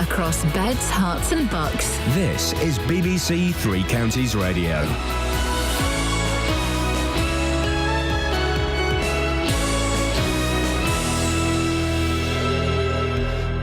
across beds, hearts and bucks. This is BBC Three Counties Radio.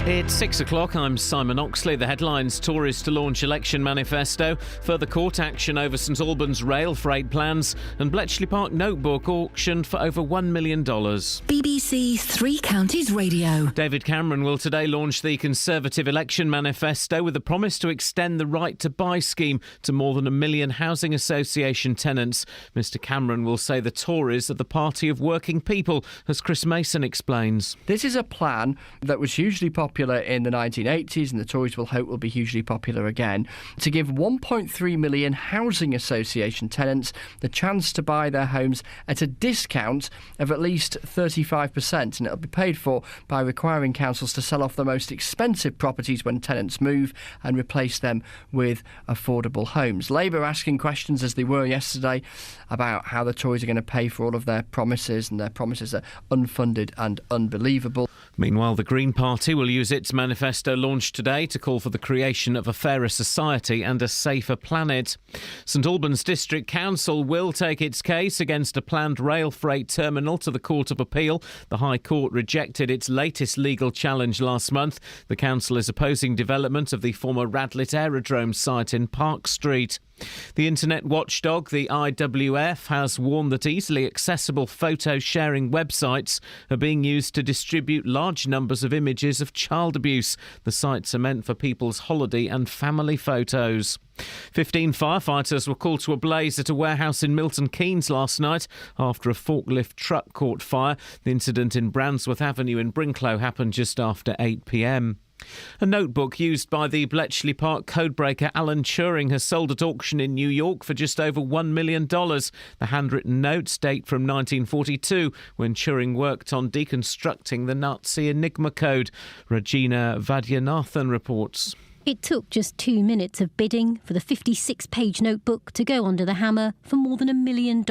It's 6 o'clock. I'm Simon Oxley. The headlines: Tories to launch election manifesto, further court action over St Albans rail freight plans, and Bletchley Park notebook auctioned for over $1 million. BBC Three Counties Radio. David Cameron will today launch the Conservative election manifesto with a promise to extend the right to buy scheme to more than 1 million housing association tenants. Mr Cameron will say the Tories are the party of working people, as Chris Mason explains. This is a plan that was hugely popular in the 1980s, and the Tories will hope will be hugely popular again, to give 1.3 million housing association tenants the chance to buy their homes at a discount of at least 35%, and it'll be paid for by requiring councils to sell off the most expensive properties when tenants move and replace them with affordable homes. Labour asking questions, as they were yesterday, about how the Tories are going to pay for all of their promises, and their promises are unfunded and unbelievable. Meanwhile, the Green Party will use its manifesto launched today to call for the creation of a fairer society and a safer planet. St Albans District Council will take its case against a planned rail freight terminal to the Court of Appeal. The High Court rejected its latest legal challenge last month. The council is opposing development of the former Radlett Aerodrome site in Park Street. The internet watchdog, the IWF, has warned that easily accessible photo-sharing websites are being used to distribute large numbers of images of child abuse. The sites are meant for people's holiday and family photos. 15 firefighters were called to a blaze at a warehouse in Milton Keynes last night after a forklift truck caught fire. The incident in Brandsworth Avenue in Brinklow happened just after 8 p.m. A notebook used by the Bletchley Park codebreaker Alan Turing has sold at auction in New York for just over $1 million. The handwritten notes date from 1942, when Turing worked on deconstructing the Nazi Enigma code. Regina Vaidyanathan reports. It took just 2 minutes of bidding for the 56-page notebook to go under the hammer for more than $1 million.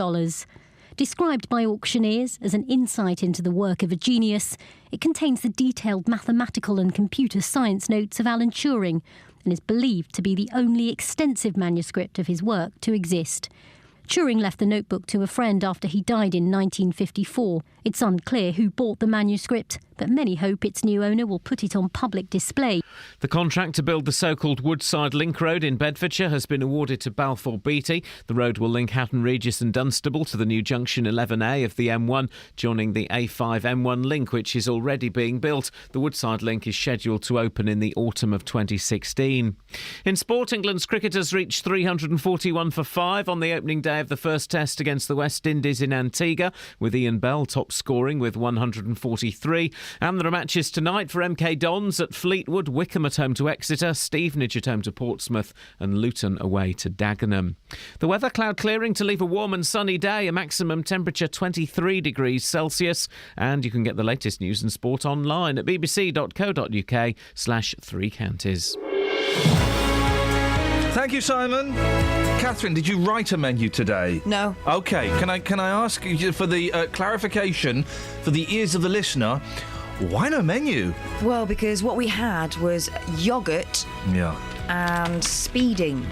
Described by auctioneers as an insight into the work of a genius, it contains the detailed mathematical and computer science notes of Alan Turing and is believed to be the only extensive manuscript of his work to exist. Turing left the notebook to a friend after he died in 1954. It's unclear who bought the manuscript, but many hope its new owner will put it on public display. The contract to build the so-called Woodside Link Road in Bedfordshire has been awarded to Balfour Beatty. The road will link Hatton Regis and Dunstable to the new junction 11A of the M1, joining the A5 M1 link, which is already being built. The Woodside Link is scheduled to open in the autumn of 2016. In sport, England's cricketers reached 341 for 5 on the opening day of the first test against the West Indies in Antigua, with Iain Bell top scoring with 143. And there are matches tonight for MK Dons at Fleetwood, Wickham at home to Exeter, Stevenage at home to Portsmouth, and Luton away to Dagenham. The weather: cloud clearing to leave a warm and sunny day, a maximum temperature 23 degrees Celsius. And you can get the latest news and sport online at bbc.co.uk/3 counties. Thank you, Simon. Catherine, did you write a menu today? No. OK, can I ask you for the clarification, for the ears of the listener, why no menu? Well, because what we had was yoghurt and speeding.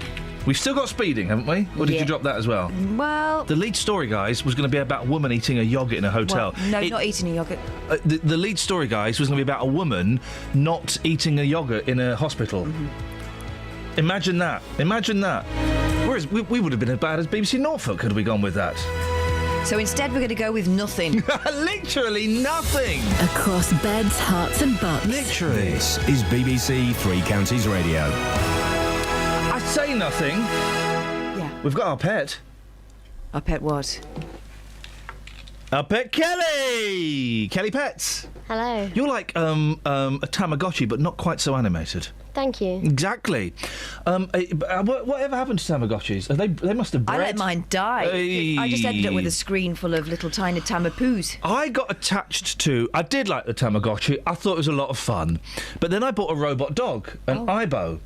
We've still got speeding, haven't we? Or did you drop that as well? Well... The lead story, guys, was going to be about a woman eating a yoghurt in a hotel. Well, no, not eating a yoghurt. The lead story, guys, was going to be about a woman not eating a yoghurt in a hospital. Mm-hmm. Imagine that. Imagine that. Whereas we would have been as bad as BBC Norfolk had we gone with that. So instead we're going to go with nothing. Literally nothing. Across beds, hearts and bucks. Literally. This is BBC Three Counties Radio. I say nothing. Yeah. We've got our pet. Our pet what? Our pet Kelly! Kelly Pets. Hello. You're like a Tamagotchi, but not quite so animated. Thank you. Exactly. Whatever happened to Tamagotchis? They must have bred. I let mine die. I just ended up with a screen full of little tiny Tamapoos. I got attached to... I did like the Tamagotchi. I thought it was a lot of fun. But then I bought a robot dog, an Ibo.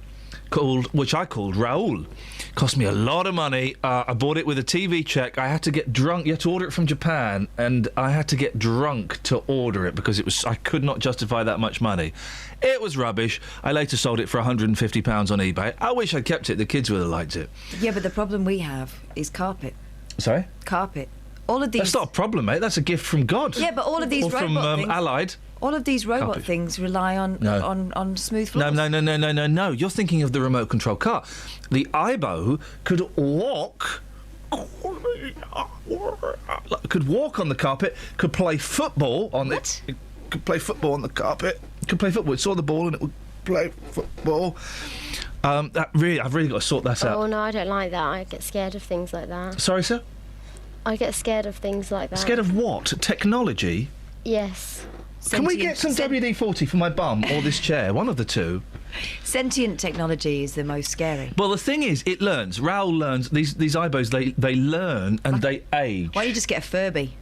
which I called Raoul. Cost me a lot of money. I bought it with a TV check. I had to get drunk. You had to order it from Japan, and I had to get drunk to order it because I could not justify that much money. It was rubbish. I later sold it for £150 on eBay. I wish I'd kept it. The kids would have liked it. Yeah, but the problem we have is carpet. Sorry? Carpet. All of these. That's not a problem, mate. That's a gift from God. Yeah, but all of these or robot from things. Allied. All of these robot Carpet. things rely on smooth floors. No. You're thinking of the remote control car. The Aibo could walk. Could walk on the carpet. Could play football on What? it. Could play football on the carpet. Could play football. It saw the ball and it would play football. I've really got to sort that out. Oh no, I don't like that. I get scared of things like that. Sorry, sir? I get scared of things like that. Scared of what? Technology? Yes. Can we get some WD-40 for my bum or this chair? One of the two. Sentient technology is the most scary. Well, the thing is, it learns. Raoul learns. These Ibos, they learn and they age. Why don't you just get a Furby?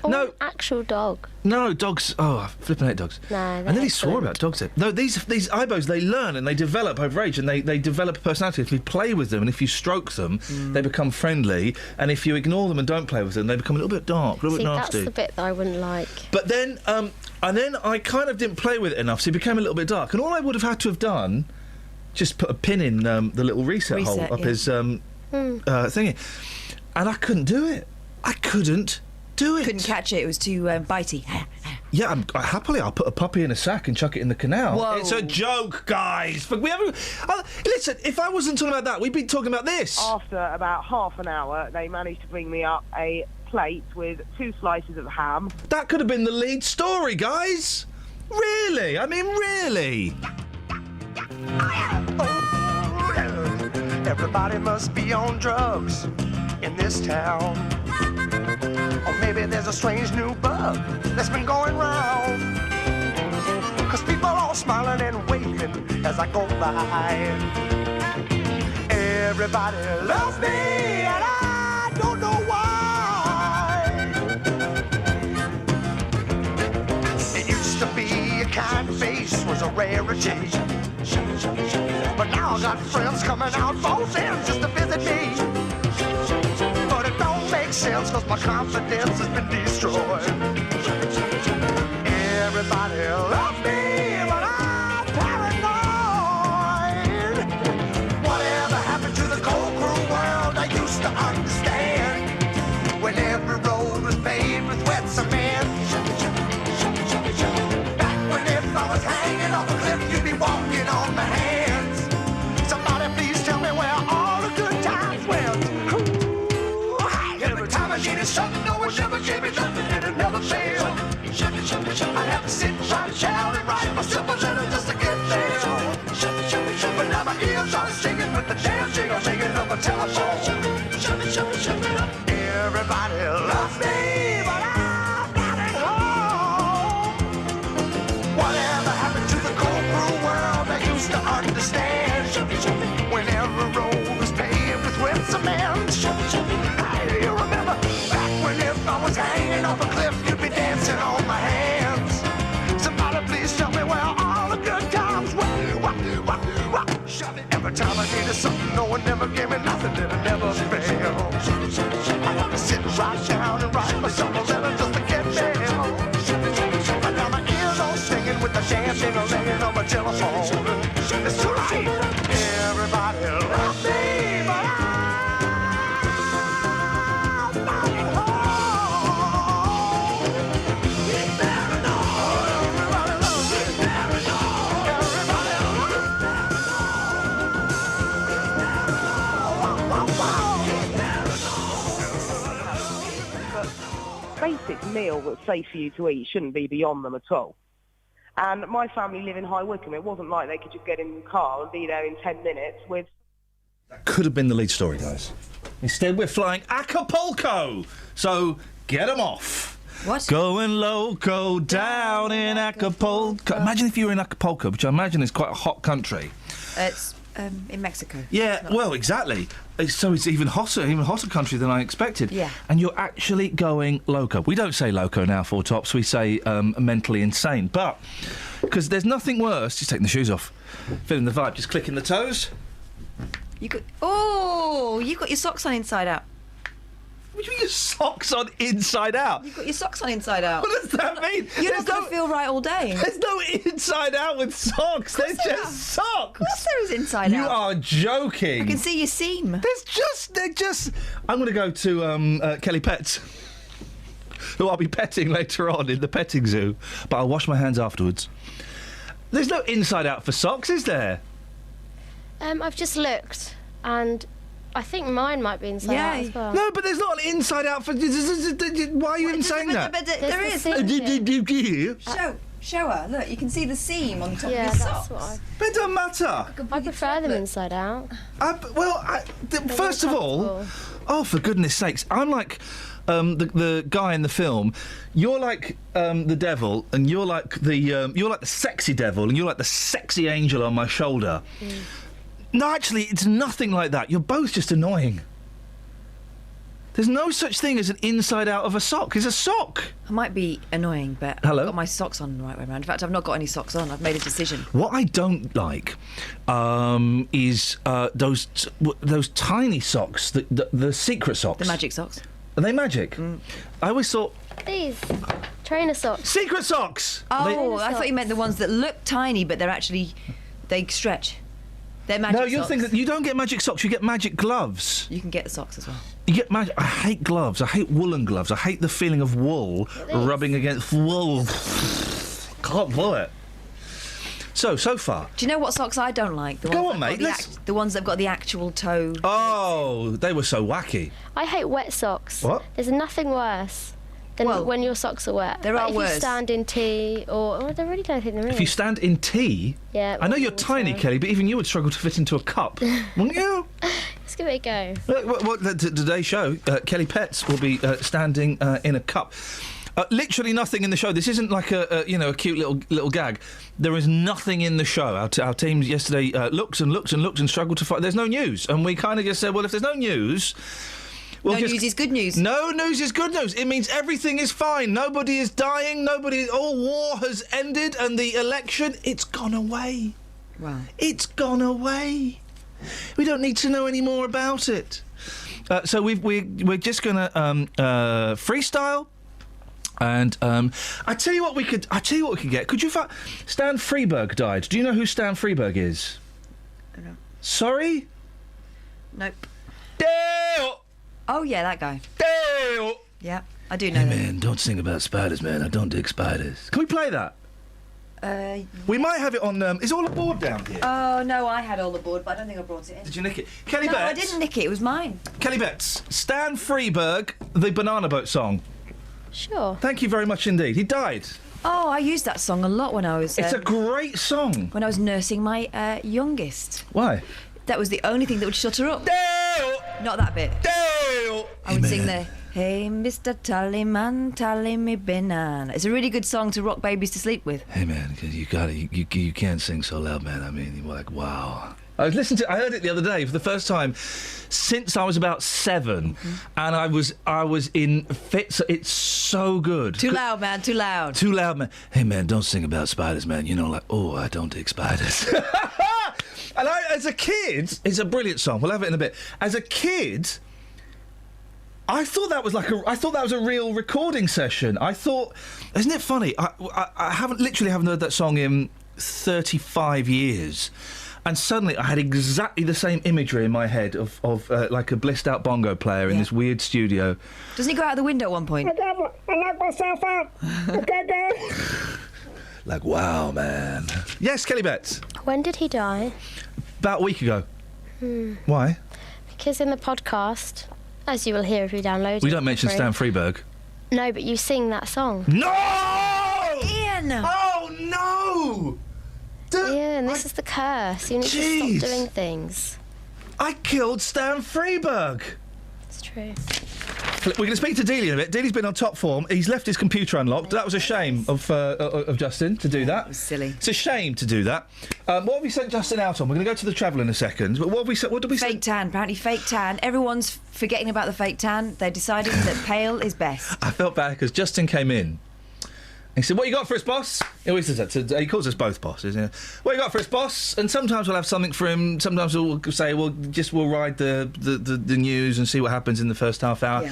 Or No. an actual dog. No, dogs. Oh, I flipping hate dogs. No, I they're nearly swore excellent. about dogs then. No, these Ibos, they learn and they develop over age and they develop a personality. If you play with them and if you stroke them, they become friendly. And if you ignore them and don't play with them, they become a little bit dark, a little See, bit that's nasty. the bit that I wouldn't like. But then, and then I kind of didn't play with it enough, so it became a little bit dark. And all I would have had to have done, just put a pin in the little reset hole up yeah. his thingy. And I couldn't do it. I couldn't do it. Couldn't catch it. It was too bitey. Yeah, happily I'll put a puppy in a sack and chuck it in the canal. Whoa. It's a joke, guys. But we haven't. Listen, if I wasn't talking about that, we'd be talking about this. After about half an hour, they managed to bring me up a plate with 2 slices of ham. That could have been the lead story, guys. Really? I mean, really? Everybody must be on drugs in this town. Or maybe there's a strange new bug that's been going round. 'Cause people all smiling and waving as I go by. Everybody loves me and I don't know why. It used to be a kind face was a rarity. But now I got friends coming out both ends just to visit me. But it don't make sense cause my confidence has been destroyed. Everybody loves me, but I'm paranoid. Whatever happened to the cold cruel world I used to understand? When every road was paved with wet cement. Back when if I was hanging off a cliff, you'd be walking on my hands. Somebody please tell me where all the good times went. Every time I needed something, no one ever gave me nothing, and it never failed. I'd have to sit and try to shout and write myself a letter just to get there. But now my ears are singing with the damn jingle singing on my telephone. Everybody loves me, but I'm not at home. Whatever happened to the cold cruel world I used to understand? When every road was paved with wet cement. Hey, you remember back when if I was hanging off a cliff, you'd be dancing on my hands. Somebody please tell me where all the good times were. Every time I needed something, no one ever gave me nothing, and it never failed. I had to sit right down and write myself a letter just to get mail. But now my ears all singing with the dancing and laying on my telephone. It's too late. Everybody loves me, but I'm not at home. It's paranoid. Everybody loves me. Paranoid. Everybody loves me. Basic meal that's safe for you to eat shouldn't be beyond them at all. And my family live in High Wycombe. It wasn't like they could just get in the car and be there in 10 minutes with... Could have been the lead story, guys. Instead, we're flying Acapulco. So, get them off. What? Going loco down in Acapulco. Imagine if you were in Acapulco, which I imagine is quite a hot country. It's in Mexico. Yeah, well, exactly. So it's even hotter country than I expected. Yeah. And you're actually going loco. We don't say loco now, Four Tops. We say mentally insane. But, because there's nothing worse, just taking the shoes off, feeling the vibe, just clicking the toes. You got. Oh, you've got your socks on inside out. What do you mean your socks on inside out? You've got your socks on inside out. What does that mean? You're not going to feel right all day. There's no inside out with socks. They're just socks. Of course there is inside You out. are joking. I can see your seam. They're just. I'm going to go to Kelly Pets, who I'll be petting later on in the petting zoo, but I'll wash my hands afterwards. There's no inside out for socks, is there? I've just looked, and I think mine might be inside out as well. No, but there's not an inside out for. Why are you even saying that? But there is. Show her. Look, you can see the seam on top of your socks. But it doesn't matter. I prefer them inside out. First of all, oh, for goodness sakes, I'm like the guy in the film. You're like the devil, and you're like the sexy devil, and you're like the sexy angel on my shoulder. No, actually, it's nothing like that. You're both just annoying. There's no such thing as an inside out of a sock. It's a sock. I might be annoying, but Hello? I've got my socks on the right way around. In fact, I've not got any socks on. I've made a decision. What I don't like is those tiny socks, the secret socks. The magic socks. Are they magic? I always thought... These trainer socks. Secret socks! Oh, I thought you meant the ones that look tiny, but they're actually... they stretch. They're magic socks. No, you're thinking... You don't get magic socks, you get magic gloves. You can get the socks as well. You get magic... I hate gloves. I hate woolen gloves. I hate the feeling of wool rubbing against wool. Can't do it. So far... Do you know what socks I don't like? Go on, mate. The ones that've got the actual toe. Oh, they were so wacky. I hate wet socks. What? There's nothing worse than when your socks are wet. There are if worse. If you stand in tea I really don't think there is. If you stand in tea... Yeah. I know you're tiny, Kelly, but even you would struggle to fit into a cup, wouldn't you? Let's give it a go. Today's show, Kelly Pets will be standing in a cup. Literally nothing in the show. This isn't like a cute little gag. There is nothing in the show. Our team yesterday looked and struggled to find. There's no news, and we kind of just said, well, if there's no news. No news is good news. No news is good news. It means everything is fine. Nobody is dying. All war has ended, and the election, it's gone away. Wow. It's gone away. We don't need to know any more about it. So we're just going to freestyle. And I tell you what we could get. Could you Stan Freberg died. Do you know who Stan Freberg is? No. Sorry? Nope. Dale! Oh yeah, that guy. Dale! Yeah, I do know that. Man, don't sing about spiders, man. I don't dig spiders. Can we play that? We might have it on... is all aboard down here? Oh, no, I had all aboard, but I don't think I brought it in. Did you nick it? Kelly No, Betts? I didn't nick it. It was mine. Kelly Betts, Stan Freberg, the Banana Boat song. Sure. Thank you very much indeed. He died. Oh, I used that song a lot when I was... It's a great song. When I was nursing my youngest. Why? That was the only thing that would shut her up. Dale! Not that bit. Dale! I would sing the... Hey, Mr. Tallyman, tally me banana. It's a really good song to rock babies to sleep with. Hey, man, you can't sing so loud, man. I mean, you're like, wow. I heard it the other day for the first time since I was about 7, and I was in fits. It's so good. Too loud, man. Too loud. Too loud, man. Hey, man, don't sing about spiders, man. You know, like, oh, I don't dig spiders. And as a kid, it's a brilliant song. We'll have it in a bit. As a kid, I thought that was a real recording session. I thought, isn't it funny? I haven't heard that song in 35 years. And suddenly I had exactly the same imagery in my head of like a blissed out bongo player in this weird studio. Doesn't he go out the window at one point? I knocked myself out. Okay. Like, wow, man. Yes, Kelly Betts. When did he die? About a week ago. Why? Because in the podcast, as you will hear if you download it... We don't mention Stan Freberg. No, but you sing that song. No! Ian! Oh, no! Ian, this is the curse. You need to stop doing things. I killed Stan Freberg. It's true. We're going to speak to Dealey in a bit. Dealey's been on top form. He's left his computer unlocked. That was a shame of Justin to do that. It was silly. It's a shame to do that. What have we sent Justin out on? We're going to go to the travel in a second. But what did we say? Fake tan. Apparently fake tan. Everyone's forgetting about the fake tan. They're deciding that pale is best. I felt bad because Justin came in He said, "What you got for us, boss?" He always says that. He calls us both bosses. Yeah. "What you got for us, boss?" And sometimes we'll have something for him. Sometimes we'll say, "We'll ride the news and see what happens in the first half hour." Yeah.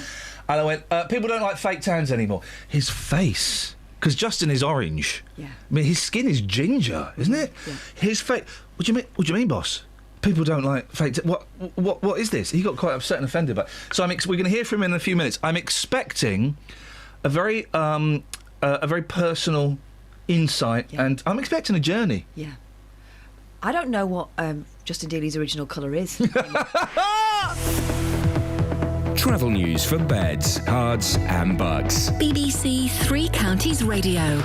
And I went, "People don't like fake tans anymore." His face, because Justin is orange. Yeah. I mean, his skin is ginger, isn't it? Yeah. His face. What do you mean, boss? People don't like fake. What is this? He got quite upset and offended. But so we're going to hear from him in a few minutes. I'm expecting a very personal insight, and I'm expecting a journey. Yeah. I don't know what Justin Dealey's original colour is. Travel news for beds, cards, and bugs. BBC Three Counties Radio.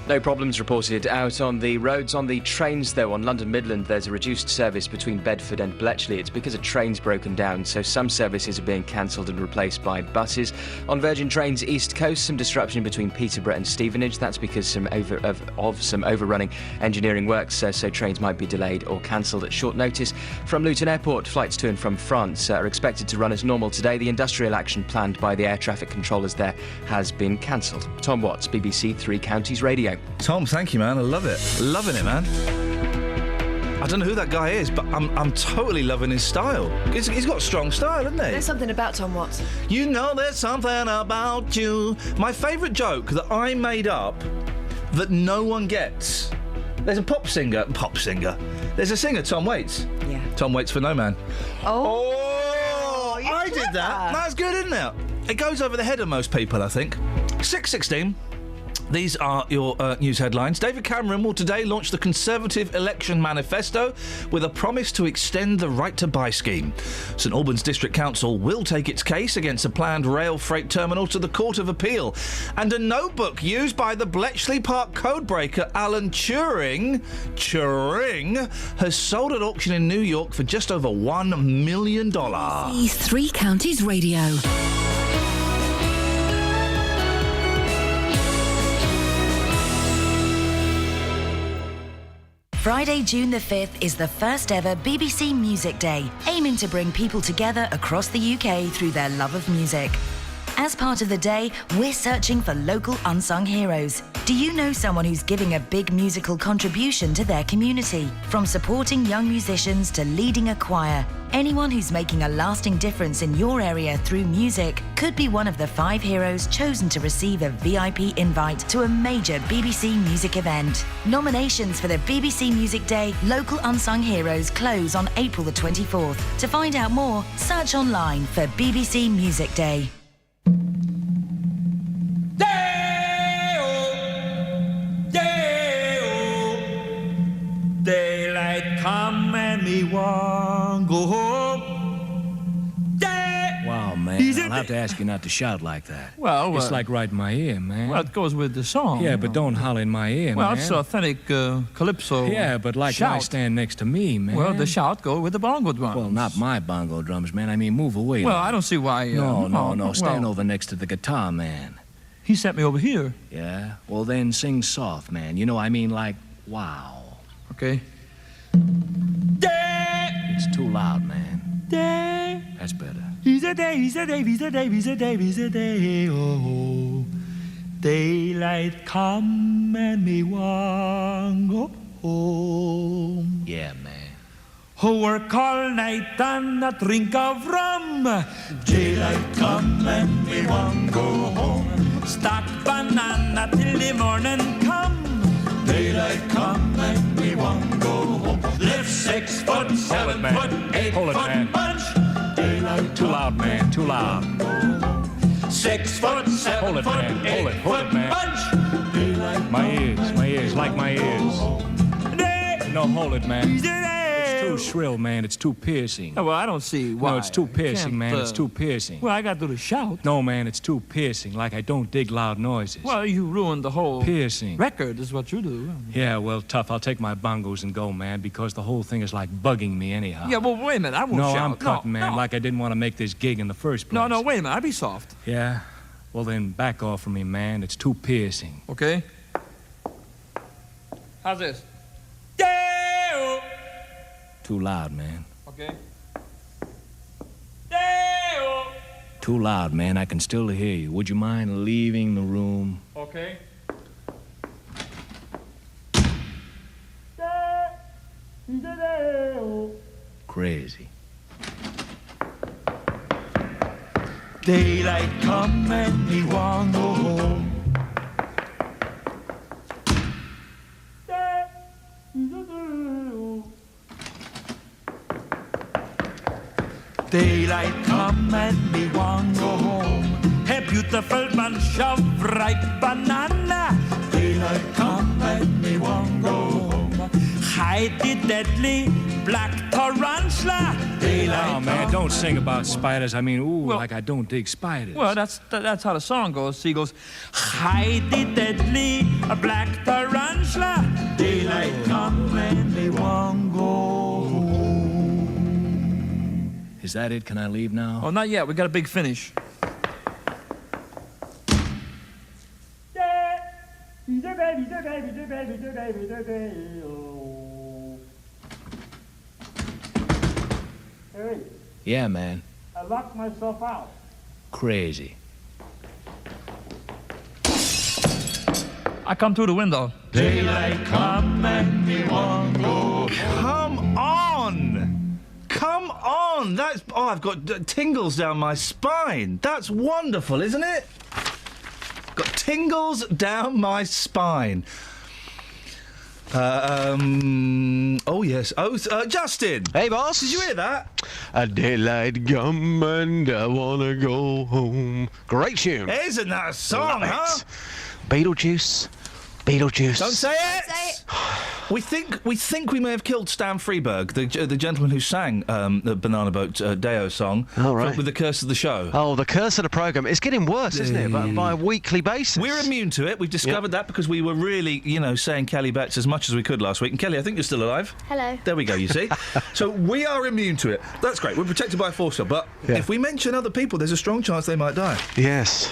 No problems reported out on the roads. On the trains, though, on London Midland, there's a reduced service between Bedford and Bletchley. It's because a train's broken down, so some services are being cancelled and replaced by buses. On Virgin Trains East Coast, some disruption between Peterborough and Stevenage. That's because some overrunning engineering works, so trains might be delayed or cancelled at short notice. From Luton Airport, flights to and from France are expected to run as normal today. The industrial action planned by the air traffic controllers there has been cancelled. Tom Watts, BBC Three Counties Radio. Tom, thank you, man. I love it. Loving it, man. I don't know who that guy is, but I'm totally loving his style. He's got strong style, hasn't he? There's something about Tom Watts. You know there's something about you. My favourite joke that I made up that no one gets. There's a pop singer. There's a singer, Tom Waits. Yeah. Tom Waits for No Man. Oh, I did that. That's good, isn't it? It goes over the head of most people, I think. 6:16. These are your news headlines. David Cameron will today launch the Conservative Election Manifesto with a promise to extend the right to buy scheme. St Albans District Council will take its case against a planned rail freight terminal to the Court of Appeal. And a notebook used by the Bletchley Park codebreaker Alan Turing has sold at auction in New York for just over $1 million. BBC Three Counties Radio. Friday, June the 5th is the first ever BBC Music Day, aiming to bring people together across the UK through their love of music. As part of the day, we're searching for local unsung heroes. Do you know someone who's giving a big musical contribution to their community? From supporting young musicians to leading a choir, anyone who's making a lasting difference in your area through music could be one of the 5 heroes chosen to receive a VIP invite to a major BBC music event. Nominations for the BBC Music Day Local Unsung Heroes close on April the 24th. To find out more, search online for BBC Music Day. Daylight come and me want go home. Wow, man, I'll have to ask you not to shout like that. Well, it's like right in my ear, man. Well, it goes with the song. Yeah, but don't holler in my ear, well, man. it's authentic calypso. Yeah, but like shout. I stand next to me, man. Well, the shout go with the bongo drums. Well, not my bongo drums, man. I mean, move away. Well, like. I don't see why... No. Stand over next to the guitar, man. He sent me over here. Yeah? Well, then sing soft, man. You know, I mean, like, wow. Okay. It's too loud, man. Day. That's better. He's a day, he's a day, he's a day, he's a day, he's a day, oh. Daylight come and me want go home. Yeah, man. Who work all night and a drink of rum. Daylight come and me want go home. Stack banana till the morning come. Daylight come and we want go home. Lift 6 foot, 7 foot, 8 Hold it, foot man. bunch. Daylight Too loud, man. Too loud. 6 foot, 7 Hold it, foot, man. 8 Hold it, foot man. bunch. Daylight My ears, like my ears. No, hold it, man. It's too shrill, man. It's too piercing. Well, I don't see why. No, it's too piercing, Can't, man. It's too piercing. Well, I got to do the shout. No, man, it's too piercing. Like I don't dig loud noises. Well, you ruined the whole Piercing. record is what you do. Yeah, well, tough. I'll take my bongos and go, man, because the whole thing is like bugging me anyhow. Yeah, well, wait a minute. I won't No, shout. I'm cutting, no, man, no. like I didn't want to make this gig in the first place. No, wait a minute. I'll be soft. Yeah? Well, then back off from me, man. It's too piercing. Okay? How's this? Too loud, man. Okay. too loud, man. I can still hear you. Would you mind leaving the room? Okay. Crazy. Daylight come and me want go home. Daylight come and me want go home. A beautiful bunch of ripe banana. Daylight come and me want go home. Hide the deadly black tarantula. Daylight Oh, man, come. don't sing about spiders. I mean, ooh, Well- like I don't dig spiders. Well, that's how the song goes. He goes, hide the deadly black tarantula. Daylight come and they won't go home. Is that it? Can I leave now? Oh, not yet. We got a big finish. Hey, Yeah, man. I locked myself out. Crazy. I come through the window. Daylight come and we won't go. Come on! Come on! That's... Oh, I've got tingles down my spine. That's wonderful, isn't it? Got tingles down my spine. Oh, yes. Oh, Justin! Hey, boss. Did you hear that? A daylight come and I wanna go home. Great tune. Isn't that a song, Love huh? it. Beetlejuice. Beetlejuice. Don't say it! We think we may have killed Stan Freberg, the gentleman who sang the Banana Boat Deo song with The Curse of the Show. Oh, the curse of the programme. It's getting worse, isn't it? By a weekly basis. We're immune to it. We've discovered that because we were really, saying Kelly Betts as much as we could last week. And Kelly, I think you're still alive. Hello. There we go, you see. So we are immune to it. That's great. We're protected by a force field. But if we mention other people, there's a strong chance they might die. Yes.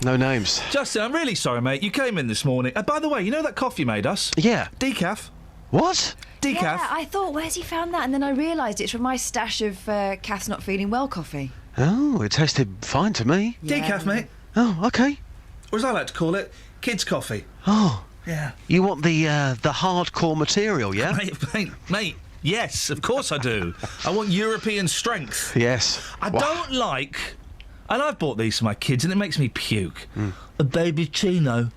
No names. Justin, I'm really sorry, mate. You came in this morning. By the way, you know that coffee you made us? Yeah. Decaf. What? Decaf. Yeah, I thought, where's he found that? And then I realised it's from my stash of Kath's Not Feeling Well coffee. Oh, it tasted fine to me. Decaf, mate. Oh, okay. Or as I like to call it, kids' coffee. Oh. Yeah. You want the hardcore material, yeah? Mate, yes, of course I do. I want European strength. Yes. I don't like... And I've bought these for my kids, and it makes me puke. A baby chino.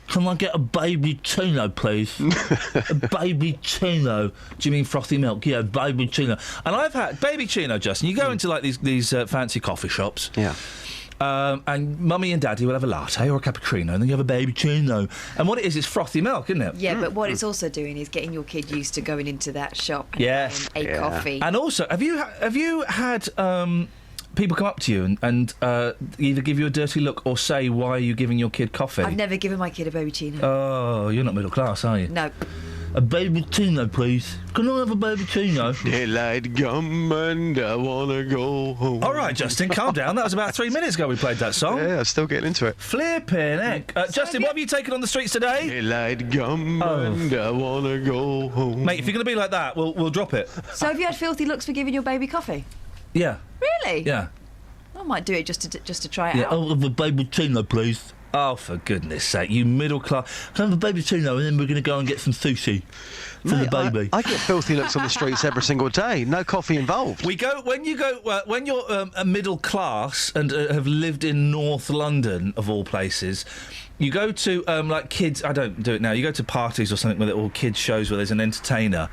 Can I get a baby chino, please? A baby chino. Do you mean frothy milk? Yeah, baby chino. And I've had baby chino, Justin. You go into like these fancy coffee shops. Yeah. And mummy and daddy will have a latte or a cappuccino, and then you have a baby chino. And what it is frothy milk, isn't it? Yeah, but what it's also doing is getting your kid used to going into that shop and Yes. buying a coffee. And also, have you had people come up to you and either give you a dirty look or say, why are you giving your kid coffee? I've never given my kid a baby chino. Oh, you're not middle class, are you? No. A baby chino, please. Can I have a baby chino? Daylight come and I wanna go home. All right, Justin, calm down. That was about 3 minutes ago we played that song. Yeah, I'm still getting into it. Flippin' heck. Justin, what have you taken on the streets today? Daylight come and I wanna go home. Mate, if you're going to be like that, we'll drop it. So have you had filthy looks for giving your baby coffee? Yeah. Really? Yeah. I might do it just to try it Yeah, out. I'll have a baby chino, please. Oh, for goodness sake, you middle class. Can I have a baby chino and then we're going to go and get some sushi for Mate, the baby? I get filthy looks on the streets every single day. No coffee involved. When you're a middle class and have lived in North London, of all places, you go to like kids. I don't do it now. You go to parties or something with it, or kids shows where there's an entertainer,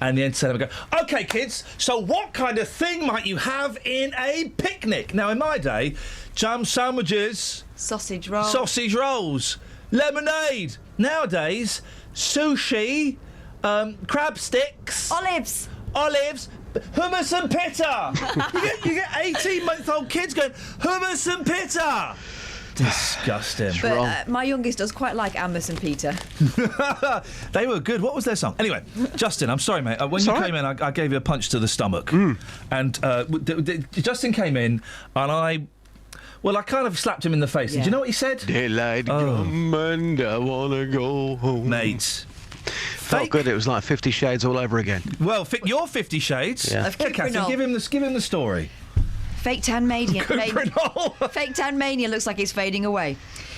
and the entertainer will go, "Okay, kids. So what kind of thing might you have in a picnic?" Now, in my day, jam sandwiches, sausage rolls, lemonade. Nowadays, sushi, crab sticks, olives, hummus and pitta. you get 18-month-old kids going hummus and pitta. Disgusting. But my youngest does quite like Amos and Peter. They were good. What was their song? Anyway, Justin, I'm sorry, mate. When you came in, I gave you a punch to the stomach. And Justin came in, and I kind of slapped him in the face. Yeah. And do you know what he said? Daylight come and I wanna go home. Mate. Felt good. It was like 50 Shades all over again. Well, your 50 Shades. Yeah. Catherine, give him the story. Fake tan mania. Fake tan mania looks like it's fading away.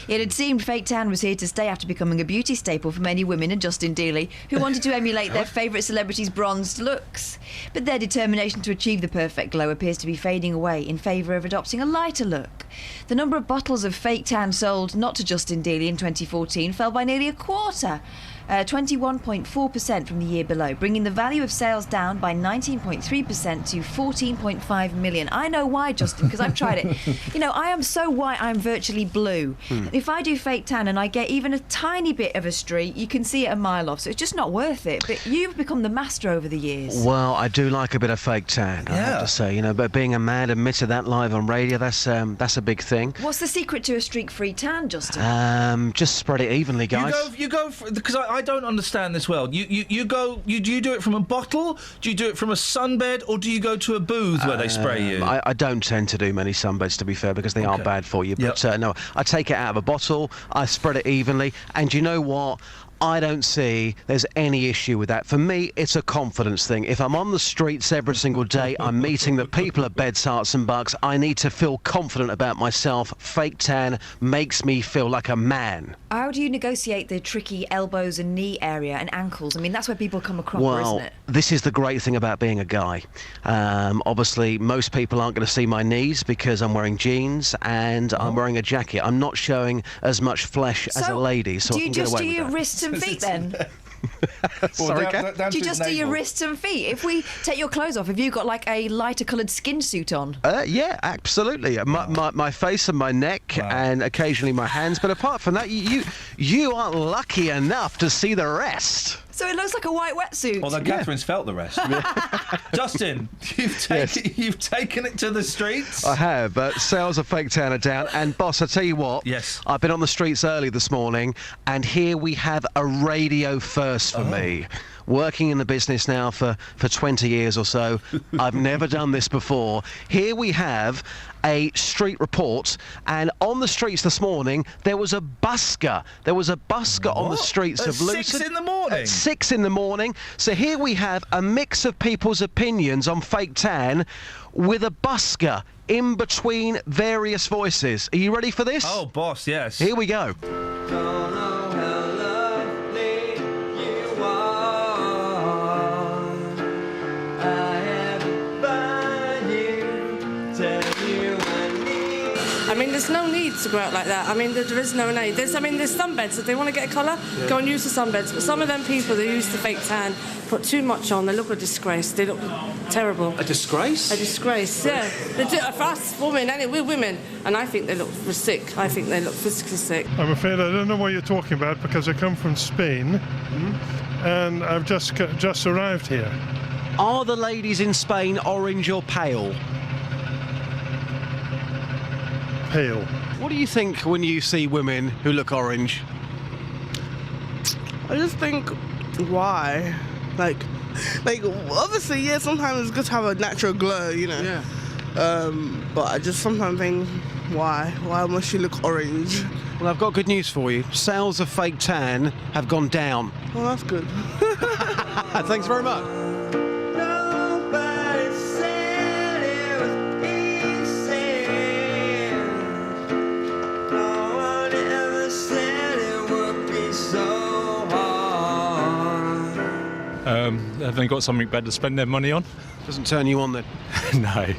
It had seemed fake tan was here to stay after becoming a beauty staple for many women and Justin Dealey, who wanted to emulate their favourite celebrities' bronzed looks. But their determination to achieve the perfect glow appears to be fading away in favour of adopting a lighter look. The number of bottles of fake tan sold not to Justin Dealey in 2014 fell by nearly a quarter. 21.4% from the year below, bringing the value of sales down by 19.3% to 14.5 million. I know why, Justin, because I've tried it. You know, I am so white, I'm virtually blue. If I do fake tan and I get even a tiny bit of a streak, you can see it a mile off, so it's just not worth it. But you've become the master over the years. Well, I do like a bit of fake tan, I have to say, you know, but being a man admitted that live on radio, that's a big thing. What's the secret to a streak-free tan, Justin? Just spread it evenly, guys. You go because I don't understand this well. You do you do it from a bottle? Do you do it from a sunbed, or do you go to a booth where they spray you? I don't tend to do many sunbeds, to be fair, because they are bad for you. But no, I take it out of a bottle, I spread it evenly, and you know what? I don't see there's any issue with that. For me, it's a confidence thing. If I'm on the streets every single day, I'm meeting the people at Beds, Hearts and Bucks, I need to feel confident about myself. Fake tan makes me feel like a man. How do you negotiate the tricky elbows and knee area and ankles? I mean, that's where people come a cropper, isn't it? This is the great thing about being a guy. Obviously, most people aren't going to see my knees because I'm wearing jeans and I'm wearing a jacket. I'm not showing as much flesh as a lady, so I can get away with that. Do you just do your wrists and feet then? Sorry, do you just do your wrists and feet? If we take your clothes off, have you got like a lighter coloured skin suit on? Yeah, absolutely. My face and my neck and occasionally my hands. But apart from that, you aren't lucky enough to see the rest. So it looks like a white wetsuit. Although Catherine's felt the rest. Justin, you've taken it to the streets. I have, but sales of fake tan are down. And boss, I tell you what. Yes. I've been on the streets early this morning, and here we have a radio first for me. Working in the business now for 20 years or so, I've never done this before. Here we have a street report, and on the streets this morning there was a busker. There was a busker on the streets of Luton. 6 in the morning? At 6 in the morning. So here we have a mix of people's opinions on fake tan with a busker in between various voices. Are you ready for this? Oh, boss, yes. Here we go. I mean, there's no need to go out like that. I mean, there is no need. There's sunbeds. If they want to get a colour, go and use the sunbeds. But some of them people that use the fake tan put too much on. They look a disgrace. They look terrible. A disgrace? A disgrace, yeah. They do it for us women, we're women. And I think they look sick. I think they look physically sick. I'm afraid I don't know what you're talking about because I come from Spain and I've just arrived here. Are the ladies in Spain orange or pale? Pale. What do you think when you see women who look orange? I just think, why? Like, obviously, yeah, sometimes it's good to have a natural glow, you know. Yeah. But I just sometimes think, why? Why must she look orange? Well, I've got good news for you. Sales of fake tan have gone down. Well, that's good. Thanks very much. Have they got something better to spend their money on? Doesn't turn you on then? No.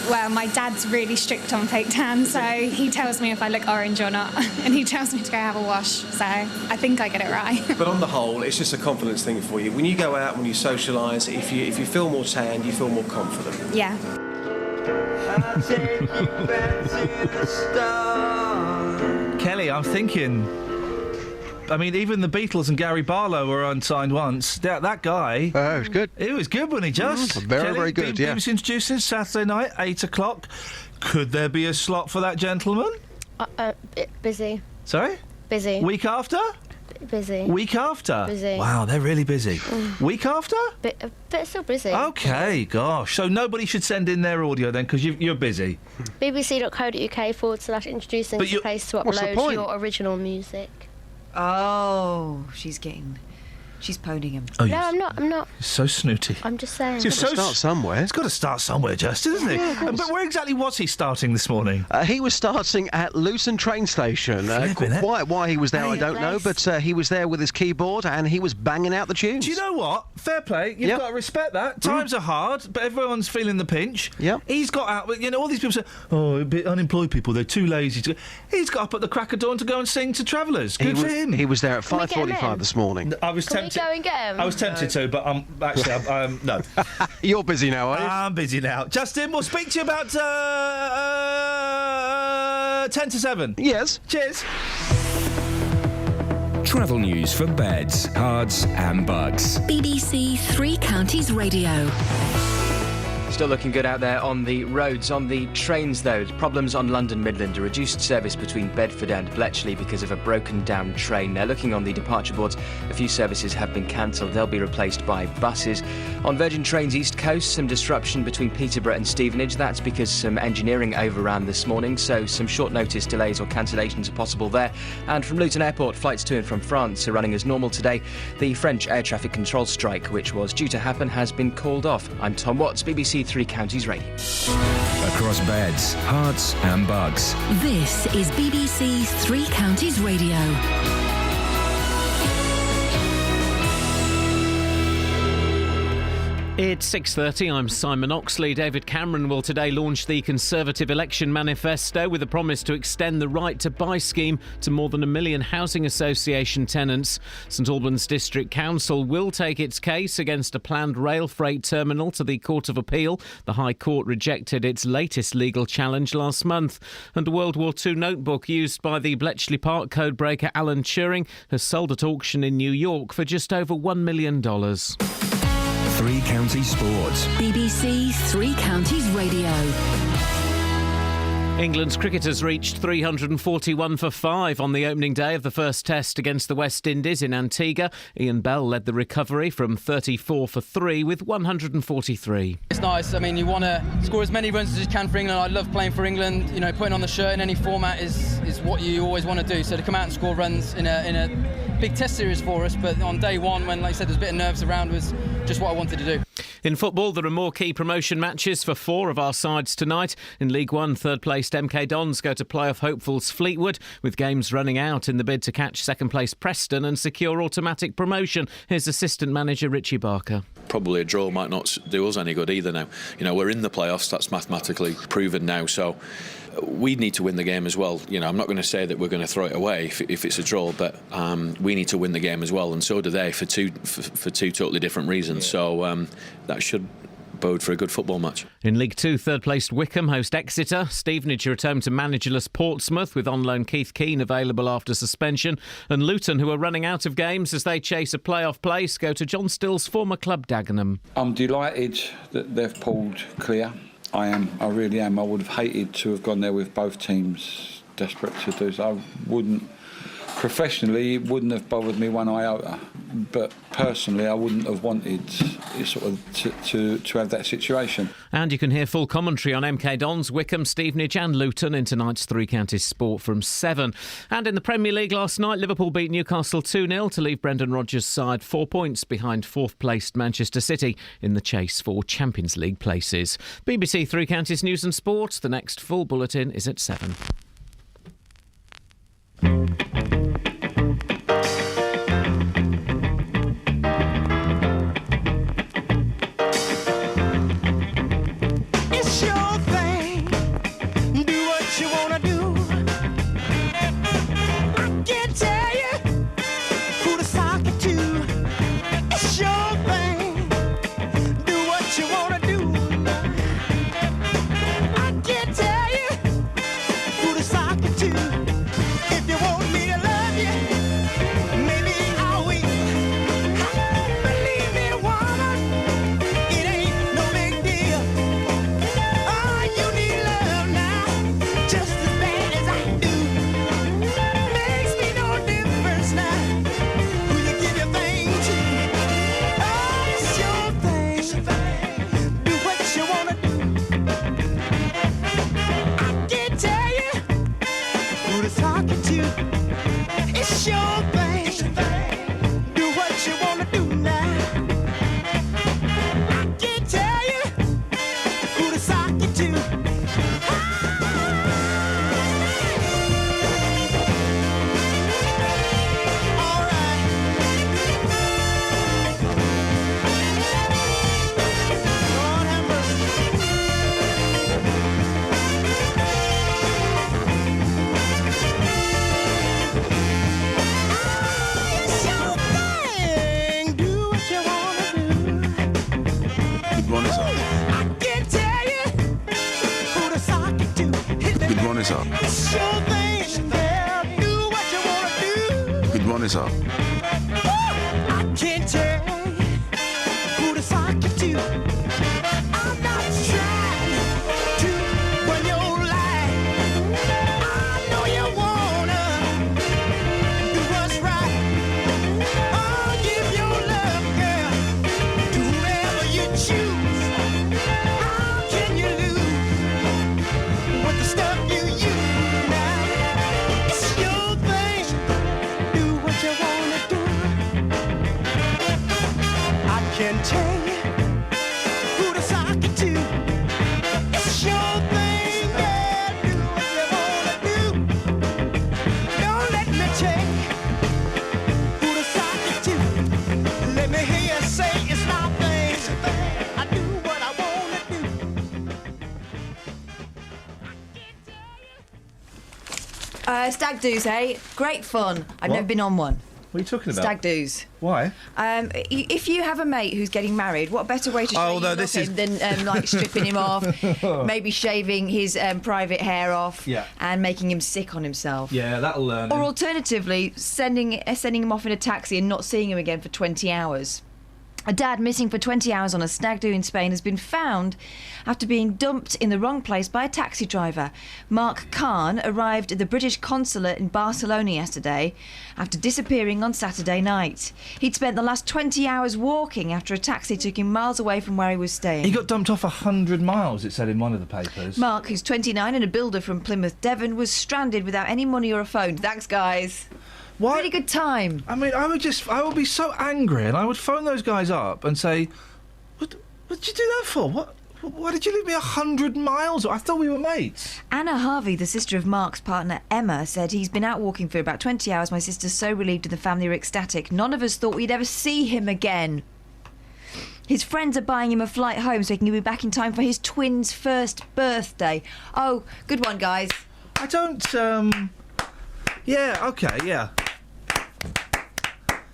Well, my dad's really strict on fake tan, so he tells me if I look orange or not, and he tells me to go have a wash, so I think I get it right. But on the whole, it's just a confidence thing for you. When you go out, when you socialise, if you feel more tanned, you feel more confident. Yeah. Kelly, I'm thinking... I mean, even the Beatles and Gary Barlow were unsigned once. That guy... Oh, it was good. It was good, wasn't he, Just? Very, Kelly, very good, yeah. BBC introduces Saturday night, 8 o'clock. Could there be a slot for that gentleman? Busy. Sorry? Busy. Week after? Busy. Week after? Busy. Wow, they're really busy. Week after? But still busy. OK, gosh. So nobody should send in their audio then, because you're busy. bbc.co.uk/introducing space to upload your original music. Oh, she's getting She's poning him. No, I'm not. So snooty. I'm just saying. It's got to start somewhere. It's got to start somewhere, Justin, isn't it? But where exactly was he starting this morning? He was starting at Luton train station. Why he was there, I don't know, but he was there with his keyboard and he was banging out the tunes. Do you know what? Fair play. You've got to respect that. Times are hard, but everyone's feeling the pinch. Yeah. He's got out. All these people say, "Oh, unemployed people, they're too lazy to." He's got up at the crack of dawn to go and sing to travellers. Good for him. He was there at 5:45 this morning. I was tempted. Can we go and get him? I was tempted to, but I'm no. You're busy now, are you? I'm busy now. Justin, we'll speak to you about 10 to 7. Yes. Cheers. Travel news for beds, cards and bugs. BBC Three Counties Radio. Still looking good out there on the roads. On the trains, though, problems on London Midland. A reduced service between Bedford and Bletchley because of a broken down train. Now, looking on the departure boards, a few services have been cancelled. They'll be replaced by buses. On Virgin Trains East Coast, some disruption between Peterborough and Stevenage. That's because some engineering overran this morning, so some short notice delays or cancellations are possible there. And from Luton Airport, flights to and from France are running as normal today. The French air traffic control strike, which was due to happen, has been called off. I'm Tom Watts, BBC Three Counties Radio. Across beds, hearts and bugs. This is BBC Three Counties Radio. It's 6:30. I'm Simon Oxley. David Cameron will today launch the Conservative election manifesto with a promise to extend the right to buy scheme to more than 1 million housing association tenants. St Albans District Council will take its case against a planned rail freight terminal to the Court of Appeal. The High Court rejected its latest legal challenge last month. And a World War II notebook used by the Bletchley Park codebreaker Alan Turing has sold at auction in New York for just over $1 million. Three Counties Sports. BBC Three Counties Radio. England's cricketers reached 341 for 5 on the opening day of the first test against the West Indies in Antigua. Iain Bell led the recovery from 34 for 3 with 143. It's nice. I mean, you want to score as many runs as you can for England. I love playing for England. You know, putting on the shirt in any format is what you always want to do. So to come out and score runs in a big test series for us, but on day one, when, like I said, there's a bit of nerves around, was just what I wanted to do. In football, there are more key promotion matches for 4 of our sides tonight. In League One, third-placed MK Dons go to playoff hopefuls Fleetwood, with games running out in the bid to catch second-placed Preston and secure automatic promotion. Here's assistant manager Richie Barker. Probably a draw might not do us any good either now. You know, we're in the playoffs, that's mathematically proven now, so we need to win the game as well. You know, I'm not going to say that we're going to throw it away if it's a draw, but we need to win the game as well, and so do they for two totally different reasons. So that should bode for a good football match. In League 2, third-placed Wickham host Exeter. Stevenage are at home to managerless Portsmouth, with on-loan Keith Keane available after suspension. And Luton, who are running out of games as they chase a playoff place, go to John Still's former club Dagenham. I'm delighted that they've pulled clear. I am. I really am. I would have hated to have gone there with both teams desperate to do so. I wouldn't. Professionally, it wouldn't have bothered me one iota, but personally, I wouldn't have wanted to have that situation. And you can hear full commentary on MK Dons, Wickham, Stevenage and Luton in tonight's Three Counties Sport from 7. And in the Premier League last night, Liverpool beat Newcastle 2-0 to leave Brendan Rodgers' side 4 points behind fourth-placed Manchester City in the chase for Champions League places. BBC Three Counties News and Sport. The next full bulletin is at 7. With runners up. I can't tell you who to sock it to. With runners up. It's your thing, girl. Do what you wanna do. With runners up. I can't tell you who to sock it to. I'm not trying to run your life. I know you wanna do what's right. I'll give your love, girl, to whoever you choose. How can you lose with the stuff you use now? It's your thing. Do what you wanna do. I can tell you who to sock it to. It's your thing, girl. Do what you wanna do. Don't let me tell you who to sock it to. Let me hear you say it's my thing. I do what I wanna do. Stag do's, hey? Great fun. I've What? never been on one. What are you talking about? Stag do's. Why? If you have a mate who's getting married, what better way to show you no, love this him is- than like stripping him off, maybe shaving his private hair off, Yeah. and making him sick on himself. Yeah, that'll learn. Or alternatively, sending him off in a taxi and not seeing him again for 20 hours. A dad missing for 20 hours on a stag do in Spain has been found after being dumped in the wrong place by a taxi driver. Mark Khan arrived at the British consulate in Barcelona yesterday after disappearing on Saturday night. He'd spent the last 20 hours walking after a taxi took him miles away from where he was staying. He got dumped off 100 miles, it said in one of the papers. Mark, who's 29 and a builder from Plymouth, Devon, was stranded without any money or a phone. Thanks, guys. Why? Really good time. I mean, I would be so angry, and I would phone those guys up and say, "What did you do that for? Why did you leave me 100 miles? I thought we were mates." Anna Harvey, the sister of Mark's partner Emma, said he's been out walking for about 20 hours. My sister's so relieved and the family are ecstatic. None of us thought we'd ever see him again. His friends are buying him a flight home so he can be back in time for his twins' first birthday. Oh, good one, guys. I don't, yeah, okay, yeah.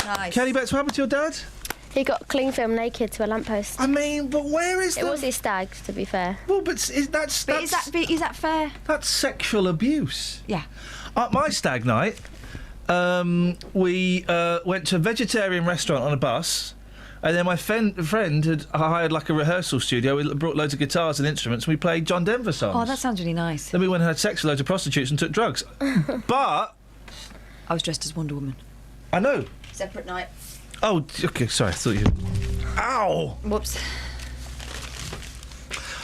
Nice. Kelly Betts, what happened to your dad? He got cling film naked to a lamppost. I mean, but where is It was his stag, to be fair. Well, but is that fair? That's sexual abuse. Yeah. At my stag night, we went to a vegetarian restaurant on a bus, and then my friend had hired like a rehearsal studio. We brought loads of guitars and instruments, and we played John Denver songs. Oh, that sounds really nice. Then we went and had sex with loads of prostitutes and took drugs. But I was dressed as Wonder Woman. I know. Separate night. Oh, okay. Sorry, I thought you. Ow! Whoops.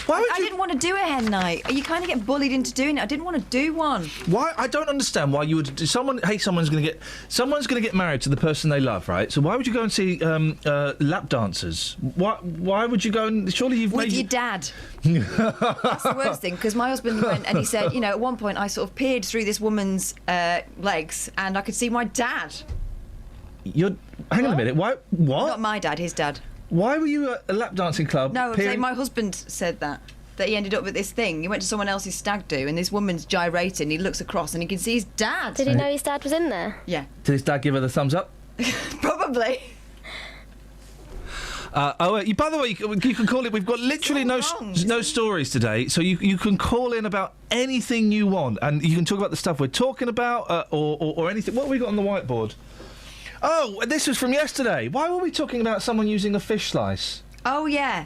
I didn't want to do a hen night. You kind of get bullied into doing it. I didn't want to do one. Why? I don't understand why you would. Someone's going to get married to the person they love, right? So why would you go and see lap dancers? Why would you go and? Surely you've with made your dad. That's the worst thing, because my husband went and he said, at one point I sort of peered through this woman's legs and I could see my dad. Hang on a minute. Why? What? Not my dad, his dad. Why were you at a lap dancing club? No, I'm saying my husband said that he ended up with this thing. He went to someone else's stag do and this woman's gyrating. He looks across and he can see his dad. Did he know his dad was in there? Yeah. Did his dad give her the thumbs up? Probably. By the way, you can call it. We've got literally no stories today, so you can call in about anything you want, and you can talk about the stuff we're talking about, or anything. What have we got on the whiteboard? Oh, this was from yesterday. Why were we talking about someone using a fish slice? Oh yeah.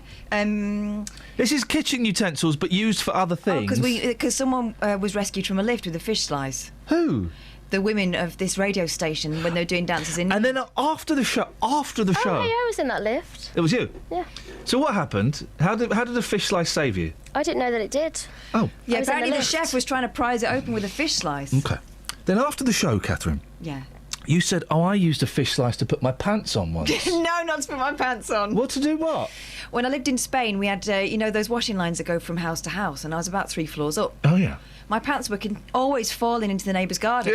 This is kitchen utensils, but used for other things. Because someone was rescued from a lift with a fish slice. Who? The women of this radio station when they were doing dances in. And then after the show. Oh, yeah, I was in that lift. It was you. Yeah. So what happened? How did a fish slice save you? I didn't know that it did. Oh. Yeah, I was in apparently the lift. chef was trying to prise it open with a fish slice. Okay. Then after the show, Catherine. Yeah. You said, I used a fish slice to put my pants on once. No, not to put my pants on. What, to do what? When I lived in Spain, we had, those washing lines that go from house to house, and I was about 3 floors up. Oh, yeah. My pants were always falling into the neighbour's garden.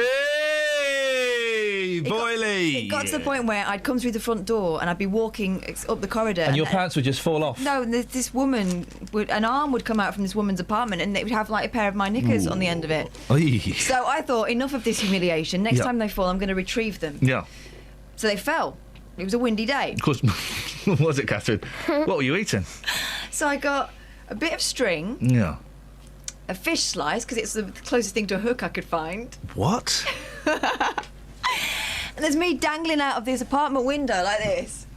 Hey, boily! It got to the point where I'd come through the front door and I'd be walking up the corridor. And your pants would just fall off? No, this woman, an arm would come out from this woman's apartment and it would have like a pair of my knickers on the end of it. Oy. So I thought, enough of this humiliation. Next Yeah. time they fall, I'm going to retrieve them. Yeah. So they fell. It was a windy day. Of course. What was it, Catherine? What were you eating? So I got a bit of string, Yeah. a fish slice, because it's the closest thing to a hook I could find. What? And there's me dangling out of this apartment window like this,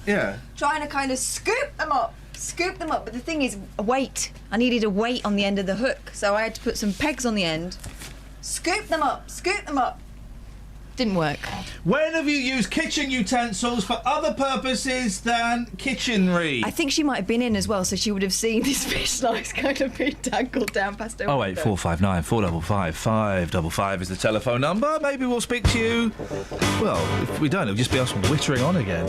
Yeah. trying to kind of scoop them up. But the thing is, a weight. I needed a weight on the end of the hook, so I had to put some pegs on the end. Scoop them up. Didn't work. When have you used kitchen utensils for other purposes than kitchenry? I think she might have been in as well, so she would have seen this fish slice kind of be dangled down past her window. 08459 455 555 is the telephone number. Maybe we'll speak to you. Well, if we don't, it'll just be us wittering on again.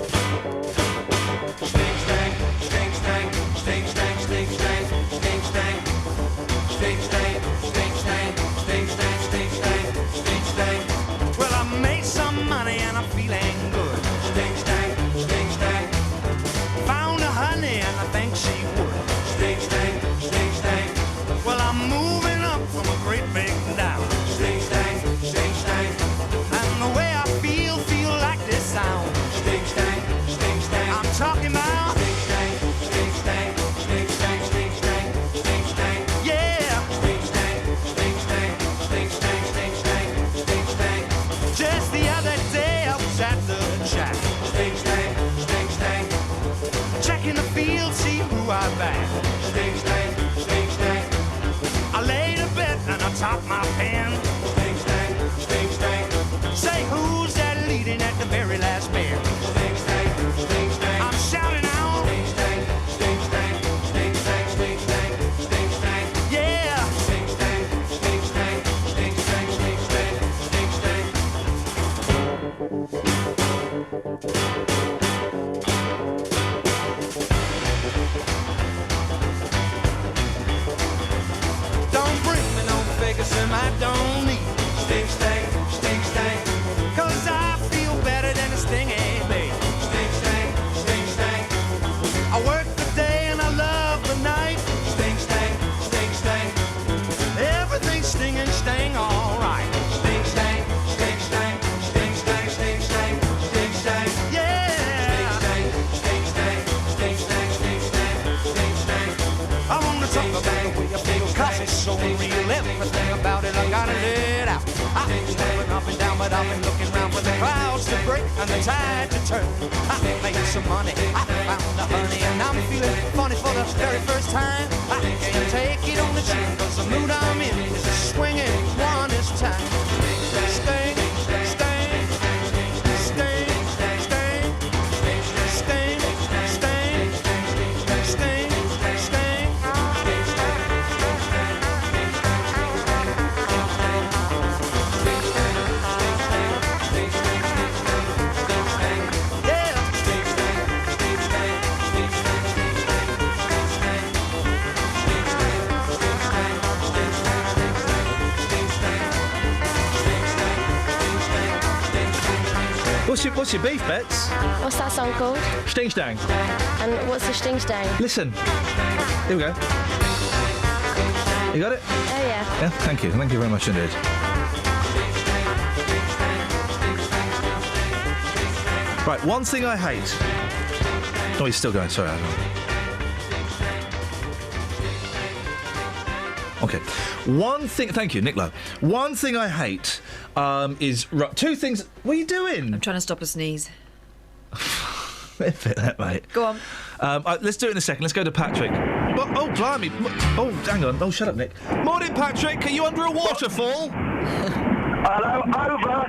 Well, I made some money and I'm feeling good. Sting, stang, sting, stang. Found a honey and I think she would. Sting, stang, sting, stang. Well, I'm moving up from a great big down. Sting, stang, sting, stang. And the way I feel like this sound. Sting, stang, sting, stang. I'm talking about. Sting, stang, sting, stang, sting, stang, sting, stang, sting, stang. Yeah. Sting, stang, sting, stang, sting, stang, sting, stang, sting, stang. Just the other day I was at the shack. Sting, stang, sting, stang. Checking the field, see who I back. Sting, stang, sting, stang. I laid a bet and I topped my pen. Sting, stang, sting, stang. Say who's that leading at the very last bend? Sting, stang, sting, stang. I'm shouting out. Sting, stang, sting, stang, sting, stang, sting, stang, sting, stang. Yeah. Sting, stang, sting, stang, sting, stang, sting, stang, sting, stang. Don't bring me no Ferguson, I don't need sting, stang, sting, stang. 'Cause I feel better than a stinging bee. Sting, stang, sting, stang. I work the day and I love the night. Sting, stang, sting, stang. Everything's sting and stang, all right. Sting, stang, sting, stang, sting, stang, sting, stang, sting, stang. Yeah. Sting, stang, sting, stang, sting, stang, sting, stang, sting, stang. I wanna talk about the way I feel, 'cause it's so real. Everything about it, I gotta let out. I've been moving up and down, but I've been looking around for the clouds to break and the tide to turn. I made some money, I found the honey, and I'm feeling funny for the very first time. I can't take it on the chin, 'cause the mood I'm in is swinging one this time. Sting, sting, sting, sting, sting, sting, sting, sting. What's your beef, Bets? What's that song called? Sting Stang. And what's the sting stang? Listen. Here we go. You got it? Oh, yeah. Yeah, thank you. Thank you very much indeed. Right, one thing I hate. Oh, he's still going. Sorry, I don't. Okay. One thing. Thank you, Nick Lowe. One thing I hate is two things. What are you doing? I'm trying to stop a sneeze. Fit that, mate. Go on. Let's do it in a second. Let's go to Patrick. Oh, blimey. Oh, hang on. Oh, shut up, Nick. Morning, Patrick. Are you under a waterfall? Hello, over.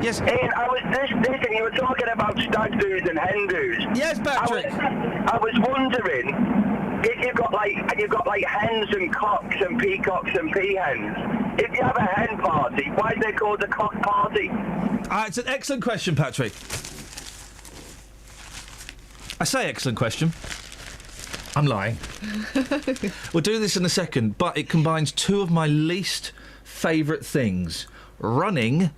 Yes. Ian, I was listening. You were talking about stag doos and hen doos. Yes, Patrick. I was wondering if you've got like hens and cocks and peacocks and peahens. If you have a hen party, why is it called a cock party? It's an excellent question, Patrick. I say excellent question. I'm lying. We'll do this in a second, but it combines two of my least favourite things: running,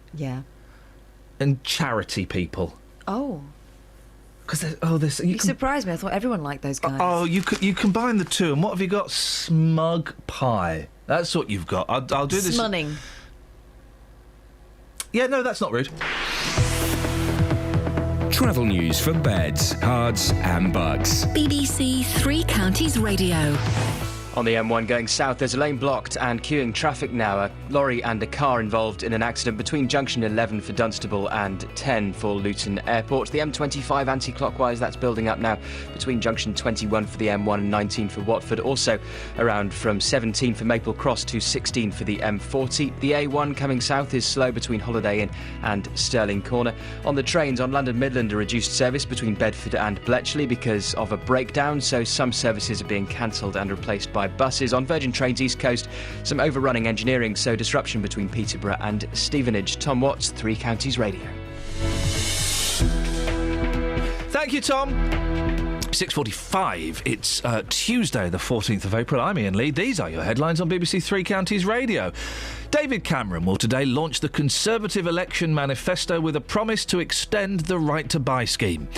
and charity people. Oh. Because you surprised me. I thought everyone liked those guys. Oh, you combine the two, and what have you got? Smug pie. That's what you've got. I'll do this. Smunning. Yeah, no, that's not rude. Travel news for beds, cards, and bugs. BBC Three Counties. Counties Radio. On the M1 going south, there's a lane blocked and queuing traffic now. A lorry and a car involved in an accident between junction 11 for Dunstable and 10 for Luton Airport. The M25 anti-clockwise, that's building up now between junction 21 for the M1 and 19 for Watford. Also around from 17 for Maple Cross to 16 for the M40. The A1 coming south is slow between Holiday Inn and Stirling Corner. On the trains on London Midland, a reduced service between Bedford and Bletchley because of a breakdown, so some services are being cancelled and replaced by buses. On Virgin Trains East Coast, some overrunning engineering, so disruption between Peterborough and Stevenage. Tom Watts, 3 Counties Radio. Thank you, Tom. 6:45. It's Tuesday, the 14th of April. I'm Iain Lee. These are your headlines on BBC 3 Counties Radio. David Cameron will today launch the Conservative election manifesto with a promise to extend the right to buy scheme.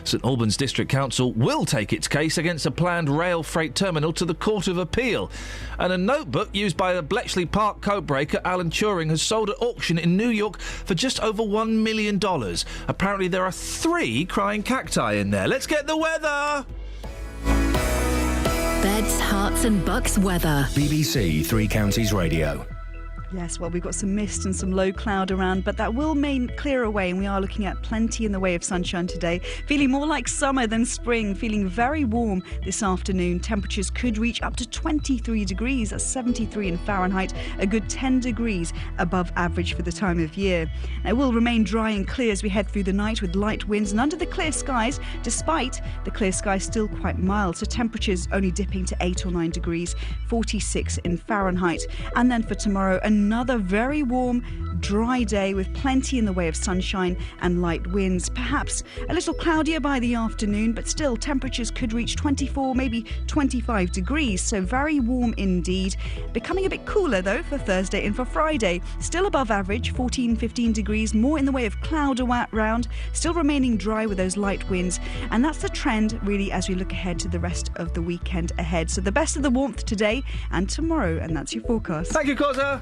St Albans District Council will take its case against a planned rail freight terminal to the Court of Appeal. And a notebook used by the Bletchley Park codebreaker Alan Turing has sold at auction in New York for just over $1 million. Apparently there are 3 crying cacti in there. Let's get the weather! Beds, Herts and Bucks weather. BBC 3 Counties Radio. Yes, well, we've got some mist and some low cloud around, but that will clear away, and we are looking at plenty in the way of sunshine today. Feeling more like summer than spring, feeling very warm this afternoon. Temperatures could reach up to 23 degrees, that's 73 in Fahrenheit, a good 10 degrees above average for the time of year. It will remain dry and clear as we head through the night with light winds and under the clear skies, despite the clear skies still quite mild, so temperatures only dipping to 8 or 9 degrees, 46 in Fahrenheit. And then for tomorrow, another very warm, dry day with plenty in the way of sunshine and light winds. Perhaps a little cloudier by the afternoon, but still temperatures could reach 24, maybe 25 degrees, so very warm indeed. Becoming a bit cooler though for Thursday and for Friday. Still above average, 14, 15 degrees, more in the way of cloud around, still remaining dry with those light winds. And that's the trend really as we look ahead to the rest of the weekend ahead. So the best of the warmth today and tomorrow, and that's your forecast. Thank you, Causa.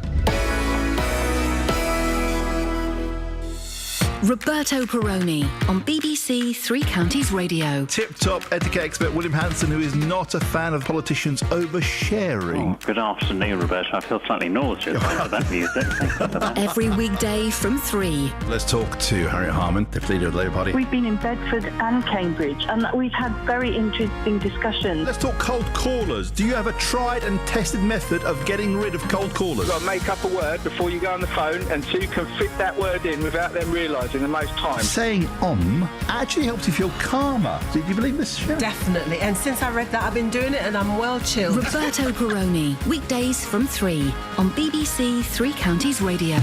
Roberto Perroni on BBC 3 Counties Radio. Tip-top etiquette expert William Hanson, who is not a fan of politicians oversharing. Oh, good afternoon, Roberto. I feel slightly nauseous after that music. Every weekday from 3. Let's talk to Harriet Harman, the leader of the Labour Party. We've been in Bedford and Cambridge, and we've had very interesting discussions. Let's talk cold callers. Do you have a tried and tested method of getting rid of cold callers? You've got to make up a word before you go on the phone, and so you can fit that word in without them realising the most time. Saying actually helps you feel calmer. Did you believe this, Sharon? Definitely. And since I read that, I've been doing it and I'm well chilled. Roberto Perroni, weekdays from 3 on BBC 3 Counties Radio.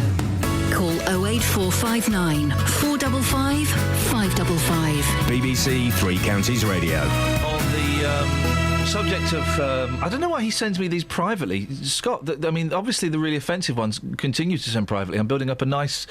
Call 08459 455 555. BBC 3 Counties Radio. On the subject of... I don't know why he sends me these privately. Scott, obviously the really offensive ones continue to send privately. I'm building up a nice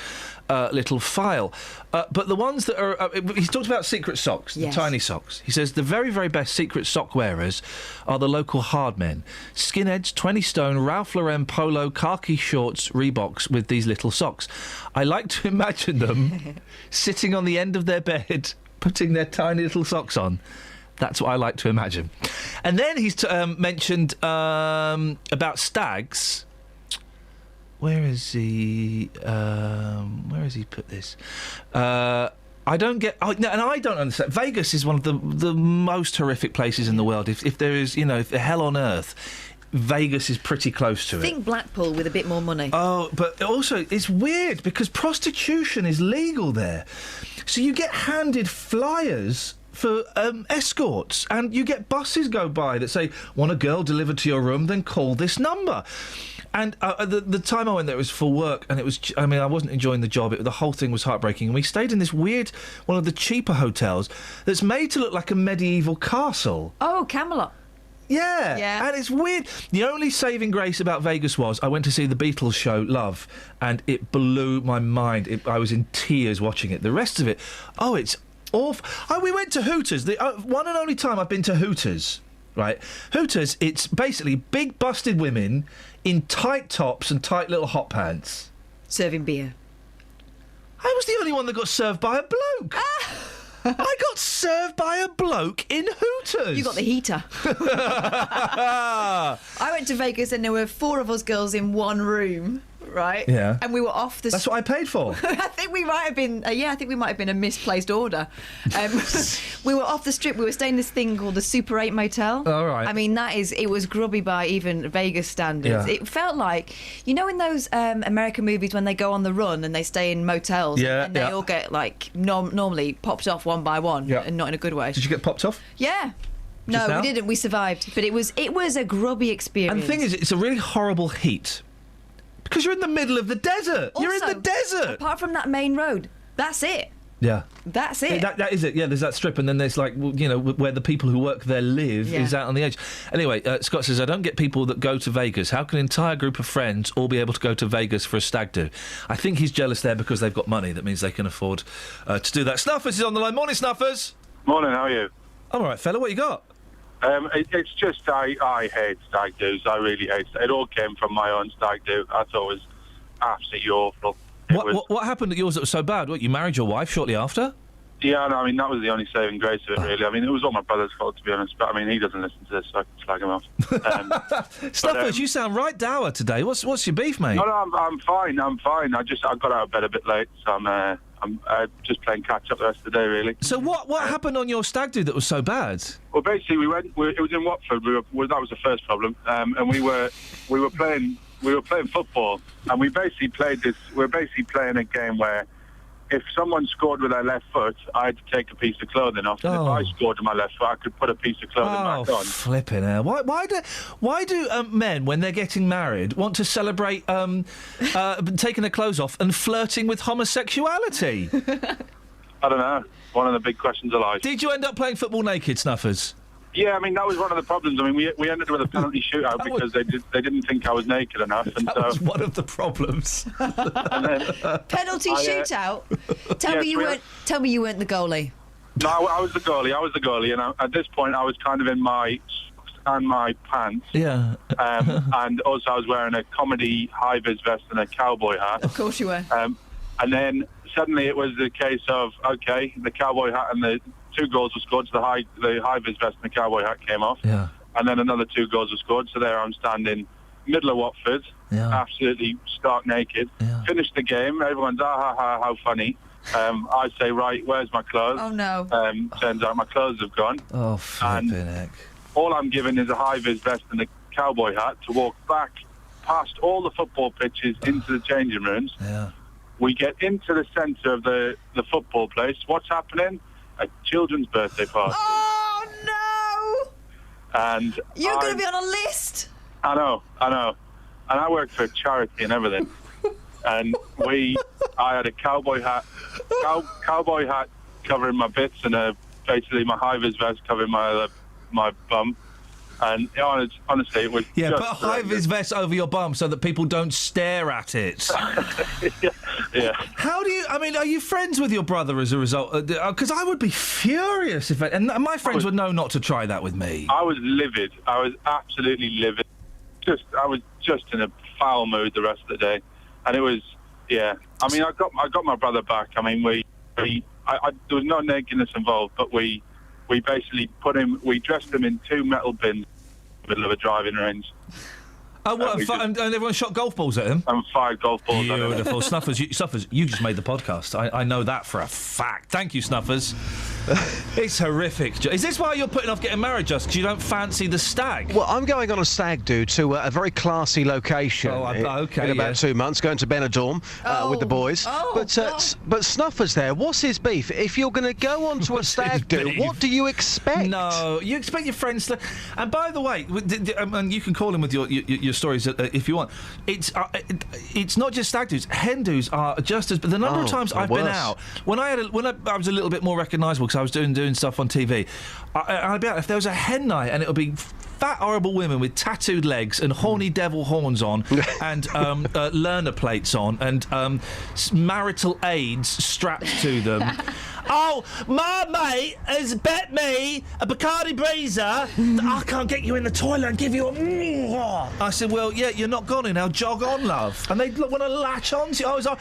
little file. But the ones that are... he's talked about secret socks, yes. The tiny socks. He says the very, very best secret sock wearers are the local hard men. Skinheads, 20 stone, Ralph Lauren polo, khaki shorts, Reeboks with these little socks. I like to imagine them sitting on the end of their bed, putting their tiny little socks on. That's what I like to imagine. And then he's mentioned about stags. Where is he? Where has he put this? I don't get... and I don't understand. Vegas is one of the most horrific places in the world. If there is, if hell on earth... Vegas is pretty close to it. Think Blackpool with a bit more money. Oh, but also it's weird because prostitution is legal there. So you get handed flyers for escorts, and you get buses go by that say, want a girl delivered to your room, then call this number. And the time I went there was for work, and it was... I wasn't enjoying the job. The whole thing was heartbreaking. And we stayed in this weird, one of the cheaper hotels that's made to look like a medieval castle. Oh, Camelot. Yeah, and it's weird. The only saving grace about Vegas was I went to see the Beatles show, Love, and it blew my mind. I was in tears watching it. The rest of it, it's awful. Oh, we went to Hooters. The one and only time I've been to Hooters, right? Hooters, it's basically big busted women in tight tops and tight little hot pants. Serving beer. I was the only one that got served by a bloke. I got served by a bloke in Hooters. You got the heater. I went to Vegas and there were 4 of us girls in one room, right? Yeah. And we were off the... That's what I paid for. I think we might have been... I think we might have been a misplaced order. We were off the strip. We were staying in this thing called the Super 8 Motel. All right. I mean, it was grubby by even Vegas standards. Yeah. It felt like, you know, in those American movies when they go on the run and they stay in motels and they all get, like, normally popped off one by one and not in a good way. Did you get popped off? Yeah. No, we didn't. We survived. But it was a grubby experience. And the thing is, it's a really horrible heat. Because you're in the middle of the desert. Also, you're in the desert. Apart from that main road, that's it. Yeah. That's it. That is it. Yeah, there's that strip, and then there's, like, you know, where the people who work there live is out on the edge. Anyway, Scott says, I don't get people that go to Vegas. How can an entire group of friends all be able to go to Vegas for a stag do? I think he's jealous there because they've got money. That means they can afford to do that. Snuffers is on the line. Morning, Snuffers. Morning, how are you? I'm all right, fella. What you got? It's just I hate stag do's. I really hate it. It all came from my own stag do. I thought it was absolutely awful. What happened at yours that was so bad? What, you married your wife shortly after? Yeah, no, I mean, that was the only saving grace of it, really. I mean, it was all my brother's fault, to be honest, but, I mean, he doesn't listen to this, so I can slag him off. Snuffers, you sound right dour today. What's your beef, mate? No, I'm fine. I got out of bed a bit late, so I'm just playing catch-up the rest of the day, really. So what happened on your stag do that was so bad? Well, basically, it was in Watford. That was the first problem, and we were playing football, and we were basically playing a game where if someone scored with their left foot, I had to take a piece of clothing off. And if I scored with my left foot, I could put a piece of clothing back on. Flipping hell. Why do men, when they're getting married, want to celebrate taking their clothes off and flirting with homosexuality? I don't know. One of the big questions of life. Did you end up playing football naked, Snuffers? Yeah, I mean, that was one of the problems. I mean, we ended with a penalty shootout because they didn't think I was naked enough. And that was one of the problems. Penalty shootout? Tell me you weren't the goalie. No, I was the goalie, and at this point I was kind of in my and my pants. Yeah. And also I was wearing a comedy high-vis vest and a cowboy hat. Of course you were. And then suddenly it was the case of, okay, the cowboy hat and the 2 goals were scored, so the high-vis vest and the cowboy hat came off. Yeah. And then another 2 goals were scored, so there I'm standing middle of Watford, absolutely stark naked. Finished the game, everyone's, how funny. I say, right, where's my clothes? Oh, no. Turns out my clothes have gone. Oh, flipping heck. All I'm given is a high-vis vest and a cowboy hat to walk back past all the football pitches into the changing rooms. Yeah. We get into the centre of the football place. What's happening? A children's birthday party. Oh, no! And you're going to be on a list. I know. And I work for a charity and everything. And I had a cowboy hat covering my bits and basically my high-vis vest covering my bum. And honestly, it was put a high-vis vest over your bum so that people don't stare at it. Yeah. How do you... I mean, are you friends with your brother as a result? Because I would be furious if... And my friends would know not to try that with me. I was livid. I was absolutely livid. I was just in a foul mood the rest of the day. And it was... Yeah. I mean, I got my brother back. I mean, there was no nakedness involved, but we basically we dressed him in 2 metal bins in the middle of a driving range. Oh, what? And everyone shot golf balls at him? And 5 golf balls at him. Beautiful. Snuffers, you just made the podcast. I know that for a fact. Thank you, Snuffers. It's horrific. Is this why you're putting off getting married, just because you don't fancy the stag? Well, I'm going on a stag do to a very classy location. Okay. In about 2 months, going to Benidorm with the boys. But Snuffers there, what's his beef? If you're going to go on to a stag do, what do you expect? No, you expect your friends to... And by the way, and you can call in with your stories if you want. It's not just stag do's. Hen do's are just as... But the number of times I've been out, when I was a little bit more recognisable because I was doing stuff on TV, I'd be out, if there was a hen night and it would be fat, horrible women with tattooed legs and horny devil horns on and learner plates on and marital aids strapped to them. Oh, my mate has bet me a Bacardi Breezer that I can't get you in the toilet and give you a... I said, well, yeah, you're not gonna now. Jog on, love. And they want to latch on to you. I was like,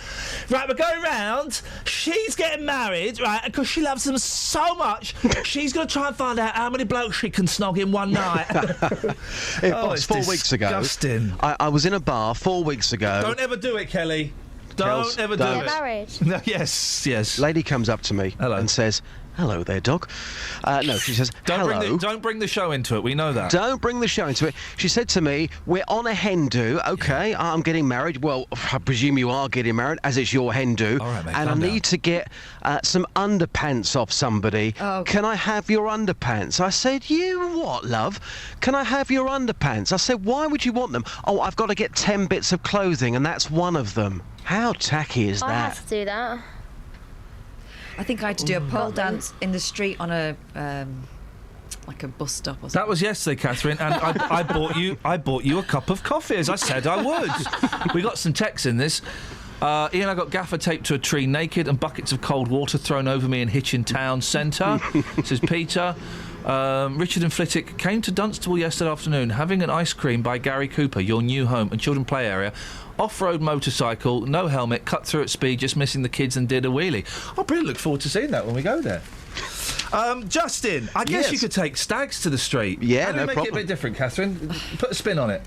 right, we're going round. She's getting married, right, because she loves them so much. She's going to try and find out how many blokes she can snog in one night. It was 4 weeks ago. Disgusting. I was in a bar 4 weeks ago. Don't ever do it, Kelly. Don't ever do it. Married. Yes. Lady comes up to me and says, hello there, dog. No, she says, hello. Don't bring the show into it, we know that. Don't bring the show into it. She said to me, we're on a hen do. OK, I'm getting married. Well, I presume you are getting married, as it's your hen do. All right, mate, and I need to get some underpants off somebody. Oh. Can I have your underpants? I said, you what, love? Can I have your underpants? I said, why would you want them? Oh, I've got to get 10 bits of clothing, and that's one of them. How tacky is I that? had to do that. I think I had to do a pole dance in the street on a like a bus stop or something. That was yesterday, Catherine, and I bought you a cup of coffee, as I said I would. We got some texts in this. Iain, I got gaffer taped to a tree naked and buckets of cold water thrown over me in Hitchin Town Centre, says Peter. Richard and Flitwick came to Dunstable yesterday afternoon having an ice cream by Gary Cooper, your new home and children play area. Off-road motorcycle, no helmet, cut through at speed, just missing the kids and did a wheelie. I really look forward to seeing that when we go there. Justin, I guess you could take Stags to the street. Yeah, How do we make it a bit different, Catherine? Put a spin on it.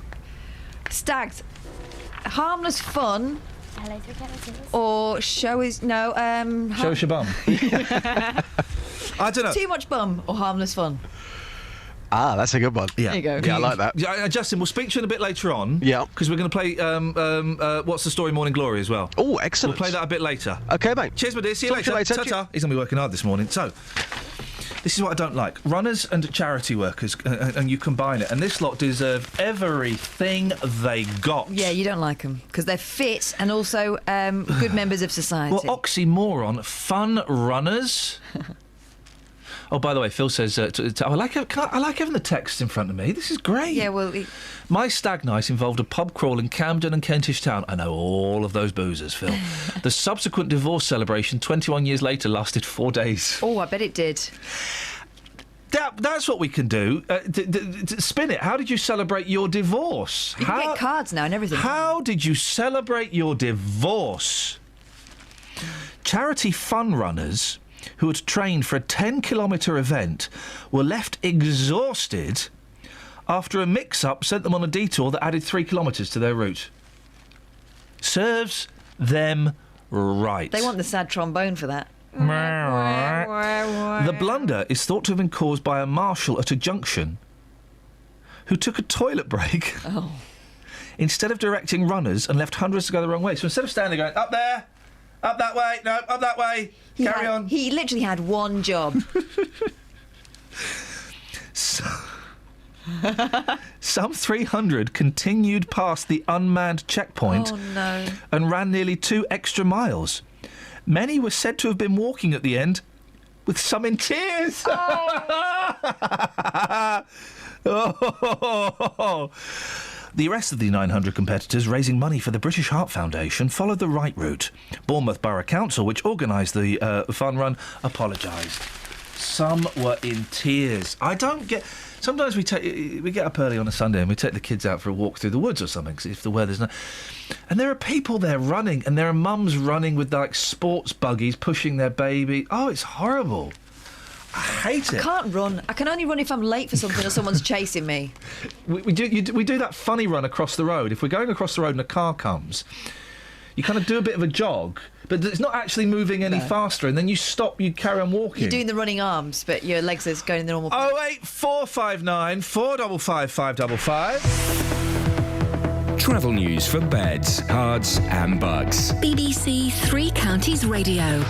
Stags, harmless fun, or show is no. Show us your bum. I don't know. Too much bum or harmless fun. Ah, that's a good one. Yeah. There you go. Yeah, I like that. Yeah, Justin, we'll speak to you in a bit later on. Yeah. Because we're going to play What's the Story Morning Glory as well. Oh, excellent. We'll play that a bit later. OK, mate. Cheers, my dear. See you Talk to later. you later. Ta-ta. He's going to be working hard this morning. So, this is what I don't like. Runners and charity workers, and you combine it, and this lot deserve everything they got. Yeah, you don't like them because they're fit and also good members of society. Well, oxymoron. Fun runners. Oh, by the way, Phil says, I like having the text in front of me. This is great. Yeah, well... My stag night involved a pub crawl in Camden and Kentish Town. I know all of those boozers, Phil. The subsequent divorce celebration 21 years later lasted 4 days. Oh, I bet it did. That's what we can do. Spin it. How did you celebrate your divorce? You can get cards now and everything. How did you celebrate your divorce? Charity fun runners who had trained for a 10-kilometre event were left exhausted after a mix-up sent them on a detour that added 3 kilometres to their route. Serves them right. They want the sad trombone for that. The blunder is thought to have been caused by a marshal at a junction who took a toilet break instead of directing runners and left hundreds to go the wrong way. So instead of standing going, up there, up that way, no, up that way, carry on. He literally had one job. Some 300 continued past the unmanned checkpoint and ran nearly 2 extra miles. Many were said to have been walking at the end, with some in tears. The rest of the 900 competitors raising money for the British Heart Foundation followed the right route. Bournemouth Borough Council, which organised the fun run, apologised. Some were in tears. I don't get... Sometimes we get up early on a Sunday and we take the kids out for a walk through the woods or something, 'cause if the weather's not... And there are people there running, and there are mums running with, like, sports buggies pushing their baby. Oh, it's horrible. I hate it. I can't run. I can only run if I'm late for something or someone's chasing me. We do that funny run across the road. If we're going across the road and a car comes, you kind of do a bit of a jog, but it's not actually moving any faster, and then you stop, you carry on walking. You're doing the running arms, but your legs are going in the normal... 08459 455 555. Travel news for beds, cards and bugs. BBC Three Counties Radio.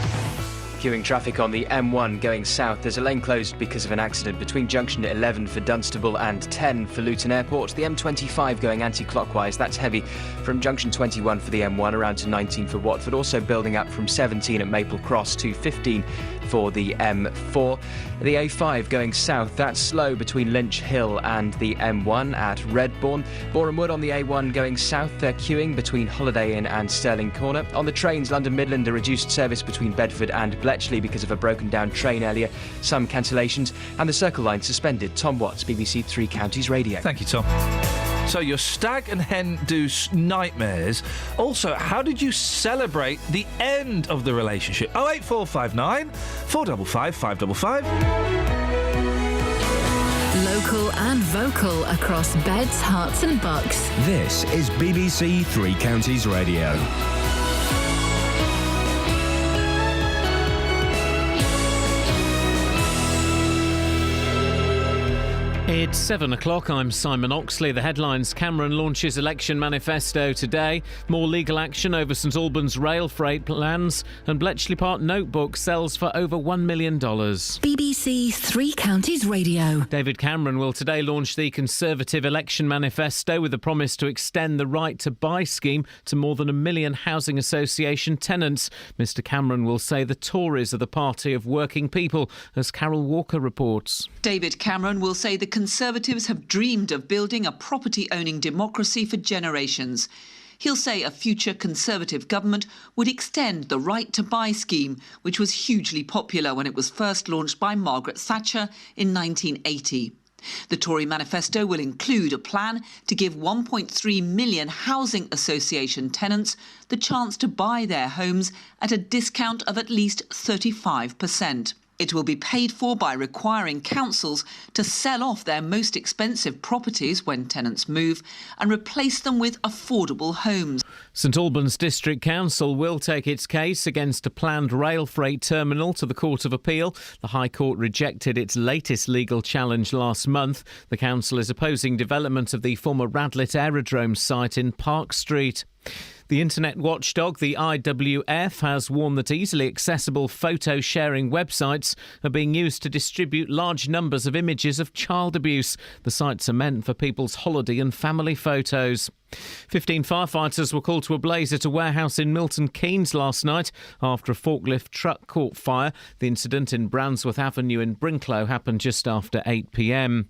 Queuing traffic on the M1 going south. There's a lane closed because of an accident between junction 11 for Dunstable and 10 for Luton Airport. The M25 going anti-clockwise. That's heavy from junction 21 for the M1 around to 19 for Watford. Also building up from 17 at Maple Cross to 15 for the M4. The A5 going south, that's slow between Lynch Hill and the M1 at Redbourne. Boreham Wood on the A1 going south, they're queuing between Holiday Inn and Stirling Corner. On the trains, London Midland, a reduced service between Bedford and Bletchley because of a broken down train earlier. Some cancellations, and the Circle Line suspended. Tom Watts, BBC Three Counties Radio. Thank you, Tom. So your stag and hen do nightmares. Also, how did you celebrate the end of the relationship? 08459 455 555. Local and vocal across beds, hearts and bucks. This is BBC Three Counties Radio. It's 7 o'clock. I'm Simon Oxley. The headlines: Cameron launches election manifesto today. More legal action over St Albans rail freight plans. And Bletchley Park notebook sells for over $1 million. BBC Three Counties Radio. David Cameron will today launch the Conservative election manifesto with a promise to extend the right to buy scheme to more than 1 million housing association tenants. Mr Cameron will say the Tories are the party of working people, as Carol Walker reports. David Cameron will say the Conservatives have dreamed of building a property-owning democracy for generations. He'll say a future Conservative government would extend the right to buy scheme, which was hugely popular when it was first launched by Margaret Thatcher in 1980. The Tory manifesto will include a plan to give 1.3 million housing association tenants the chance to buy their homes at a discount of at least 35%. It will be paid for by requiring councils to sell off their most expensive properties when tenants move and replace them with affordable homes. St Albans District Council will take its case against a planned rail freight terminal to the Court of Appeal. The High Court rejected its latest legal challenge last month. The council is opposing development of the former Radlett Aerodrome site in Park Street. The internet watchdog, the IWF, has warned that easily accessible photo-sharing websites are being used to distribute large numbers of images of child abuse. The sites are meant for people's holiday and family photos. 15 firefighters were called to a blaze at a warehouse in Milton Keynes last night after a forklift truck caught fire. The incident in Brandsworth Avenue in Brinklow happened just after 8 p.m.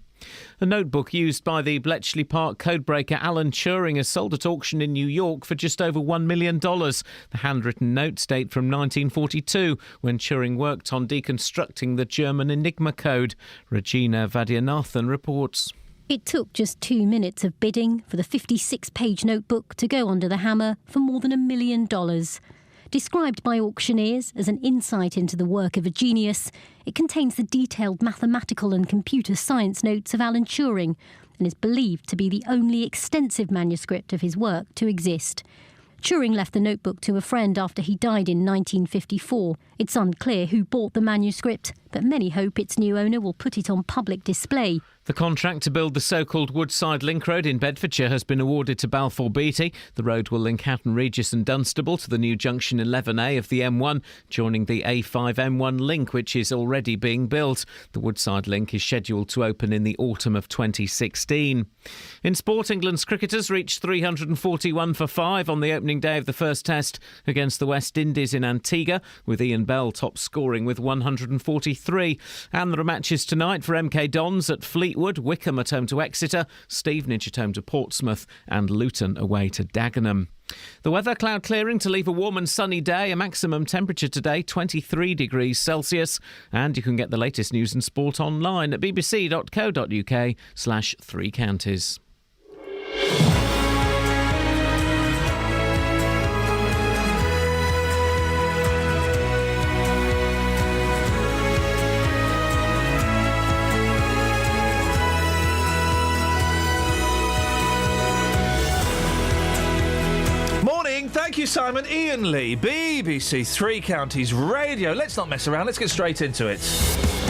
A notebook used by the Bletchley Park codebreaker Alan Turing is sold at auction in New York for just over $1 million. The handwritten notes date from 1942, when Turing worked on deconstructing the German Enigma code. Regina Vadianathan reports. It took just 2 minutes of bidding for the 56-page notebook to go under the hammer for more than $1 million. Described by auctioneers as an insight into the work of a genius, it contains the detailed mathematical and computer science notes of Alan Turing and is believed to be the only extensive manuscript of his work to exist. Turing left the notebook to a friend after he died in 1954. It's unclear who bought the manuscript, but many hope its new owner will put it on public display. The contract to build the so-called Woodside Link Road in Bedfordshire has been awarded to Balfour Beatty. The road will link Hatton Regis and Dunstable to the new junction 11A of the M1, joining the A5-M1 link, which is already being built. The Woodside Link is scheduled to open in the autumn of 2016. In sport, England's cricketers reached 341 for 5 on the opening day of the first test against the West Indies in Antigua, with Ian Bell top scoring with 143. And there are matches tonight for MK Dons at Fleetwood, Wickham at home to Exeter, Stevenage at home to Portsmouth and Luton away to Dagenham. The weather: cloud clearing to leave a warm and sunny day, a maximum temperature today 23 degrees Celsius, and you can get the latest news and sport online at bbc.co.uk/3 counties. Thank you, Simon. Iain Lee, BBC Three Counties Radio. Let's not mess around. Let's get straight into it.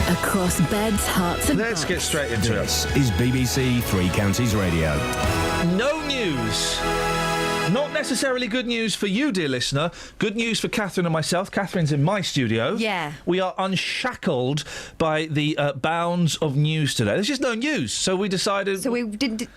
Across beds, hearts and Let's get straight into This is BBC Three Counties Radio. No news. Not necessarily good news for you, dear listener. Good news for Catherine and myself. Catherine's in my studio. Yeah. We are unshackled by the bounds of news today. There's just no news, so we decided... So we didn't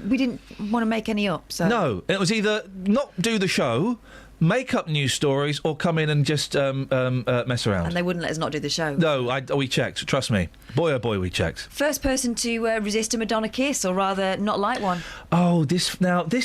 want to make any up, so... No, it was either not do the show, make up news stories, or come in and just mess around. And they wouldn't let us not do the show. No, we checked. Trust me. Boy, oh boy, we checked. First person to resist a Madonna kiss, or rather not like one. Oh, this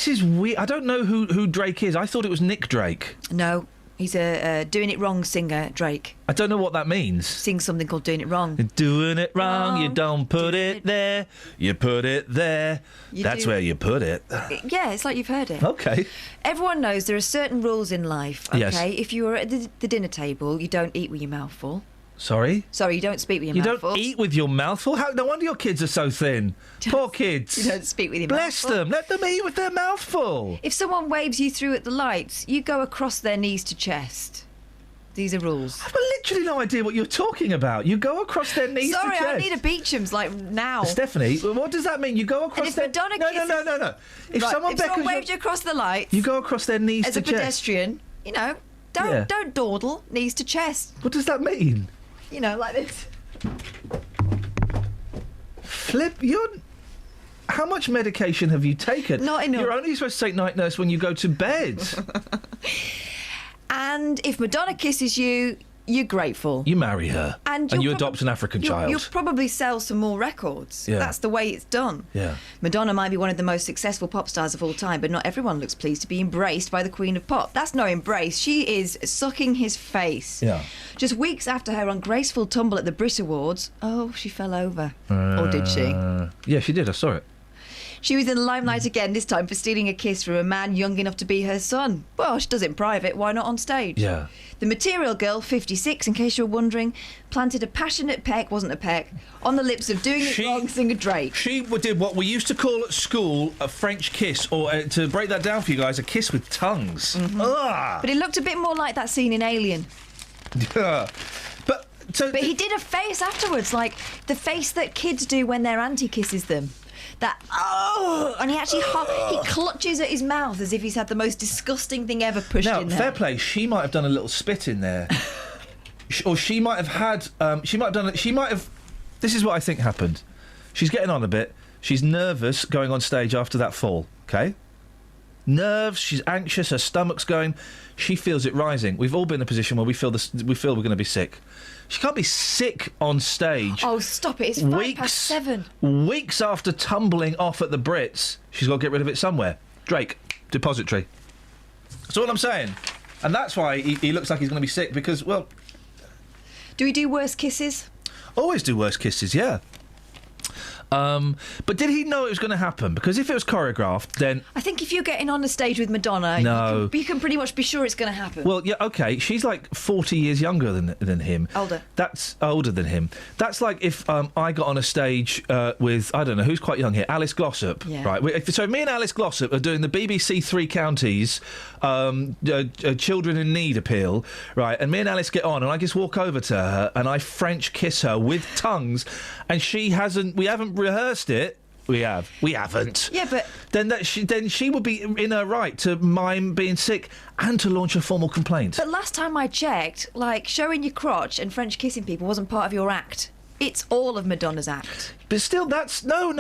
is weird. I don't know who Drake is. I thought it was Nick Drake. No. He's a Doing It Wrong singer, Drake. I don't know what that means. Sings something called Doing It Wrong. Doing it wrong, you don't put it there. You put it there. That's where you put it. Yeah, it's like you've heard it. Okay. Everyone knows there are certain rules in life, okay? Yes. If you are at the dinner table, you don't eat with your mouth full. Sorry? Sorry, you don't speak with your You mouth full. don't eat with your mouth full? No wonder your kids are so thin. Poor kids. You don't speak with your mouth Bless full. them. Let them eat with their mouth full. If someone waves you through at the lights, you go across their knees to chest. These are rules. I've literally no idea what you're talking about. You go across their knees to chest. Sorry, I need a Beecham's, like, now. Stephanie, what does that mean? You go across and if their... Madonna No. If Right, someone if beckons someone waves you across the lights... You go across their knees as to a chest. pedestrian, you know, don't dawdle, knees to chest. What does that mean? You know, like this. Flip, how much medication have you taken? Not enough. You're only supposed to take night nurse when you go to bed. And if Madonna kisses you, you're grateful. You marry her. And you you'll adopt an African child. You'll probably sell some more records. Yeah. That's the way it's done. Yeah. Madonna might be one of the most successful pop stars of all time, but not everyone looks pleased to be embraced by the Queen of Pop. That's no embrace. She is sucking his face. Yeah. Just weeks after her ungraceful tumble at the Brit Awards, she fell over. Or did she? Yeah, she did. I saw it. She was in the limelight again, this time for stealing a kiss from a man young enough to be her son. Well, she does it in private, why not on stage? Yeah. The Material Girl, 56, in case you're wondering, planted a passionate peck, wasn't a peck, on the lips of Doing It Wrong singer Drake. She did what we used to call at school a French kiss, or to break that down for you guys, a kiss with tongues. Ugh. But it looked a bit more like that scene in Alien. Yeah. But he did a face afterwards, like the face that kids do when their auntie kisses them. That and he actually he clutches at his mouth as if he's had the most disgusting thing ever pushed in there. Fair play. She might have done a little spit in there, or she might have had. She might have done it. She might have. This is what I think happened. She's getting on a bit. She's nervous going on stage after that fall. Okay. Nerves. She's anxious. Her stomach's going. She feels it rising. We've all been in a position where we feel we're going to be sick. She can't be sick on stage. Oh, stop it. It's 7:05. Weeks after tumbling off at the Brits, she's got to get rid of it somewhere. Drake, depository. That's all I'm saying. And that's why he looks like he's going to be sick, because, well... Do we do worse kisses? Always do worse kisses, yeah. But did he know it was going to happen? Because if it was choreographed, then... I think if you're getting on the stage with Madonna, No. you can pretty much be sure it's going to happen. Well, yeah, OK, she's like 40 years younger than him. Older. That's older than him. That's like if I got on a stage with, I don't know, who's quite young here? Alice Glossop. Yeah. Right. So me and Alice Glossop are doing the BBC Three Counties Children in Need appeal, right? And me and Alice get on, and I just walk over to her and I French kiss her with tongues, and we haven't rehearsed it. We haven't. Yeah, but then she would be in her right to mime being sick and to launch a formal complaint. But last time I checked, like, showing your crotch and French kissing people wasn't part of your act. It's all of Madonna's act. But still, that's no.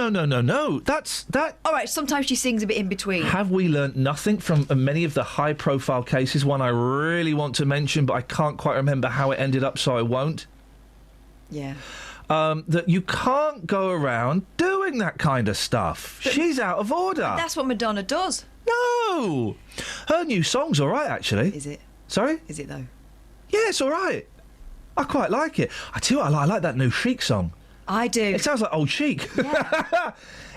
That's that. All right, sometimes she sings a bit in between. Have we learnt nothing from many of the high-profile cases? One I really want to mention, but I can't quite remember how it ended up, so I won't. Yeah. That you can't go around doing that kind of stuff. She's out of order. But that's what Madonna does. No! Her new song's all right, actually. Is it? Sorry? Is it, though? Yeah, it's all right. I quite like it. I tell you what, I like that new Chic song. I do. It sounds like old Chic. Yeah.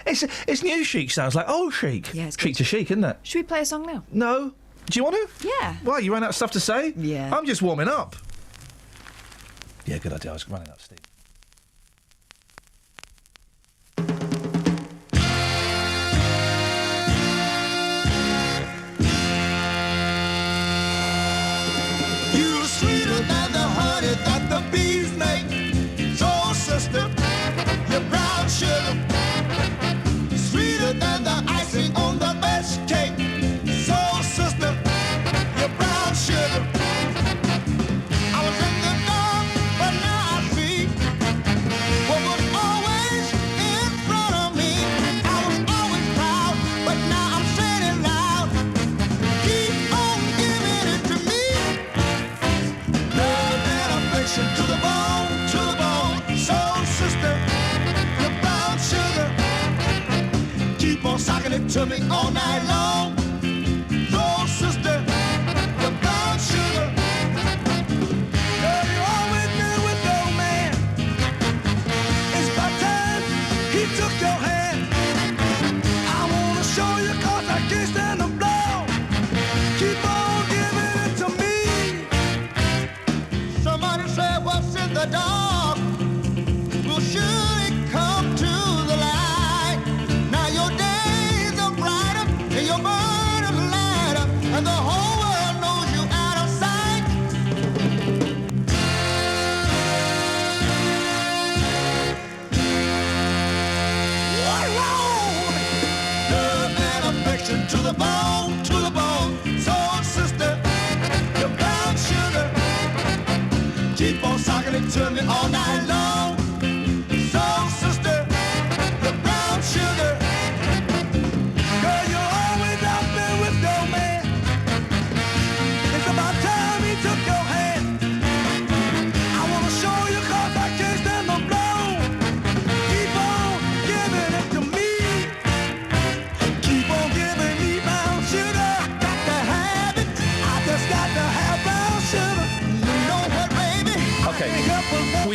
It's new Chic sounds like old Chic. Yeah, it's Chic to Chic, isn't it? Should we play a song now? No. Do you want to? Yeah. Why, you ran out of stuff to say? Yeah. I'm just warming up. Yeah, good idea. I was running up, Steve. You're sweeter than the honey that the bees make. So, sister, you're brown sugar. Sweeter than the icing on the best cake. So, sister, you're brown sugar. I was in the dark, but now I see what was always in front of me. I was always proud, but now I'm saying it loud. Keep on giving it to me. Love and affection to the bone, to the bone. So, sister, you're brown sugar. Keep on socking it to me all night long. So, sister, you're brown sugar.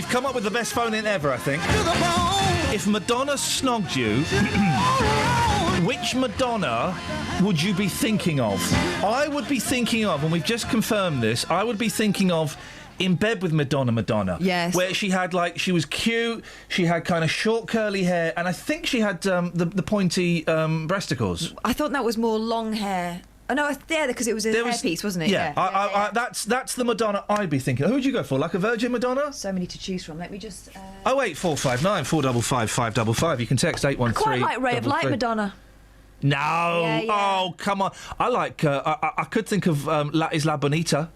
We've come up with the best phone-in ever, I think. If Madonna snogged you, which Madonna would you be thinking of? I would be thinking of, and we've just confirmed this, I would be thinking of In Bed with Madonna. Yes. Where she had, she was cute, she had kind of short curly hair, and I think she had the pointy breasticles. I thought that was more long hair. Oh, no, yeah, because it was a hairpiece, wasn't it? Yeah, that's the Madonna I'd be thinking. Who would you go for? Like a Virgin Madonna? So many to choose from. Let me just... 08459 455 555. You can text 813. I quite like Ray of Light Madonna. No. Yeah. Oh, come on. I like... I could think of La Isla Bonita.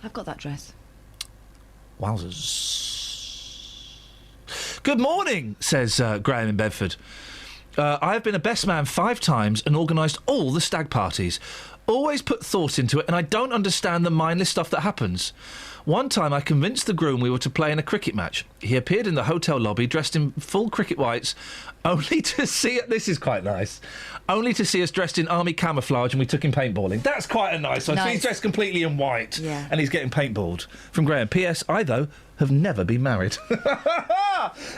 I've got that dress. Wowzers. Good morning, says Graham in Bedford. I have been a best man 5 times and organised all the stag parties. Always put thought into it, and I don't understand the mindless stuff that happens. One time I convinced the groom we were to play in a cricket match. He appeared in the hotel lobby dressed in full cricket whites, only to see... This is quite nice. Only to see us dressed in army camouflage, and we took him paintballing. That's quite a nice one. So he's dressed completely in white, and he's getting paintballed. From Graham. P.S. I, though, have never been married.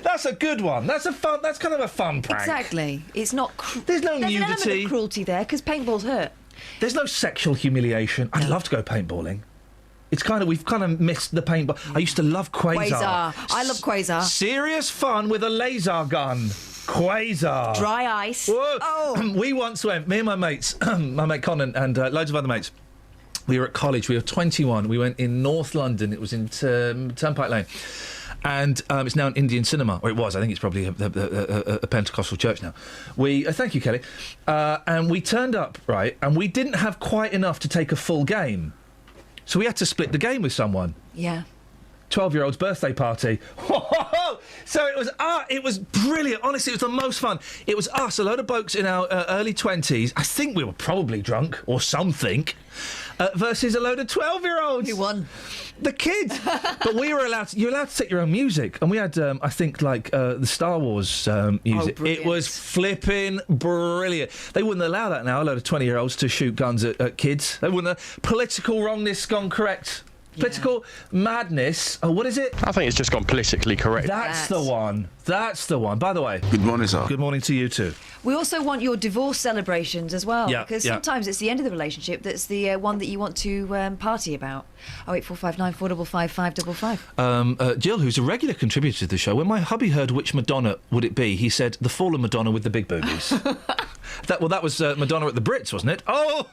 That's a good one. That's kind of a fun prank. Exactly. It's not... There's no nudity. There's an element of cruelty there, because paintballs hurt. There's no sexual humiliation. I'd love to go paintballing. We've kind of missed the paintball. I used to love Quasar. I love Quasar. Serious fun with a laser gun. Quasar. Dry ice. Whoa. Oh. We once went, me and my mates, my mate Conan and loads of other mates, we were at college, we were 21, we went in North London, it was in Turnpike Lane, and it's now an Indian cinema, or it was, I think it's probably a Pentecostal church now. Thank you, Kelly, and we turned up, right, and we didn't have quite enough to take a full game, so we had to split the game with someone. Yeah. 12-year-old's birthday party. So it was brilliant. Honestly, it was the most fun. It was us, a load of blokes in our early 20s. I think we were probably drunk or something. Versus a load of 12-year-olds. Who won? The kids. But we were you're allowed to take your own music. And we had, I think, the Star Wars music. It was flipping brilliant. They wouldn't allow that now, a load of 20-year-olds to shoot guns at kids. They wouldn't. Political wrongness gone correct. Political madness. Oh, what is it? I think it's just gone politically correct. That's the one. That's the one. By the way... Good morning, sir. Good morning to you too. We also want your divorce celebrations as well. Yeah, because sometimes it's the end of the relationship that's the one that you want to party about. 08459 455 555. Jill, who's a regular contributor to the show, when my hubby heard which Madonna would it be, he said, the fallen Madonna with the big boobies. That was Madonna at the Brits, wasn't it? Oh!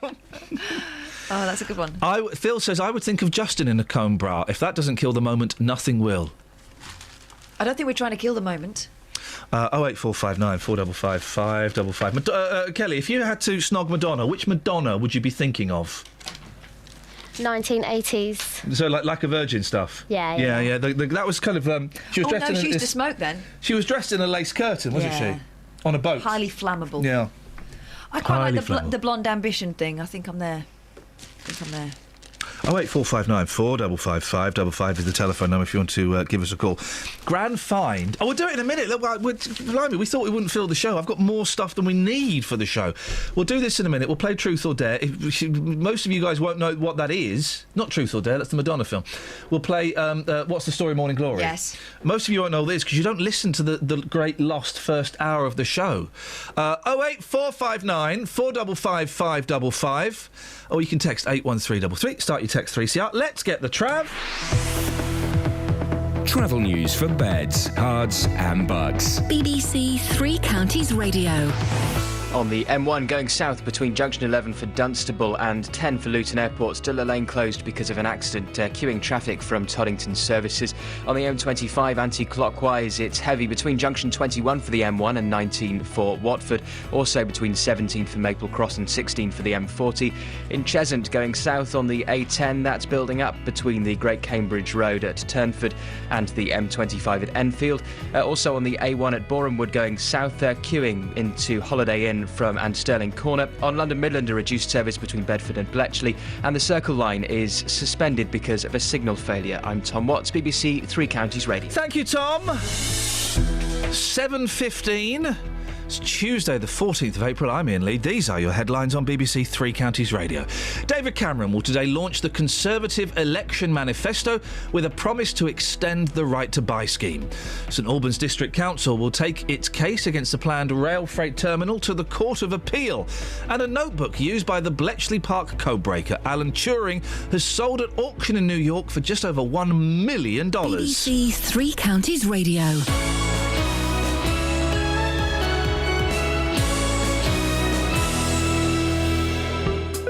Oh, that's a good one. Phil says, I would think of Justin in a comb bra. If that doesn't kill the moment, nothing will. I don't think we're trying to kill the moment. 08459 455 555. Kelly, if you had to snog Madonna, which Madonna would you be thinking of? 1980s. So like a Virgin stuff? Yeah. That was kind of... she was dressed in she used to smoke then. She was dressed in a lace curtain, wasn't she? On a boat. Highly flammable. Yeah. I quite like the blonde ambition thing. I think I'm there. 08459 455 555 is the telephone number if you want to give us a call. Grand find. Oh, we'll do it in a minute. Look, blimey, we thought we wouldn't fill the show. I've got more stuff than we need for the show. We'll do this in a minute. We'll play Truth or Dare. Most of you guys won't know what that is. Not Truth or Dare, that's the Madonna film. We'll play What's the Story, Morning Glory. Yes. Most of you won't know this because you don't listen to the great lost first hour of the show. 08459 455 555. Or you can text 81333. Start your text 3CR. Let's get the trav. Travel news for beds, cards and bugs. BBC Three Counties Radio. On the M1 going south between junction 11 for Dunstable and 10 for Luton Airport, still a lane closed because of an accident, queuing traffic from Toddington services. On the M25 anti-clockwise, it's heavy between junction 21 for the M1 and 19 for Watford. Also between 17 for Maple Cross and 16 for the M40. In Cheshunt going south on the A10, that's building up between the Great Cambridge Road at Turnford and the M25 at Enfield. Also on the A1 at Borehamwood going south, queuing into Holiday Inn from and Stirling Corner. On London Midland, a reduced service between Bedford and Bletchley, and the Circle Line is suspended because of a signal failure. I'm Tom Watts, BBC Three Counties Radio. Thank you, Tom. 7:15. It's Tuesday, the 14th of April. I'm Iain Lee. These are your headlines on BBC Three Counties Radio. David Cameron will today launch the Conservative Election Manifesto with a promise to extend the right to buy scheme. St Albans District Council will take its case against the planned rail freight terminal to the Court of Appeal. And a notebook used by the Bletchley Park codebreaker Alan Turing has sold at auction in New York for just over $1 million. BBC Three Counties Radio.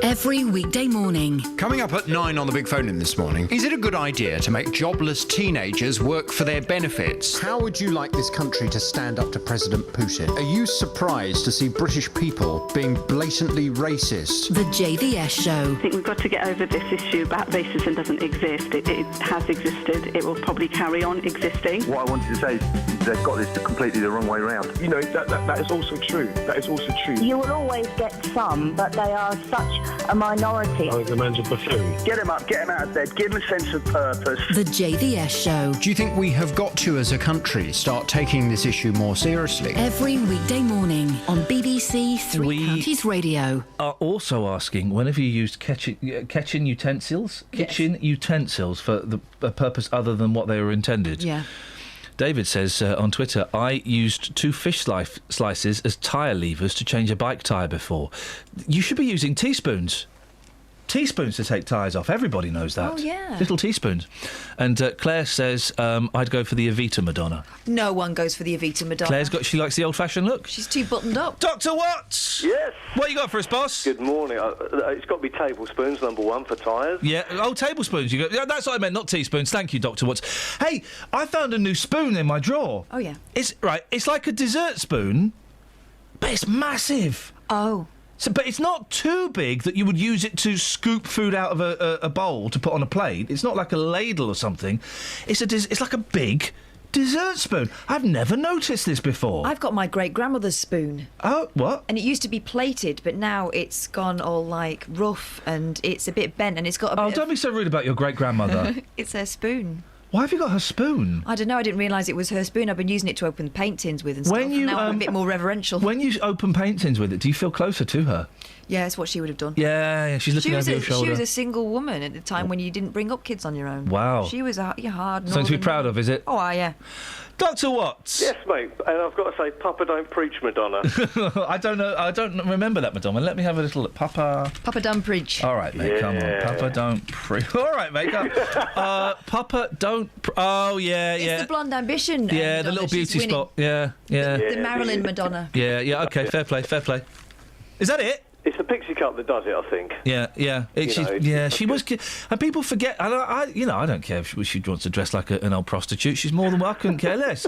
Every weekday morning. Coming up at 9 on the Big Phone In this morning, is it a good idea to make jobless teenagers work for their benefits? How would you like this country to stand up to President Putin? Are you surprised to see British people being blatantly racist? The JVS Show. I think we've got to get over this issue about racism doesn't exist. It has existed. It will probably carry on existing. What I wanted to say is they've got this completely the wrong way round. You know, that is also true. That is also true. You will always get some, but they are such a minority. Oh, the man's a buffoon. Get him up, get him out of bed, give him a sense of purpose. The JVS Show. Do you think we have got to, as a country, start taking this issue more seriously? Every weekday morning on BBC Three Counties Radio. Are also asking, when have you used kitchen utensils? Kitchen utensils for a purpose other than what they were intended? Yeah. David says on Twitter, I used 2 fish slices as tyre levers to change a bike tyre before. You should be using teaspoons. Teaspoons to take tyres off. Everybody knows that. Oh, yeah. Little teaspoons. And Claire says, I'd go for the Evita Madonna. No one goes for the Evita Madonna. She likes the old-fashioned look. She's too buttoned up. Dr. Watts! Yes? What you got for us, boss? Good morning. It's got to be tablespoons, number one, for tyres. Yeah, tablespoons. Yeah, that's what I meant, not teaspoons. Thank you, Dr. Watts. Hey, I found a new spoon in my drawer. Oh, yeah. It's like a dessert spoon, but it's massive. Oh. But it's not too big that you would use it to scoop food out of a bowl to put on a plate. It's not like a ladle or something. It's like a big dessert spoon. I've never noticed this before. I've got my great-grandmother's spoon. Oh, what? And it used to be plated, but now it's gone all, like, rough and it's a bit bent and it's got a bit Oh, don't be so rude about your great-grandmother. It's her spoon. Why have you got her spoon? I don't know. I didn't realise it was her spoon. I've been using it to open paint tins with and stuff. Now I'm a bit more reverential. When you open paint tins with it, do you feel closer to her? Yeah, it's what she would have done. Yeah, she's looking over your shoulder. She was a single woman at the time when you didn't bring up kids on your own. Wow. She was a hard. Something to be proud of, is it? Oh, yeah. Dr. Watts. Yes, mate. And I've got to say, Papa don't preach, Madonna. I don't know. I don't remember that, Madonna. Let me have a little look. Papa don't preach. All right, mate. Come on. Papa don't preach. All right, mate. Papa don't. Oh, yeah. It's the Blonde Ambition. Yeah, Madonna. the little beauty She's winning. spot. Yeah. The Marilyn Madonna. Yeah. Okay. Fair play. Is that it? It's the Pixie Cup that does it, I think. Yeah. She was, and people forget. I don't care if she wants to dress like an old prostitute. She's more than welcome. Couldn't care less.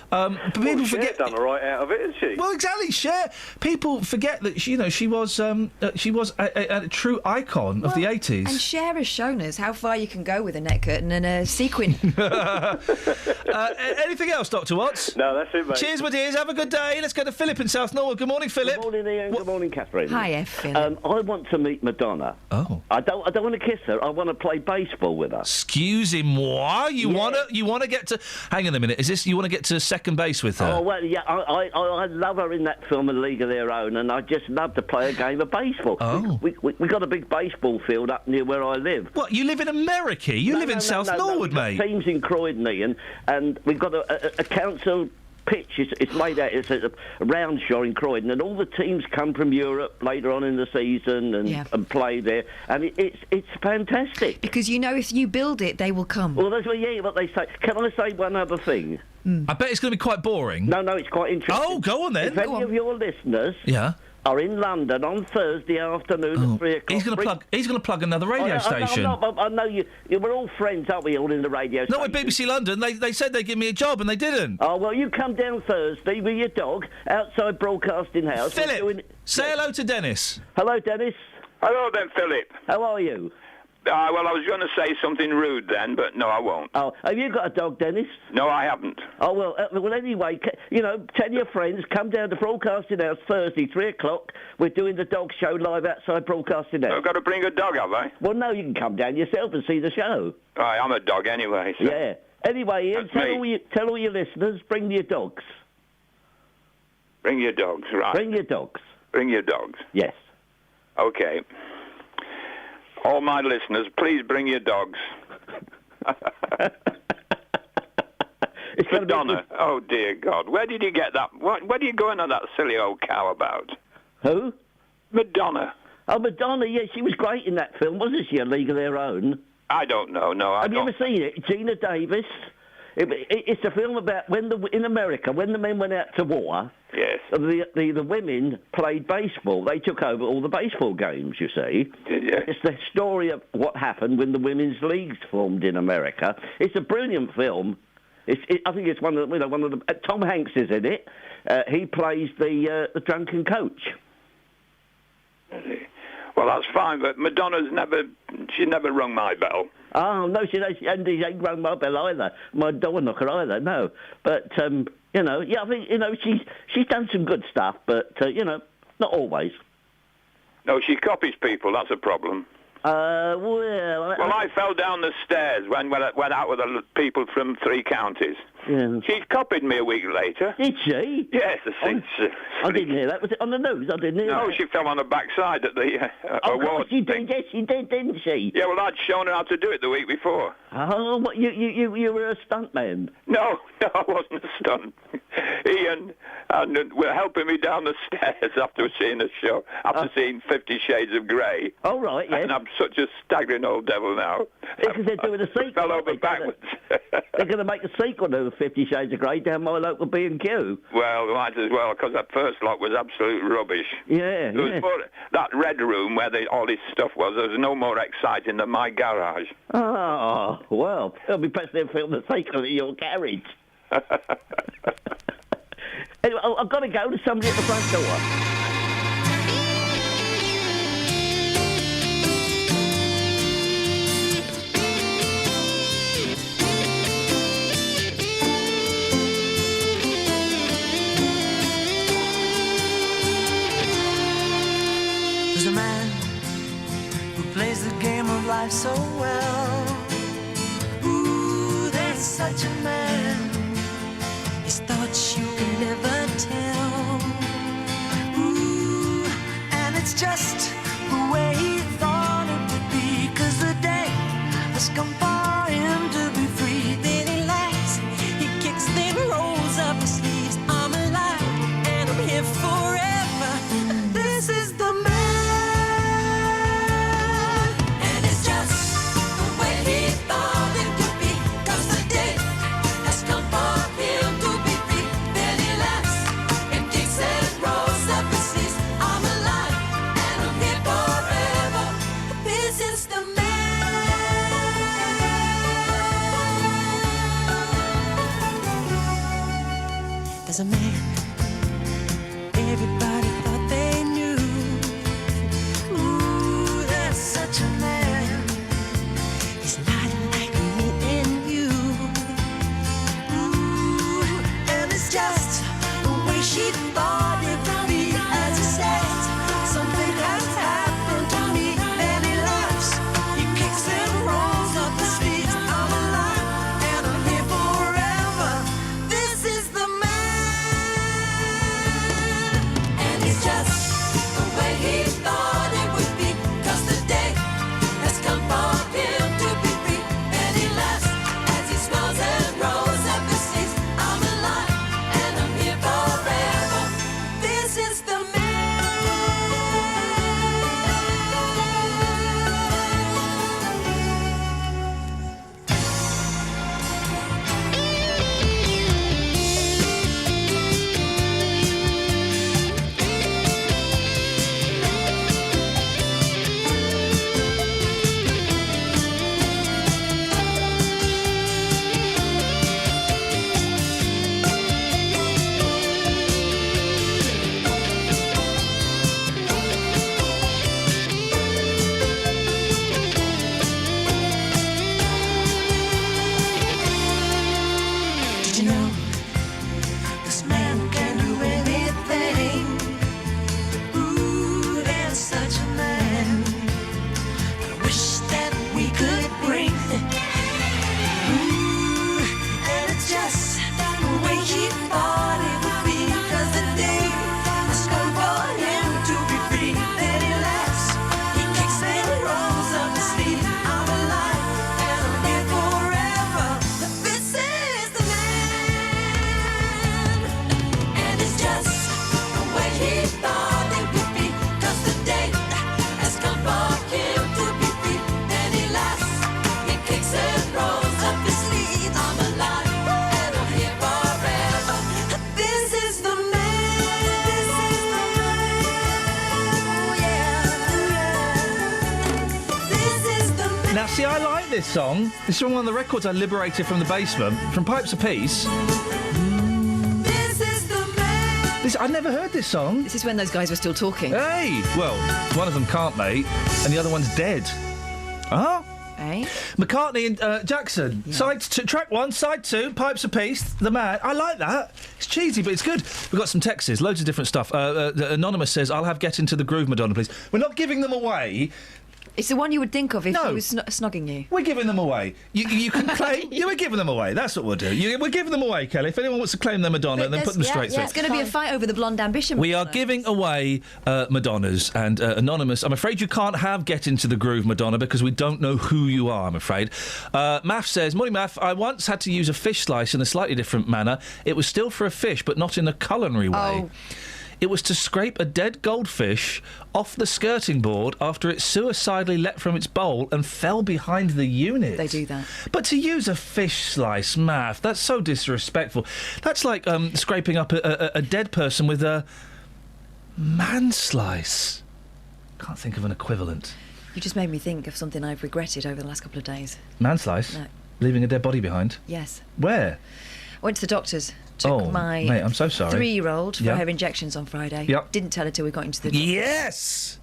But people forget. Done all right out of it, isn't she? Well, exactly. Cher. People forget that she was a true icon of the 80s. And Cher has shown us how far you can go with a neck curtain and a sequin. Anything else, Dr. Watts? No, that's it, mate. Cheers, my dears. Have a good day. Let's go to Philip in South Norwood. Good morning, Philip. Good morning, Ian. Good morning, Catherine. Hi, Philip. I want to meet Madonna. Oh. I don't want to kiss her. I want to play baseball with her. Excusez-moi. You want to get to? Hang on a minute. Is this you want to get to second base with her? Oh well, yeah. I love her in that film, A League of Their Own, and I just love to play a game of baseball. Oh. We got a big baseball field up near where I live. What? You live in America? You live in South Norwood, mate. Teams in Croydon, Ian, and we've got a council pitch. It's laid out. It's a round shore in Croydon, and all the teams come from Europe later on in the season and play there, and it's fantastic. Because if you build it, they will come. Well, that's what they say. Can I say one other thing? I bet it's going to be quite boring. No, it's quite interesting. Oh, go on then. If any of your listeners are in London on Thursday afternoon at 3 o'clock... He's going to plug another radio station. I know you. We're all friends, aren't we, all in the radio station? Not with BBC London. They said they'd give me a job, and they didn't. Oh, well, you come down Thursday with your dog outside Broadcasting House. Philip, say hello to Dennis. Hello, Dennis. Hello then, Philip. How are you? Well, I was going to say something rude then, but no, I won't. Oh, have you got a dog, Dennis? No, I haven't. Oh, well, anyway, tell your friends, come down to Broadcasting House Thursday, 3 o'clock. We're doing the dog show live outside Broadcasting House. I've got to bring a dog, have I? Well, no, you can come down yourself and see the show. Right, I'm a dog anyway. So. Yeah. Anyway, Ian, tell all your listeners, bring your dogs. Bring your dogs, right. Bring your dogs. Bring your dogs. Yes. Okay. All my listeners, please bring your dogs. Madonna. Oh, dear God. Where did you get that? What are you going on that silly old cow about? Who? Madonna. Oh, Madonna, yeah, she was great in that film, wasn't she? A League of Their Own. I don't know, no. Have you ever seen it? Gina Davis. It's a film about in America, when the men went out to war, yes, the women played baseball. They took over all the baseball games, you see. Yeah. It's the story of what happened when the women's leagues formed in America. It's a brilliant film. I think it's one of the Tom Hanks is in it. He plays the drunken coach. Well, that's fine, but Madonna's never rung my bell. Oh, no, she ain't rung my bell either. My door knocker either, no. But, I think, she's done some good stuff, but, not always. No, she copies people, that's a problem. I fell down the stairs when I went out with the people from 3 counties. Yeah. She copied me a week later. Did she? Yes. I didn't hear that. Was it on the news? I didn't hear that. No, she fell on the backside at the award she thing. did. Yes, she did, didn't she? Yeah, well, I'd shown her how to do it the week before. Oh, what, you were a stuntman? No, I wasn't a stunt. Ian were helping me down the stairs after seeing the show, after seeing 50 Shades of Grey. Oh, right, yes. And I'm such a staggering old devil now. Because they're doing a sequel. Fell over backwards. They're going to make a sequel to 50 Shades of Grey down my local B&Q. Well, might as well, because that first lot was absolute rubbish. Yeah, There was more, that red room where all this stuff was, there was no more exciting than my garage. Oh, well, it'll be best to film the sequel of your garage. Anyway, I've got to go to somebody at the front door. There's a man who plays the game of life so well. Ooh, there's such a man. His thoughts you can never tell. Ooh, and it's just the way he thought it would be. 'Cause the day has come for him to be free. Then he laughs, he kicks, then rolls up his sleeves. I'm alive and I'm here forever. This is the man. There's a man everybody thought they knew. Ooh, there's such a man. He's not like me and you. Ooh, and it's just the way she thought it would be. As he says, something has happened to me. And he laughs, he kicks and rolls up his sleeves. I'm alive and I'm here forever. This is the man. Now, see, I like this song. This is one of the records I liberated from the basement, from Pipes of Peace. I'd never heard this song. This is when those guys were still talking. Hey! Well, one of them can't, mate, and the other one's dead. Huh? Hey? McCartney and Jackson. Yeah. Track 1, side 2, Pipes of Peace, The Man. I like that. It's cheesy, but it's good. We've got some texts, loads of different stuff. Anonymous says, I'll have Get Into the Groove, Madonna, please. We're not giving them away. It's the one you would think of if he was snogging you. We're giving them away. You can claim... we're giving them away. That's what we'll do. We're giving them away, Kelly. If anyone wants to claim their Madonna, then put them straight through. It's going to be a fight over the Blonde Ambition We are giving away Madonnas. And Anonymous, I'm afraid you can't have Get Into the Groove, Madonna, because we don't know who you are, I'm afraid. Math says, Morning, Math. I once had to use a fish slice in a slightly different manner. It was still for a fish, but not in a culinary way. Oh. It was to scrape a dead goldfish off the skirting board after it suicidally leapt from its bowl and fell behind the unit. They do that. But to use a fish slice, Math, that's so disrespectful. That's like scraping up a dead person with a man slice. Can't think of an equivalent. You just made me think of something I've regretted over the last couple of days. Man slice? No. Leaving a dead body behind? Yes. Where? I went to the doctor's. Took my mate, I'm so sorry. 3-year-old for her injections on Friday. Yep. Didn't tell her till we got into the doctor's. Yes!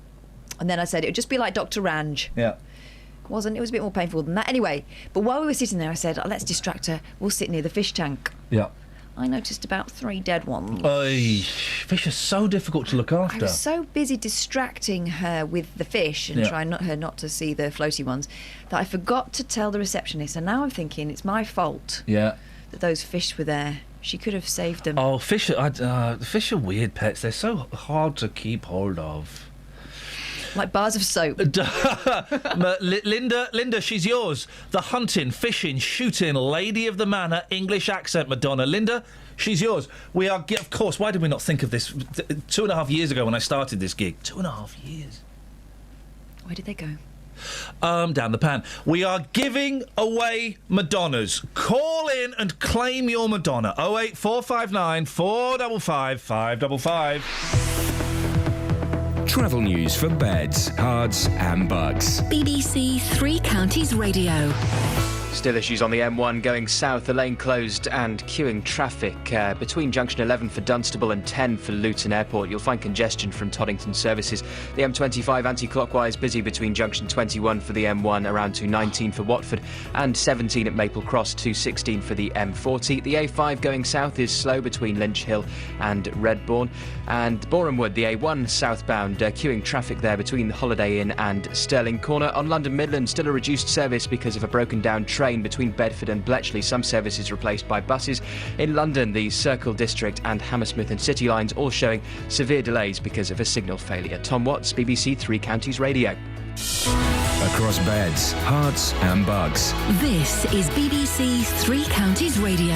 And then I said it would just be like Dr. Range. Yeah. It wasn't. It was a bit more painful than that. Anyway, but while we were sitting there, I said, let's distract her. We'll sit near the fish tank. Yeah. I noticed about 3 dead ones. Fish are so difficult to look after. I was so busy distracting her with the fish and trying her not to see the floaty ones that I forgot to tell the receptionist. And now I'm thinking it's my fault that those fish were there. She could have saved them. Oh, fish are weird pets. They're so hard to keep hold of. Like bars of soap. Linda, she's yours. The hunting, fishing, shooting, lady of the manor, English accent, Madonna. Linda, she's yours. We are, of course, why did we not think of this 2.5 years ago when I started this gig? 2.5 years. Where did they go? Down the pan. We are giving away Madonnas. Call in and claim your Madonna. 08459 455 555. Travel news for beds, cards and bugs. BBC Three Counties Radio. Still issues on the M1 going south, the lane closed and queuing traffic between junction 11 for Dunstable and 10 for Luton Airport. You'll find congestion from Toddington services. The M25 anti-clockwise busy between junction 21 for the M1 around to 19 for Watford and 17 at Maple Cross to 16 for the M40. The A5 going south is slow between Lynch Hill and Redbourne. And Borehamwood, the A1 southbound, queuing traffic there between the Holiday Inn and Stirling Corner. On London Midland, still a reduced service because of a broken down train between Bedford and Bletchley. Some services replaced by buses. In London, the Circle District and Hammersmith and City lines all showing severe delays because of a signal failure. Tom Watts, BBC Three Counties Radio. Across beds, hearts and bugs. This is BBC Three Counties Radio.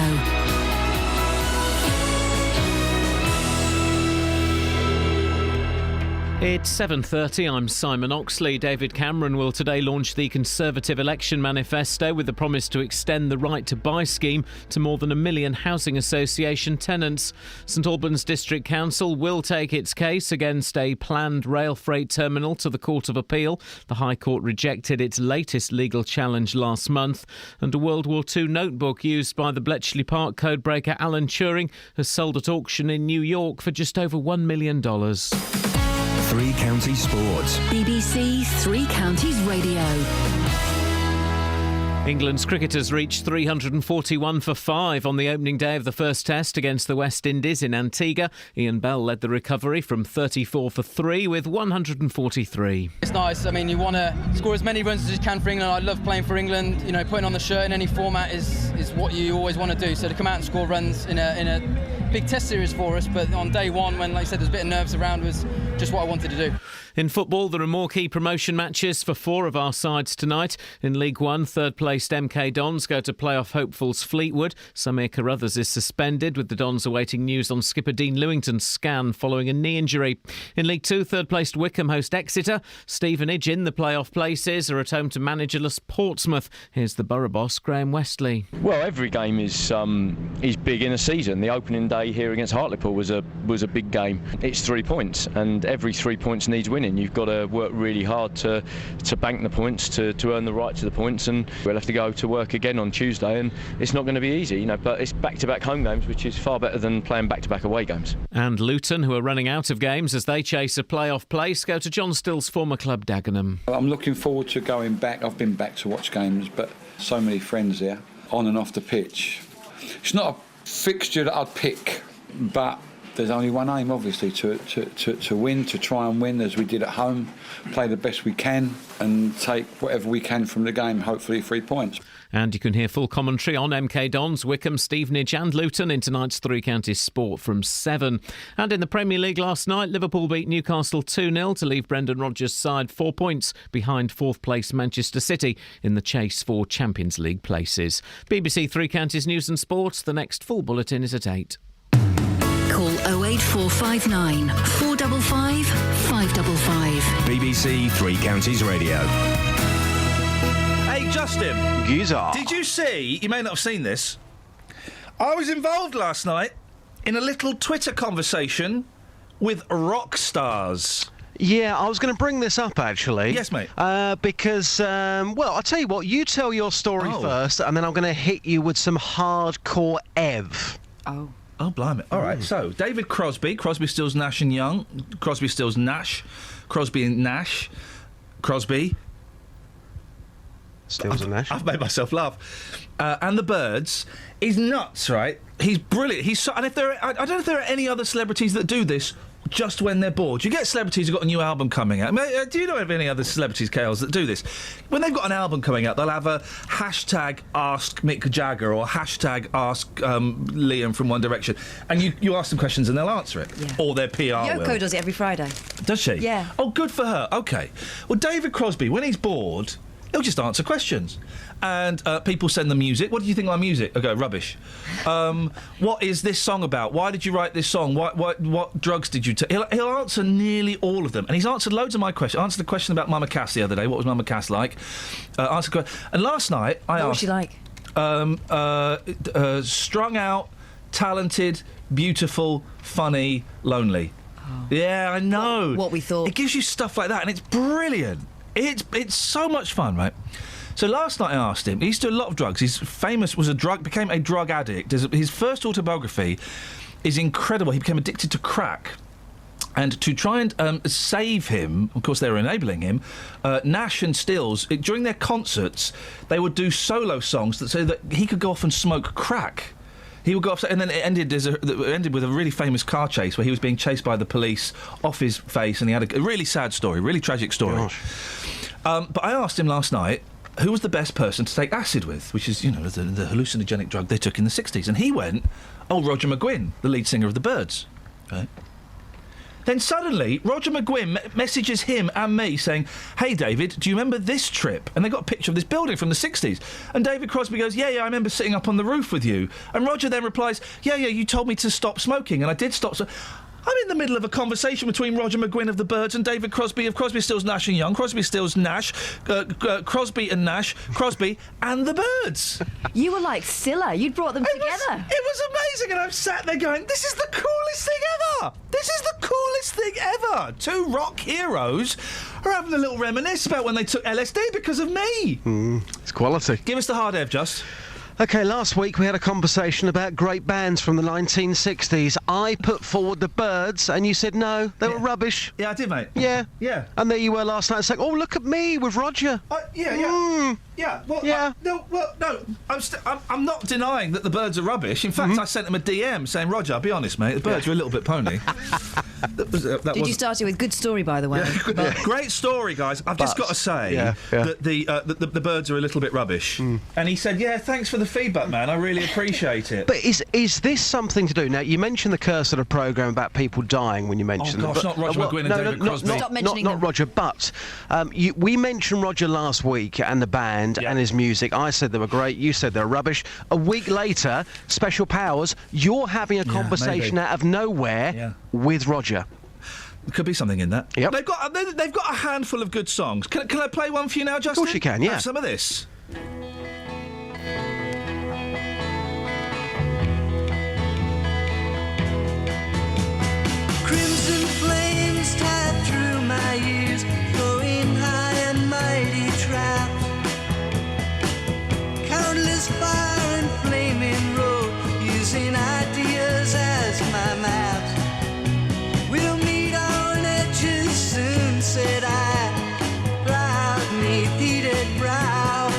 It's 7:30. I'm Simon Oxley. David Cameron will today launch the Conservative election manifesto with the promise to extend the right to buy scheme to more than 1 million housing association tenants. St Albans District Council will take its case against a planned rail freight terminal to the Court of Appeal. The High Court rejected its latest legal challenge last month. And a World War II notebook used by the Bletchley Park codebreaker Alan Turing has sold at auction in New York for just over $1 million. Three Counties Sports. BBC Three Counties Radio. England's cricketers reached 341 for 5 on the opening day of the first test against the West Indies in Antigua. Iain Bell led the recovery from 34 for 3 with 143. It's nice. I mean, you want to score as many runs as you can for England. I love playing for England. You know, putting on the shirt in any format is what you always want to do. So to come out and score runs in a big test series for us, but on day one, when, like I said, there's a bit of nerves around, was just what I wanted to do. In football, there are more key promotion matches for 4 of our sides tonight. In League One, third-placed MK Dons go to playoff hopefuls Fleetwood. Samir Carruthers is suspended, with the Dons awaiting news on skipper Dean Lewington's scan following a knee injury. In League Two, third-placed Wickham host Exeter. Stevenage in the playoff places are at home to managerless Portsmouth. Here's the Borough boss, Graham Westley. Well, every game is big in a season. The opening day day here against Hartlepool was a big game. It's 3 points, and every 3 points needs winning. You've got to work really hard to bank the points, to earn the right to the points, and we'll have to go to work again on Tuesday, and it's not going to be easy, but it's back-to-back home games, which is far better than playing back-to-back away games. And Luton, who are running out of games as they chase a playoff place, go to John Still's former club Dagenham. I'm looking forward to going back. I've been back to watch games, but so many friends there, on and off the pitch. It's not a fixture that I'd pick, but there's only one aim, obviously, to win, to try and win as we did at home, play the best we can and take whatever we can from the game, hopefully 3 points. And you can hear full commentary on MK Dons, Wickham, Stevenage and Luton in tonight's Three Counties Sport from 7. And in the Premier League last night, Liverpool beat Newcastle 2-0 to leave Brendan Rodgers' side 4 points behind fourth place Manchester City in the chase for Champions League places. BBC Three Counties News and Sport. The next full bulletin is at 8. Call 08459 455 555. BBC Three Counties Radio. Hey, Justin. Giza. Did you see, you may not have seen this, I was involved last night in a little Twitter conversation with rock stars. Yeah, I was going to bring this up, actually. Yes, mate. Because, I'll tell you what, you tell your story first, and then I'm going to hit you with some hardcore Ev. Oh, blimey. All right, so David Crosby, Crosby, Stills, Nash and Young, Crosby, Stills, Nash, Crosby and Nash, Crosby... Stills and Nash. I've made myself laugh. And the Birds. He's nuts, right? He's brilliant. And if I don't know if there are any other celebrities that do this just when they're bored. You get celebrities who've got a new album coming out. Do you know of any other celebrities, Kales, that do this? When they've got an album coming out, they'll have a hashtag Ask Mick Jagger or hashtag Ask Liam from One Direction. And you ask them questions and they'll answer it. Yeah. Or their PR Yoko does it every Friday. Does she? Yeah. Oh, good for her. OK. Well, David Crosby, when he's bored... he'll just answer questions. And people send them music. What do you think of my music? I go, rubbish. What is this song about? Why did you write this song? What drugs did you take? He'll answer nearly all of them. And he's answered loads of my questions. Answered the question about Mama Cass the other day. What was Mama Cass like? And last night I asked... What was she like? Strung out, talented, beautiful, funny, lonely. Oh. Yeah, I know. What we thought. It gives you stuff like that, and it's brilliant. It's so much fun, right? So last night I asked him. He used to do a lot of drugs. He's famous. Became a drug addict. His first autobiography is incredible. He became addicted to crack, and to try and save him, of course they were enabling him. Nash and Stills, during their concerts, they would do solo songs so that he could go off and smoke crack. He would go off, and then it ended with a really famous car chase where he was being chased by the police off his face, and he had a really sad story, really tragic story. But I asked him last night who was the best person to take acid with, which is, the hallucinogenic drug they took in the 60s, and he went, Roger McGuinn, the lead singer of the Byrds. Right. Then suddenly, Roger McGuinn messages him and me saying, hey, David, do you remember this trip? And they got a picture of this building from the 60s. And David Crosby goes, yeah, I remember sitting up on the roof with you. And Roger then replies, yeah, you told me to stop smoking, and I did stop. I'm in the middle of a conversation between Roger McGuinn of the Byrds and David Crosby of Crosby, Stills, Nash and Young, Crosby, Stills, Nash, Crosby and Nash, Crosby and the Byrds. You were like Scylla. You'd brought them together. It was amazing, and I'm sat there going, this is the coolest thing ever. This is the coolest thing ever. Two rock heroes are having a little reminisce about when they took LSD because of me. It's quality. Give us the hard Ev, Just. OK, last week we had a conversation about great bands from the 1960s. I put forward the Byrds, and you said no, they were rubbish. Yeah, I did, mate. Yeah. Yeah. And there you were last night saying, look at me with Roger. Yeah. No. I'm not denying that the Byrds are rubbish. In fact, I sent him a DM saying, Roger, I'll be honest, mate, the Byrds are a little bit pony. Did you start it with good story, by the way? Great story, guys. I've just got to say that the Byrds are a little bit rubbish. And he said, yeah, thanks for the feedback, man. I really appreciate it. But is this something to do? Now, you mentioned the curse of the programme about people dying when you mentioned them. Oh, gosh, not Roger McGuinn and David Crosby. Stop mentioning not Roger, but we mentioned Roger last week and the band and his music. I said they were great. You said they were rubbish. A week later, Special Powers, you're having a conversation out of nowhere with Roger. There could be something in that. Yep. They've got a handful of good songs. Can I play one for you now, Justin? Of course you can, yeah. Have some of this. Crimson flames tied through my ears, going high and mighty trapped. Countless fire and flaming road, using ideas as my maps. We'll meet on edges soon, said I, proud neath heated brow.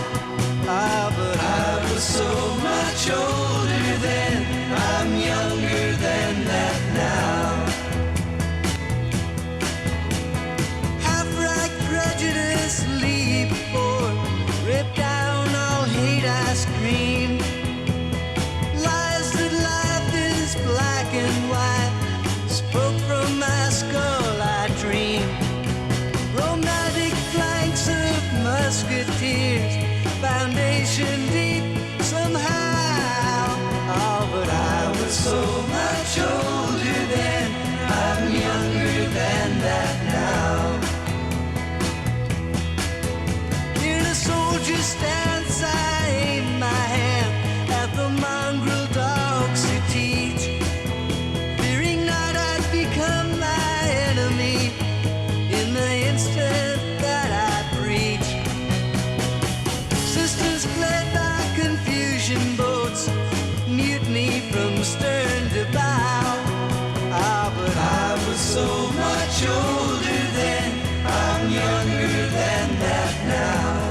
Ah, but I was so much older then, I'm younger than that now. Half-right prejudice, leap forward, rip down all hate I scream. Lies that life is black and white, spoke from my skull I dream. Romantic flanks of musketeers, foundation deep somehow. Oh, but I was so much older then, I'm younger than that now. In a soldier's stance, I aim my hand at the mongrel dogs who teach, fearing not I'd become my enemy in the instant that I preach. Sisters fled by confusion boats, mutiny from stern to bow. Ah, but I was so much older then, I'm younger than that now.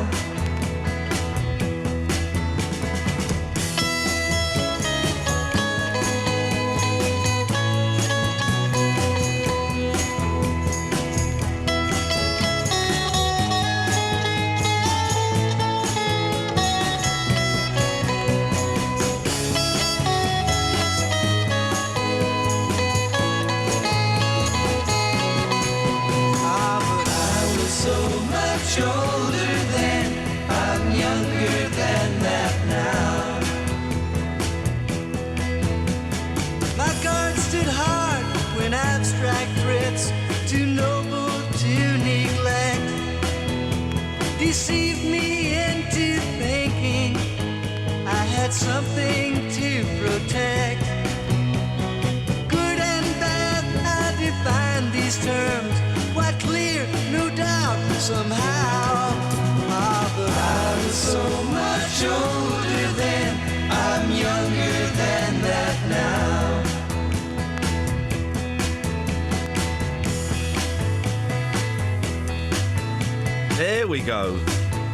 Ah, but I was so much older then, I'm younger than that now. My guard stood hard when abstract threats, too noble to neglect, deceived me into thinking I had something to protect. Good and bad, I define these terms quite clear, no doubt, somehow. Ah, but I was so much older then, I'm younger than that now. There we go.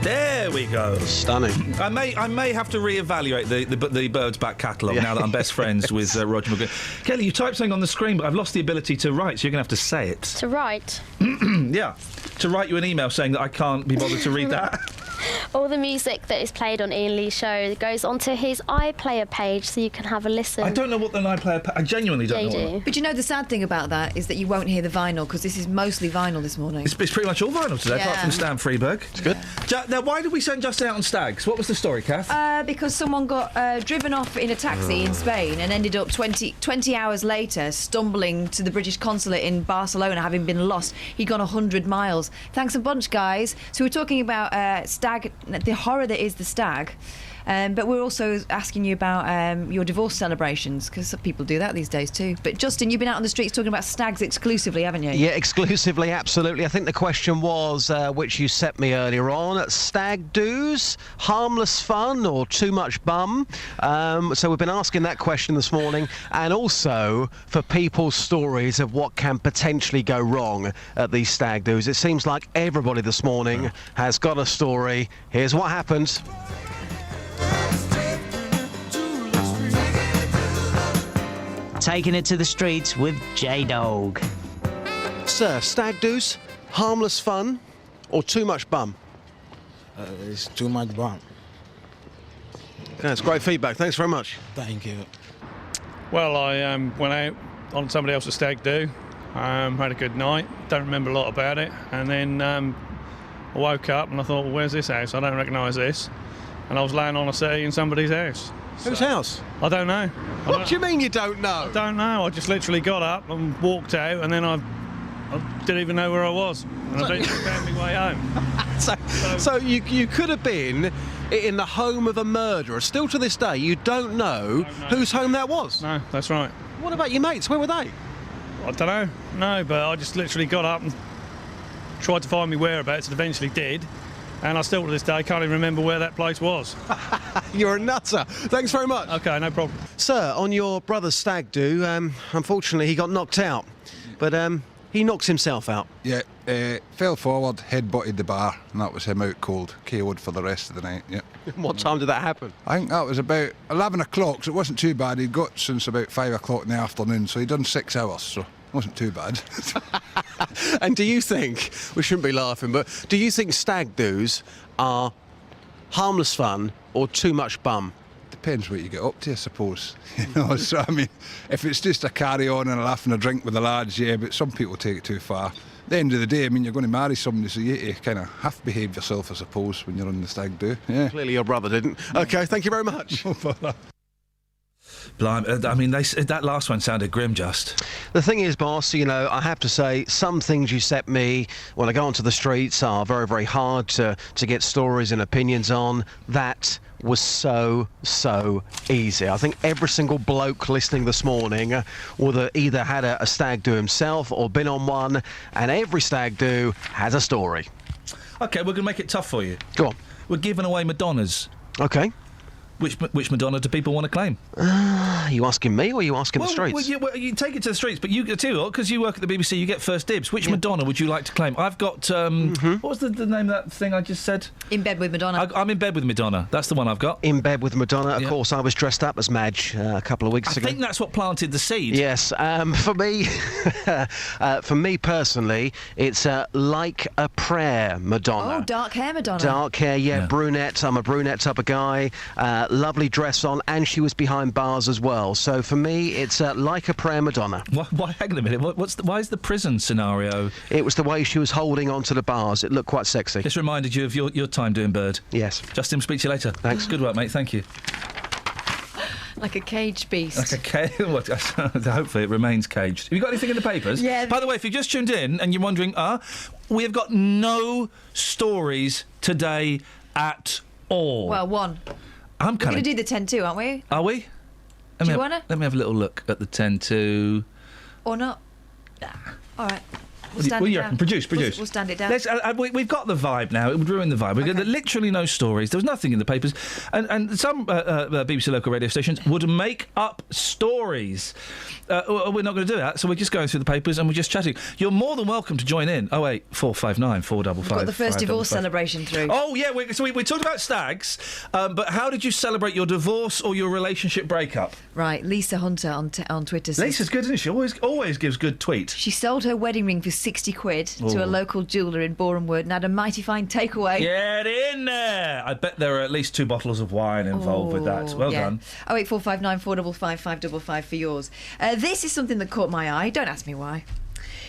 There we go. Stunning. I may have to reevaluate the Bird's back catalogue now that I'm best friends with Roger McGuinn. Kelly, you typed something on the screen, but I've lost the ability to write, so you're going to have to say it. To write. Yeah. To write you an email saying that I can't be bothered to read that. All the music that is played on Iain Lee's show goes onto his iPlayer page, so you can have a listen. I don't know what an iPlayer... I genuinely don't know. What But you know the sad thing about that is that you won't hear the vinyl, because this is mostly vinyl this morning. It's pretty much all vinyl today, apart from Stan Freberg. It's good. Now, why did we send Justin out on Stags? What was the story, Kath? Because someone got driven off in a taxi in Spain and ended up 20 hours later stumbling to the British consulate in Barcelona, having been lost. He'd gone 100 miles. Thanks a bunch, guys. So we're talking about stag, the horror that is the stag. But we're also asking you about your divorce celebrations, because people do that these days too. But Justin, you've been out on the streets talking about stags exclusively, haven't you? Yeah, exclusively, absolutely. I think the question was, which you set me earlier on, stag do's, harmless fun or too much bum? So we've been asking that question this morning, and also for people's stories of what can potentially go wrong at these stag do's. It seems like everybody this morning has got a story. Here's what happened. Taking it to the streets with J-Dog. Sir, stag do's, harmless fun or too much bum? It's too much bum. That's great feedback. Thanks very much. Thank you. Well, I went out on somebody else's stag do, had a good night, don't remember a lot about it, and then I woke up and I thought, well, where's this house? I don't recognise this. And I was laying on a settee in somebody's house. Whose house? I don't know. What do you mean you don't know? I don't know. I just literally got up and walked out, and then I didn't even know where I was. And I didn't found my way home. So you could have been in the home of a murderer. Still to this day, you don't know whose home that was. No, that's right. What about your mates? Where were they? I don't know. No, but I just literally got up and tried to find me whereabouts and eventually did. And I still to this day can't even remember where that place was. You're a nutter. Thanks very much. OK, no problem. Sir, on your brother's stag do, unfortunately he got knocked out. But he knocks himself out. Yeah, fell forward, head-butted the bar, and that was him out cold, KO'd for the rest of the night, yeah. What time did that happen? I think that was about 11 o'clock, so it wasn't too bad. He'd got since about 5 o'clock in the afternoon, so he'd done 6 hours, so it wasn't too bad. And do you think, we shouldn't be laughing, but do you think stag do's are harmless fun or too much bum? Depends what you get up to, I suppose. You know, so I mean, if it's just a carry on and a laugh and a drink with the lads, yeah, but some people take it too far. At the end of the day, I mean, you're going to marry somebody, so you kind of have to behave yourself, I suppose, when you're on the stag do. Yeah. Clearly your brother didn't. OK, thank you very much. Blimey, I mean, that last one sounded grim, just. The thing is, boss, you know, I have to say, some things you set me when I go onto the streets are very, very hard to get stories and opinions on. That was so easy. I think every single bloke listening this morning would have either had a stag do himself or been on one, and every stag do has a story. OK, we're going to make it tough for you. Go on. We're giving away Madonnas. OK. Which Madonna do people want to claim? Are you asking me or are you asking the streets? Well, you take it to the streets, but you too, because you work at the BBC, you get first dibs. Which Madonna would you like to claim? I've got, what was the name of that thing I just said? In Bed with Madonna. I'm in bed with Madonna. That's the one I've got. In Bed with Madonna. Of course, I was dressed up as Madge a couple of weeks ago. I think that's what planted the seed. Yes. For me personally, it's Like a Prayer Madonna. Oh, dark hair Madonna. Dark hair, yeah. Brunette. I'm a brunette type of guy. Lovely dress on, and she was behind bars as well. So for me, it's Like a Prayer Madonna. Why? Hang on a minute. Why is the prison scenario? It was the way she was holding onto the bars. It looked quite sexy. This reminded you of your time doing Bird. Yes. Justin, speak to you later. Thanks. Good work, mate. Thank you. Like a caged beast. Hopefully it remains caged. Have you got anything in the papers? Yeah. By the way, if you've just tuned in and you're wondering, we have got no stories today at all. Well, one. We're going to do the 10-2, aren't we? Are we? Do you want to? Let me have a little look at the 10-2. Or not? All right. We'll stand it down. Produce. We'll stand it down. We've got the vibe now. It would ruin the vibe. We've got literally no stories. There was nothing in the papers. And some BBC local radio stations would make up stories. We're not going to do that, so we're just going through the papers and we're just chatting. You're more than welcome to join in. 08459 455. We've got the first divorce celebration through. Oh, yeah. We talked about stags, but how did you celebrate your divorce or your relationship breakup? Right, Lisa Hunter on Twitter says... Lisa's good, isn't she? Always gives good tweets. She sold her wedding ring for 60 quid to a local jeweller in Boreham Wood and had a mighty fine takeaway. Get in there! I bet there are at least 2 bottles of wine involved with that. Well done. 08459 455 555 for yours. This is something that caught my eye. Don't ask me why.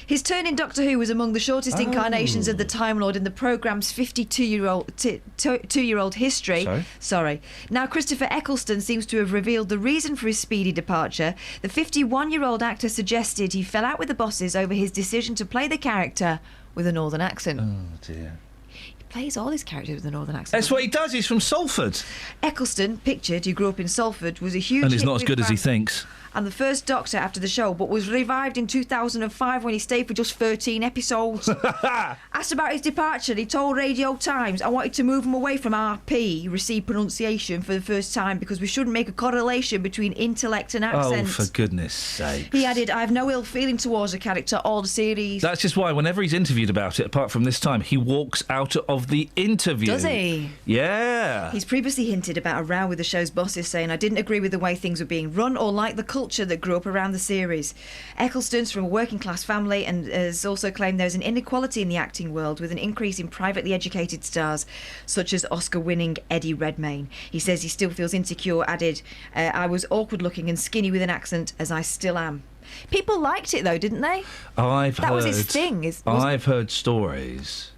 His turn in Doctor Who was among the shortest incarnations of the Time Lord in the programme's 52-year-old history. Sorry. Now, Christopher Eccleston seems to have revealed the reason for his speedy departure. The 51-year-old actor suggested he fell out with the bosses over his decision to play the character with a northern accent. Oh, dear. He plays all his characters with a northern accent. That's what he does. He's from Salford. Eccleston, pictured, who grew up in Salford, was a huge... And he's not as good as he thinks. And the first Doctor after the show, but was revived in 2005 when he stayed for just 13 episodes. Asked about his departure, he told Radio Times, I wanted to move him away from RP, received pronunciation, for the first time because we shouldn't make a correlation between intellect and accent. Oh, for goodness sake. He added, I have no ill feeling towards the character or the series. That's just why whenever he's interviewed about it, apart from this time, he walks out of the interview. Does he? Yeah. He's previously hinted about a row with the show's bosses, saying, I didn't agree with the way things were being run or like the culture that grew up around the series. Eccleston's from a working class family and has also claimed there's an inequality in the acting world with an increase in privately educated stars such as Oscar-winning Eddie Redmayne. He says he still feels insecure, added, I was awkward looking and skinny with an accent, as I still am. People liked it though, didn't they? That was his thing. I've heard stories.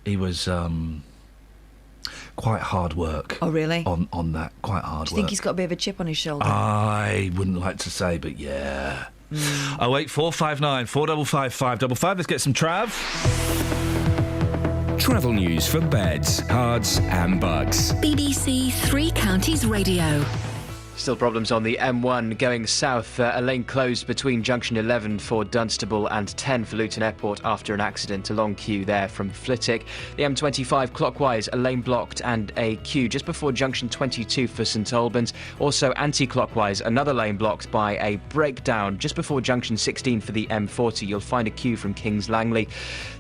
He was quite hard work. Oh, really? On that, quite hard work. Do you think he's got a bit of a chip on his shoulder? I wouldn't like to say, but yeah. 08459 455 555. Let's get some Trav. Travel news for beds, cards and bugs. BBC Three Counties Radio. Still problems on the M1 going south. A lane closed between junction 11 for Dunstable and 10 for Luton Airport after an accident. A long queue there from Flitwick. The M25 clockwise, a lane blocked and a queue just before junction 22 for St Albans. Also anti-clockwise, another lane blocked by a breakdown just before junction 16 for the M40. You'll find a queue from Kings Langley.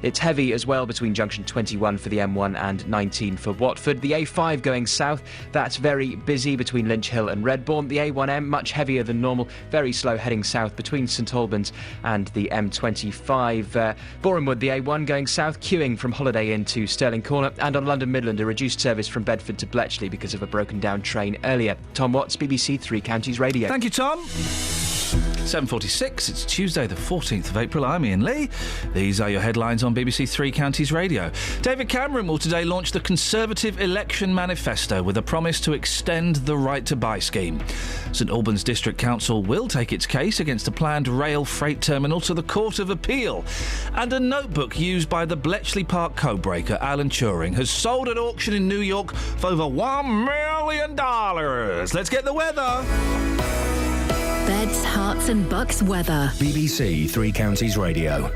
It's heavy as well between junction 21 for the M1 and 19 for Watford. The A5 going south, that's very busy between Lynch Hill and Redbourne. The A1M much heavier than normal, very slow heading south between St Albans and the M25. Borehamwood, the A1 going south, queuing from Holiday Inn to Stirling Corner, and on London Midland a reduced service from Bedford to Bletchley because of a broken down train earlier. Tom Watts, BBC Three Counties Radio. Thank you, Tom. 7:46, it's Tuesday the 14th of April. I'm Iain Lee. These are your headlines on BBC Three Counties Radio. David Cameron will today launch the Conservative Election Manifesto with a promise to extend the right to buy scheme. St Albans District Council will take its case against a planned rail freight terminal to the Court of Appeal. And a notebook used by the Bletchley Park codebreaker Alan Turing has sold at auction in New York for over $1 million. Let's get the weather. Beds, Hearts and Bucks weather. BBC Three Counties Radio.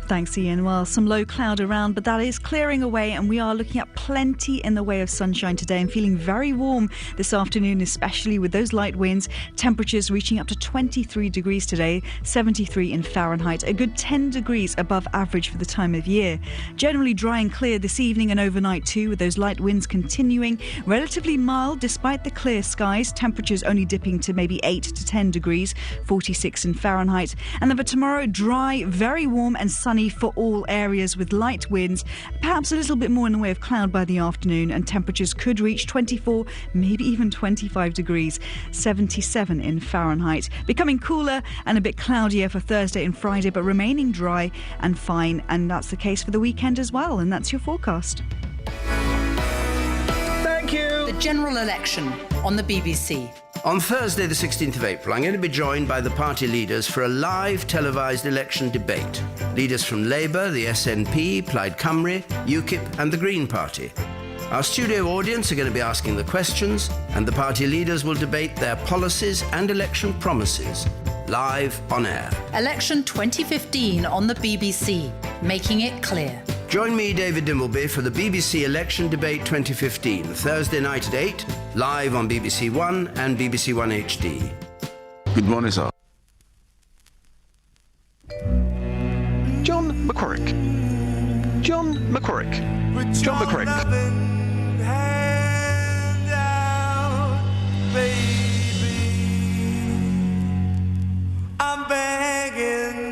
Thanks, Iain. Well, some low cloud around, but that is clearing away, and we are looking at plenty in the way of sunshine today and feeling very warm this afternoon, especially with those light winds. Temperatures reaching up to 23 degrees today, 73 in Fahrenheit, a good 10 degrees above average for the time of year. Generally dry and clear this evening and overnight too, with those light winds continuing. Relatively mild despite the clear skies, temperatures only dipping to maybe 8 to 10 degrees, 46 in Fahrenheit. And then for tomorrow, dry, very warm and sunny for all areas with light winds, perhaps a little bit more in the way of cloud by the afternoon, and temperatures could reach 24, maybe even 25 degrees, 77 in Fahrenheit. Becoming cooler and a bit cloudier for Thursday and Friday, but remaining dry and fine, and that's the case for the weekend as well, and that's your forecast. Thank you. The general election on the BBC. On Thursday, the 16th of April, I'm going to be joined by the party leaders for a live televised election debate. Leaders from Labour, the SNP, Plaid Cymru, UKIP and the Green Party. Our studio audience are going to be asking the questions, and the party leaders will debate their policies and election promises, live on air. Election 2015 on the BBC, making it clear. Join me, David Dimbleby, for the BBC Election Debate 2015, Thursday night at 8, live on BBC One and BBC One HD. Good morning, sir. John McCorrick. John McCorrick. John McCorrick. I'm begging.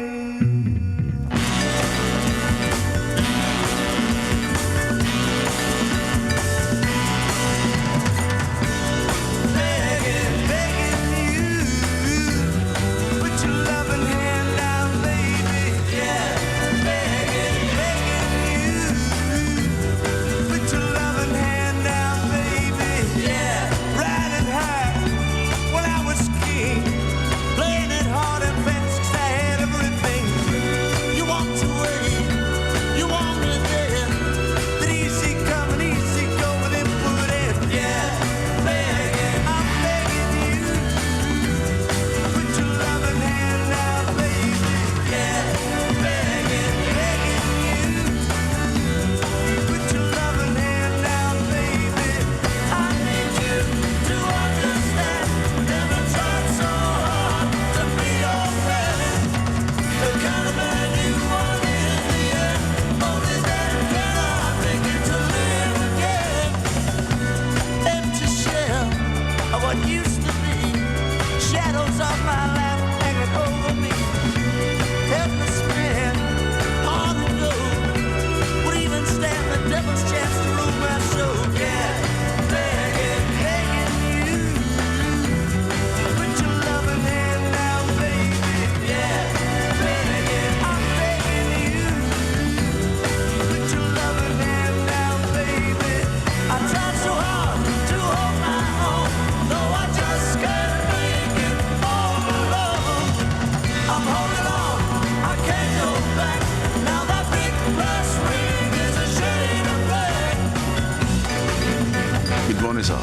Good morning, sir.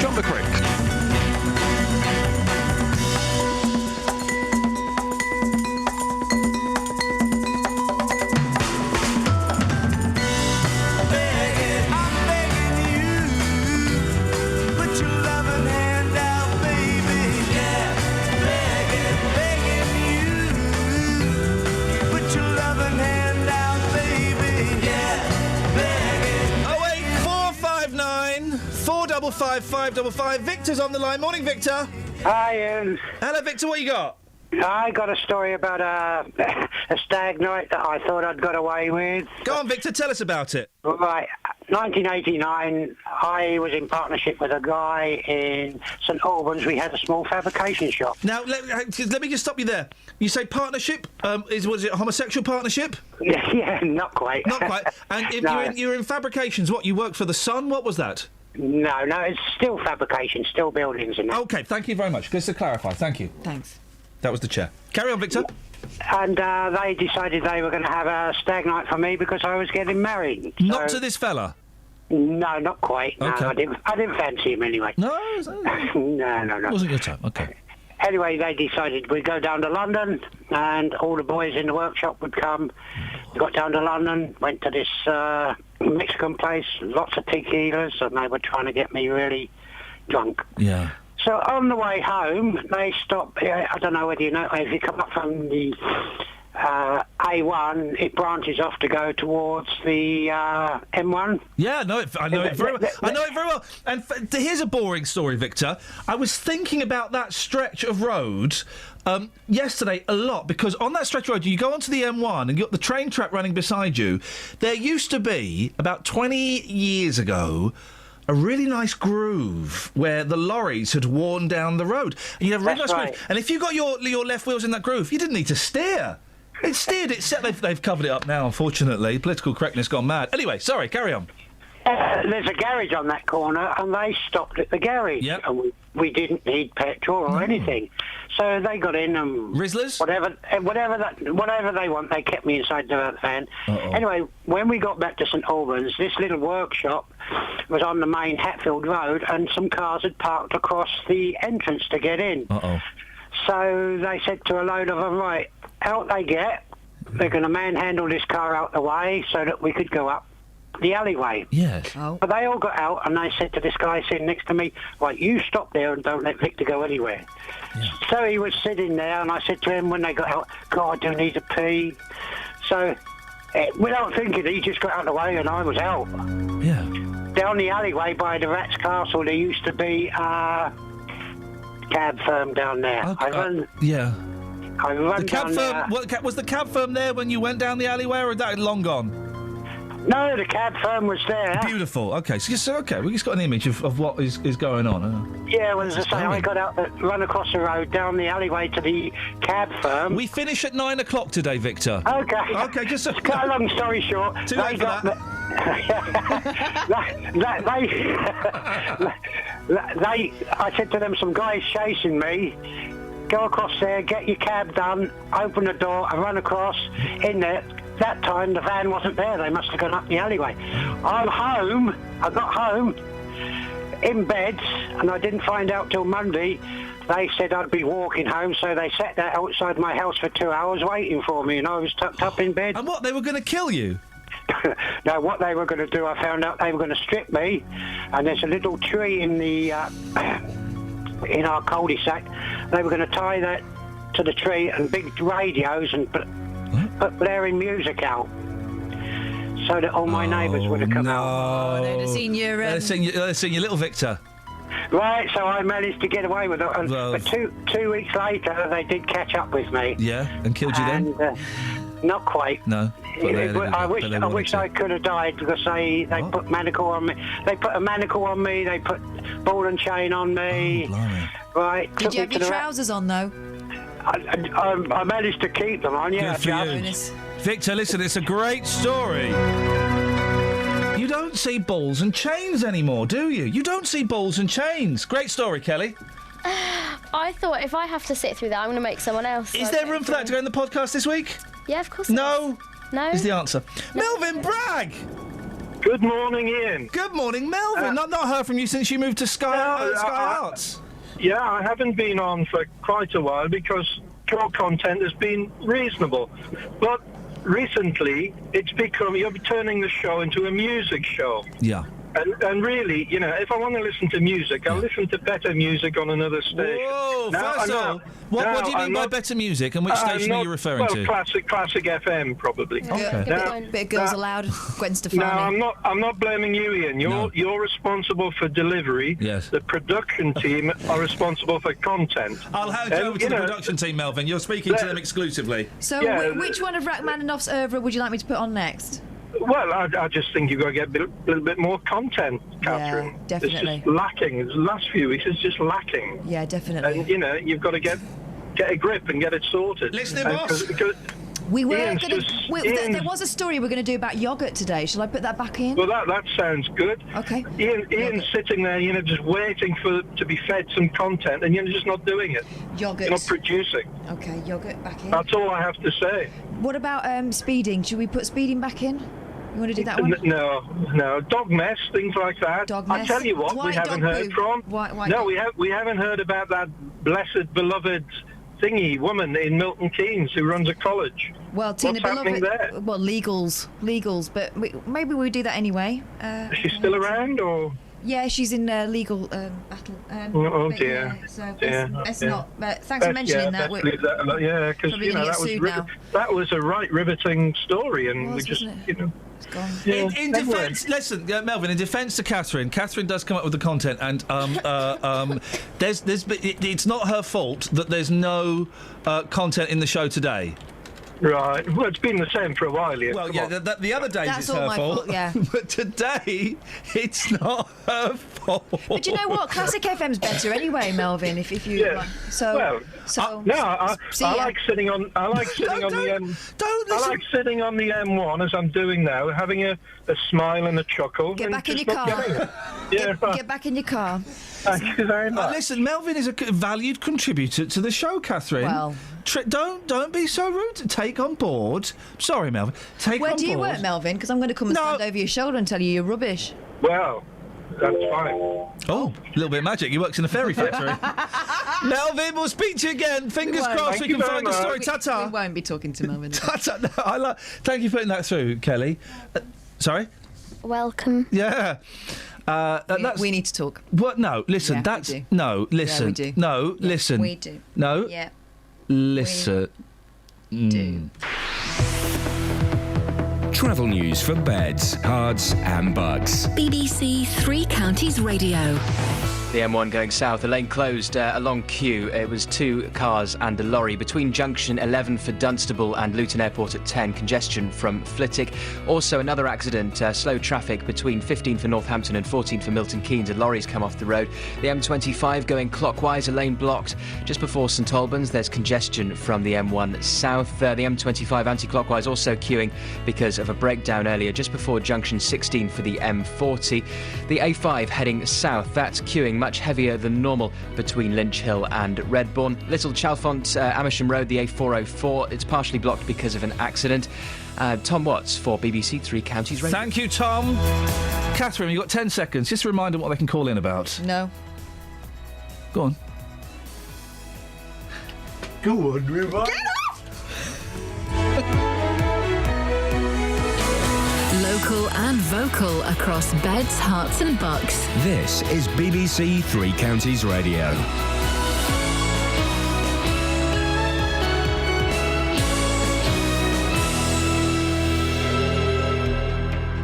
John McCrick. 0455 555. Victor's on the line. Morning, Victor. Hi, Ian. Hello, Victor. What you got? I got a story about a stag night that I thought I'd got away with. Go on, Victor. Tell us about it. Right. 1989, I was in partnership with a guy in St Albans. We had a small fabrication shop. Now, let me just stop you there. You say partnership? Was it a homosexual partnership? Yeah, not quite. Not quite. And if No. you're in fabrications, what, you worked for the Sun? What was that? No, it's still fabrication, still buildings and that. OK, thank you very much. Just to clarify, thank you. Thanks. That was the chair. Carry on, Victor. And they decided they were going to have a stag night for me because I was getting married. Not to this fella? No, not quite. No, Okay. I didn't fancy him anyway. No? No. Wasn't your time, OK. Anyway, they decided we'd go down to London and all the boys in the workshop would come. We got down to London, went to this Mexican place, lots of tequilas, and they were trying to get me really drunk. Yeah. So on the way home, they stopped. I don't know whether you know, if you come up from the A1, it branches off to go towards the M1. Yeah, I know it very well. I know it very well. And here's a boring story, Victor. I was thinking about that stretch of road yesterday a lot, because on that stretch of road, you go onto the M1 and you've got the train track running beside you. There used to be, about 20 years ago, a really nice groove where the lorries had worn down the road. And you have a really That's nice right. groove. And if you got your left wheels in that groove, you didn't need to steer. It steered. They've covered it up now, unfortunately. Political correctness gone mad. Anyway, sorry, carry on. There's a garage on that corner, and they stopped at the garage. Yep. And we didn't need petrol or anything. So they got in and... Rizzlers? Whatever they want, they kept me inside the van. Anyway, when we got back to St Albans, this little workshop was on the main Hatfield Road, and some cars had parked across the entrance to get in. So they said to a load of them, right, out they get. They're going to manhandle this car out the way so that we could go up the alleyway. Yes. But they all got out, and they said to this guy sitting next to me, right, you stop there and don't let Victor go anywhere. So he was sitting there, and I said to him when they got out, God, I do need to pee. So without thinking, he just got out of the way, and I was out. Yeah. Down the alleyway by the Rat's Castle, there used to be a cab firm down there. Yeah. I run The cab down firm. there. Was the cab firm there when you went down the alleyway, or is that long gone? No, the cab firm was there. Beautiful. Okay, we just got an image of what is going on. Yeah, well, as I say, I got out, run across the road, down the alleyway to the cab firm. We finish at 9 o'clock today, Victor. Okay. Okay, just to cut a long story short. Too late for that. I said to them, some guys chasing me. Go across there, get your cab done, open the door, and run across in there. That time the van wasn't there. They must have gone up the alleyway. I'm home. I got home in bed, and I didn't find out till Monday. They said I'd be walking home, so they sat there outside my house for 2 hours waiting for me, and I was tucked up in bed. And what, they were going to kill you? No, what they were going to do, I found out they were going to strip me, and there's a little tree in the in our cul-de-sac. They were going to tie that to the tree and big radios and put blaring music out, so that all my neighbours would have come out. They'd have seen your... They'd have seen your little Victor. Right, so I managed to get away with it. But two weeks later, they did catch up with me. Yeah, and killed you then? Not quite. No. I wish I could have died, because they put manacle on me. They put a manacle on me. They put ball and chain on me. Right. Did you have your trousers on, though? I managed to keep them on, yeah. Good for you. Victor, listen, it's a great story. You don't see balls and chains anymore, do you? You don't see balls and chains. Great story, Kelly. I thought if I have to sit through that, I'm going to make someone else. Is there room for that to go in the podcast this week? Yeah, of course. No. No. Is the answer. No. Melvin Bragg! Good morning, Ian. Good morning, Melvin. Not heard from you since you moved to Sky Arts. Yeah, I haven't been on for quite a while because your content has been reasonable. But recently, it's become, you're turning the show into a music show. Yeah. And really, you know, if I want to listen to music, I'll listen to better music on another station. Whoa, Now, first of all, what do you mean by better music, and which station are you referring to? Classic FM, probably. Okay. Bit of Girls Aloud, Gwen Stefani. No, I'm not blaming you, Ian. You're responsible for delivery. Yes. The production team are responsible for content. I'll hand you over to the production team, Melvin. You're speaking to them exclusively. So, which one of Rachmaninoff's oeuvre would you like me to put on next? Well, I just think you've got to get a little bit more content, Catherine. Yeah, definitely. It's just lacking. The last few weeks is just lacking. Yeah, definitely. And, you know, you've got to get a grip and get it sorted. Listening, boss. We were Ian's going to. There was a story we're going to do about yoghurt today. Shall I put that back in? Well, that sounds good. Okay. Ian's sitting there, you know, just waiting to be fed some content, and you're just not doing it. Yogurt. You're not producing. Okay, yogurt back in. That's all I have to say. What about speeding? Should we put speeding back in? You want to do that one? No. Dog mess, things like that. Dog mess. I tell you what, we haven't heard from. We haven't heard about that blessed, beloved thingy woman in Milton Keynes who runs a college. Well, Tina What's happening there? Well, legals, but maybe we'll do that anyway. Is she still around, or? Yeah, she's in legal battle. Oh dear. Yeah, so best not. But thanks for mentioning that. Yeah, because you know that was a right riveting story, and we just you know. It's gone. Yeah, in defence, listen, Melvin. In defence to Catherine does come up with the content, and it's not her fault that there's no content in the show today. Right. Well, it's been the same for a while, Ian. Well, yeah, the other days That's it's all her my fault. fault, yeah. But today, it's not her fault. But you know what? Classic FM's better anyway, Melvin. If you Yeah. so. I like sitting on. I like sitting on the M. I like sitting on the M1 as I'm doing now, having a smile and a chuckle. Get and back in your just not car. getting it. Yeah. Get back in your car. Thank you very much. Listen, Melvin is a valued contributor to the show, Catherine. Well. Don't be so rude. Take on board. Sorry, Melvin. Where do you work, Melvin? Because I'm going to come and stand over your shoulder and tell you you're rubbish. Well, that's fine. Oh, a little bit of magic. He works in a fairy factory. Melvin, we'll speak to you again. Fingers crossed we can find the story. Ta-ta. We won't be talking to Melvin. Ta-ta. No, thank you for putting that through, Kelly. Sorry? Welcome. Yeah. We need to talk. What? No, listen. Yeah, that's we do. no. Listen. Yeah, we do. No, Yeah, listen. we do. No. Yeah. Listen. Do. Travel news for beds, cards, and bugs. BBC Three Counties Radio. The M1 going south, a lane closed, a long queue. It was 2 cars and a lorry. Between junction 11 for Dunstable and Luton Airport at 10, congestion from Flitwick. Also another accident, slow traffic between 15 for Northampton and 14 for Milton Keynes. A lorry's come off the road. The M25 going clockwise, a lane blocked. Just before St Albans, there's congestion from the M1 south. The M25 anti-clockwise also queuing because of a breakdown earlier, just before junction 16 for the M40. The A5 heading south, that's queuing much heavier than normal between Lynch Hill and Redbourne. Little Chalfont, Amersham Road, the A404, it's partially blocked because of an accident. Tom Watts for BBC Three Counties Radio. Thank you, Tom. Catherine, you've got 10 seconds. Just remind them what they can call in about. No. Go on. Go on, River. Get Local and vocal across beds, hearts and bucks. This is BBC Three Counties Radio.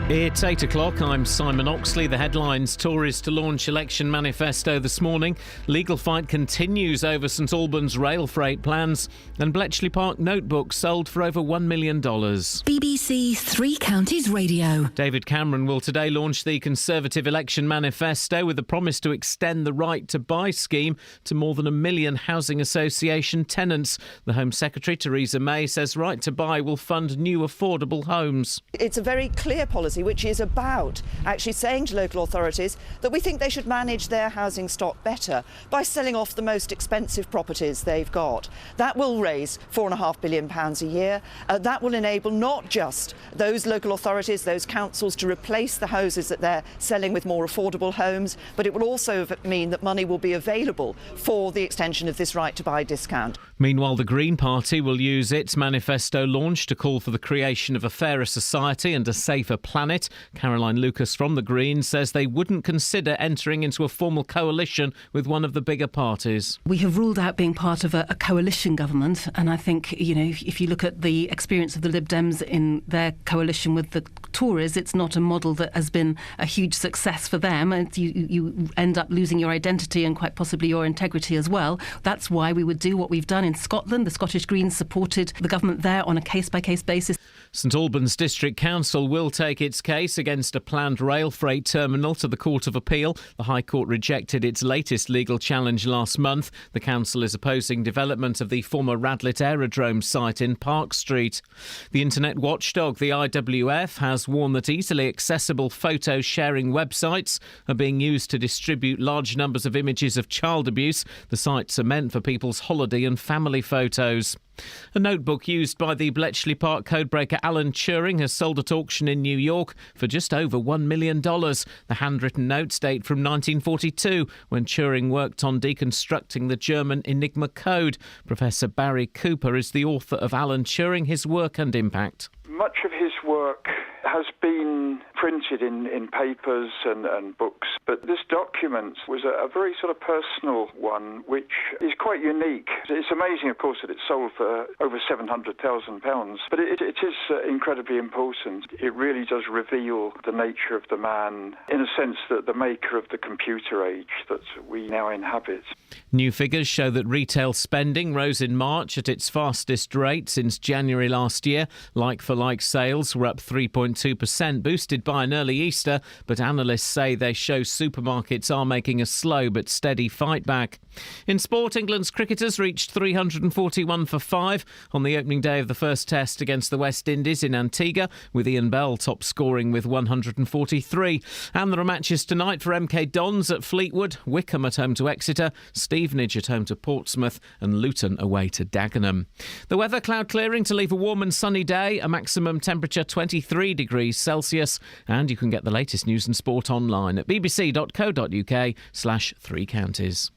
It's 8 o'clock. I'm Simon Oxley. The headlines: Tories to launch election manifesto this morning. Legal fight continues over St Albans rail freight plans. And Bletchley Park notebooks sold for over $1 million. BBC Three Counties Radio. David Cameron will today launch the Conservative election manifesto with a promise to extend the right to buy scheme to more than 1 million housing association tenants. The Home Secretary, Theresa May, says right to buy will fund new affordable homes. It's a very clear policy which is about actually saying to local authorities that we think they should manage their housing stock better by selling off the most expensive properties they've got. That will raise £4.5 billion a year. That will enable not just those local authorities, those councils, to replace the houses that they're selling with more affordable homes, but it will also mean that money will be available for the extension of this right to buy discount. Meanwhile, the Green Party will use its manifesto launch to call for the creation of a fairer society and a safer planet. Planet. Caroline Lucas from the Greens says they wouldn't consider entering into a formal coalition with one of the bigger parties. We have ruled out being part of a coalition government, and I think, if you look at the experience of the Lib Dems in their coalition with the Tories, it's not a model that has been a huge success for them, and you end up losing your identity and quite possibly your integrity as well. That's why we would do what we've done in Scotland. The Scottish Greens supported the government there on a case-by-case basis. St Albans District Council will take its case against a planned rail freight terminal to the Court of Appeal. The High Court rejected its latest legal challenge last month. The council is opposing development of the former Radlett Aerodrome site in Park Street. The internet watchdog, the IWF, has warned that easily accessible photo-sharing websites are being used to distribute large numbers of images of child abuse. The sites are meant for people's holiday and family photos. A notebook used by the Bletchley Park codebreaker Alan Turing has sold at auction in New York for just over $1 million. The handwritten notes date from 1942, when Turing worked on deconstructing the German Enigma code. Professor Barry Cooper is the author of Alan Turing, His Work and Impact. Much of his work has been printed in papers and books, but this document was a very sort of personal one, which is quite unique. It's amazing, of course, that it sold for over £700,000, but it is incredibly important. It really does reveal the nature of the man, in a sense that the maker of the computer age that we now inhabit. New figures show that retail spending rose in March at its fastest rate since January last year. Like-for-like sales were up 3.2%, boosted by an early Easter, but analysts say they show supermarkets are making a slow but steady fight back. In sport, England's cricketers reached 341 for 5 on the opening day of the first test against the West Indies in Antigua, with Ian Bell top scoring with 143. And there are matches tonight for MK Dons at Fleetwood, Wickham at home to Exeter, Stevenage at home to Portsmouth, and Luton away to Dagenham. The weather, cloud clearing to leave a warm and sunny day, a maximum temperature 23 degrees Celsius, and you can get the latest news and sport online at bbc.co.uk/3 counties.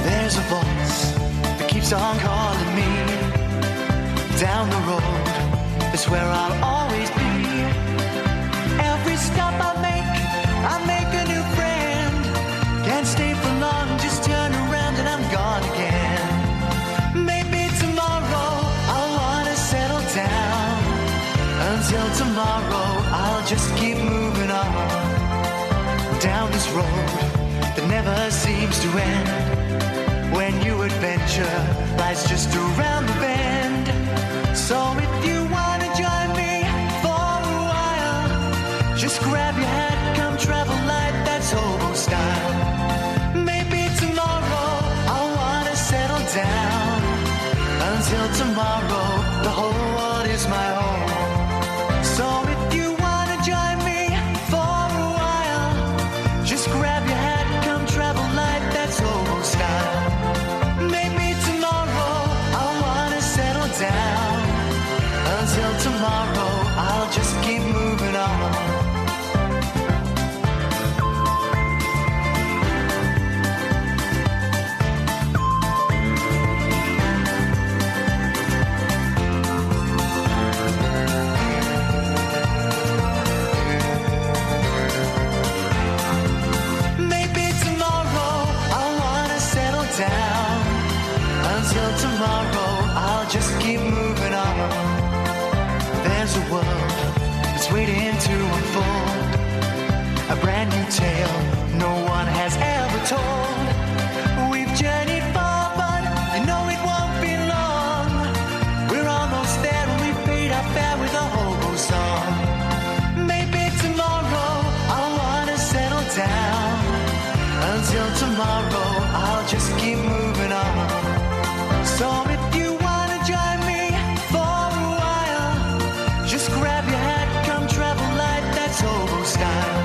There's a voice that keeps on calling me. Down the road is where I'll always be. Every stop I make a new friend. Can't stay for long, just turn around and I'm gone again. Maybe tomorrow I'll wanna settle down. Until tomorrow I'll just keep moving on. Down this road that never seems to end. When new adventure lies just around the bend. So if you wanna join me for a while, just grab your hat, come travel light, that's hobo style. Maybe tomorrow I'll wanna settle down. Until tomorrow the whole world is my home. So if you wanna join me for a while, just grab your hat, come travel light, that's hobo style. Maybe tomorrow I'll wanna settle down. Until tomorrow I'll just keep moving on. Maybe tomorrow I'll wanna settle down. Until tomorrow I'll just keep moving on. There's a world that's waiting to unfold. A brand new tale no one has ever told. We've journeyed far, but you know it won't be long. We're almost there and we've paid our fare with a hobo song. Maybe tomorrow I'll wanna settle down. Until tomorrow I'll just keep moving on. So if you wanna join me for a while, just grab your hat, come travel light, that's hobo style.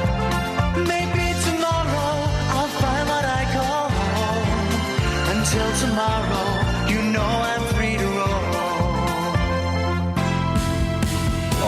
Maybe tomorrow I'll find what I call home. Until tomorrow, you know I'm free to roam.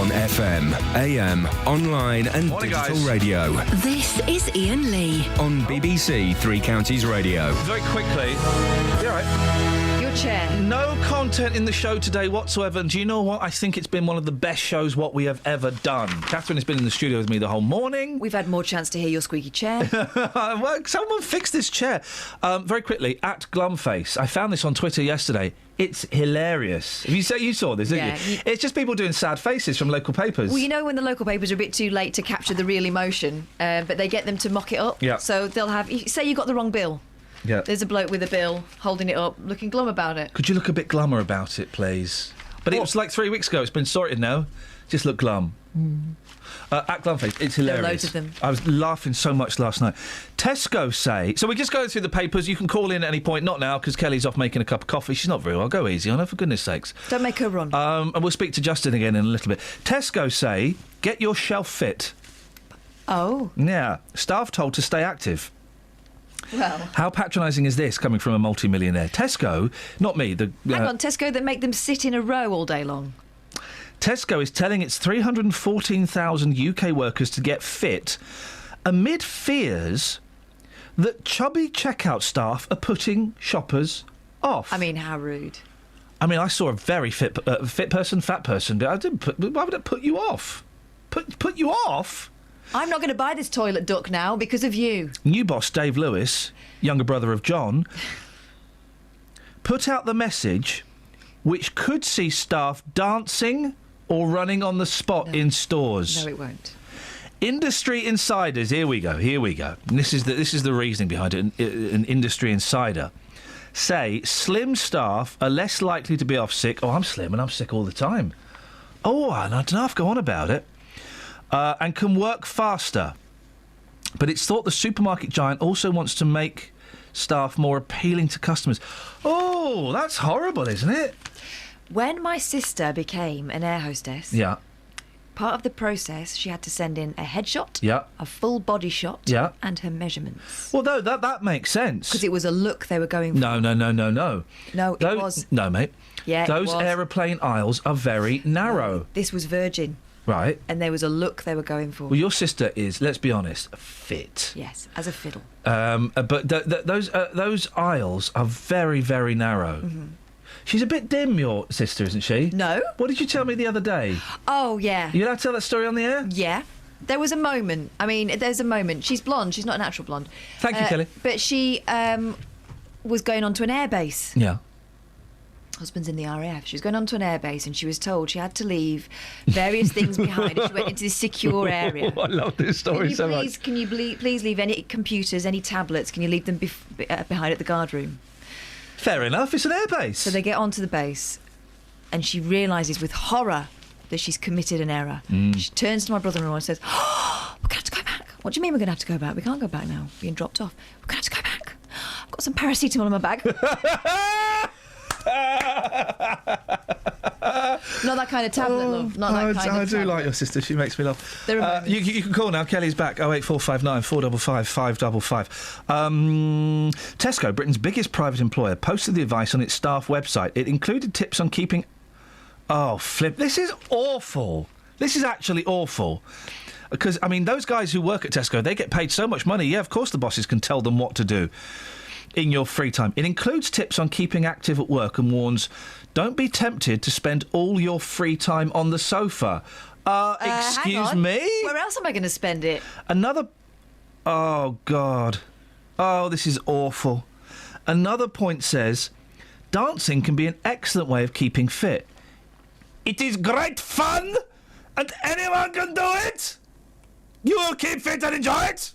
On FM, AM, online and Morning, digital guys. radio. This is Iain Lee. On BBC Three Counties Radio. Very quickly. You all right? Your chair. No content in the show today whatsoever. And do you know what? I think it's been one of the best shows what we have ever done. Catherine has been in the studio with me the whole morning. We've had more chance to hear your squeaky chair. Well, someone fix this chair. Very quickly, at Glumface. I found this on Twitter yesterday. It's hilarious. You saw this, didn't you? It's just people doing sad faces from local papers. Well, you know when the local papers are a bit too late to capture the real emotion, but they get them to mock it up. Yeah. So they'll have... Say you got the wrong bill. Yeah. There's a bloke with a bill holding it up, looking glum about it. Could you look a bit glummer about it, please? But it was like 3 weeks ago. It's been sorted now. Just look glum. At Glumface, it's hilarious. There are loads of them. I was laughing so much last night. Tesco say... So we just go through the papers. You can call in at any point. Not now, because Kelly's off making a cup of coffee. She's not very well. Go easy on her, for goodness sakes. Don't make her run. And we'll speak to Justin again in a little bit. Tesco say, get your shelf fit. Oh. Yeah. Staff told to stay active. Well... How patronising is this coming from a multi-millionaire? Tesco, not me. Hang on, Tesco that make them sit in a row all day long. Tesco is telling its 314,000 UK workers to get fit amid fears that chubby checkout staff are putting shoppers off. I mean, how rude. I mean, I saw a very fit person, fat person, but why would it put you off? Put you off? I'm not going to buy this toilet duck now because of you. New boss Dave Lewis, younger brother of John, put out the message which could see staff dancing or running on the spot in stores. No, it won't. Industry insiders, here we go. And this is the reasoning behind it. An industry insider say slim staff are less likely to be off sick. Oh, I'm slim and I'm sick all the time. Oh, I don't know if I go on about it. And can work faster. But it's thought the supermarket giant also wants to make staff more appealing to customers. Oh, that's horrible, isn't it? When my sister became an air hostess, Yeah. part of the process she had to send in a headshot, Yeah. a full body shot, Yeah. and her measurements. Well, no, that makes sense. Because it was a look they were going for. No. No, it was. No, mate. Yeah, Those it was. aeroplane aisles are very narrow. This was Virgin. Right. And there was a look they were going for. Well, your sister is, let's be honest, fit. Yes, as a fiddle. But those aisles are very, very narrow. Mm-hmm. She's a bit dim, your sister, isn't she? No. What did you tell me the other day? Oh, yeah. You allowed to tell that story on the air? Yeah. There was a moment. I mean, there's a moment. She's blonde. She's not a natural blonde. Thank you, Kelly. But she was going on to an airbase. Yeah. Husband's in the RAF. She was going on to an airbase and she was told she had to leave various things behind as she went into this secure area. I love this story so much. Can you please leave any computers, any tablets, can you leave them behind at the guard room? Fair enough, it's an airbase. So they get onto the base and she realises with horror that she's committed an error. She turns to my brother-in-law and says, oh, we're going to have to go back. What do you mean we're going to have to go back? We can't go back now. Being dropped off. We're going to have to go back. I've got some paracetamol in my bag. Not that kind of tablet, love. Not that kind of I do tablet. like your sister. She makes me laugh. There are you can call now. Kelly's back. 08459 455 555. Tesco, Britain's biggest private employer, posted the advice on its staff website. It included tips on keeping... Oh, flip. This is awful. This is actually awful. Because, I mean, those guys who work at Tesco, they get paid so much money. Yeah, of course the bosses can tell them what to do in your free time. It includes tips on keeping active at work and warns, don't be tempted to spend all your free time on the sofa. Excuse hang on. me? Where else am I going to spend it? Another... Oh, God. Oh, this is awful. Another point says, dancing can be an excellent way of keeping fit. It is great fun, and anyone can do it. You will keep fit and enjoy it.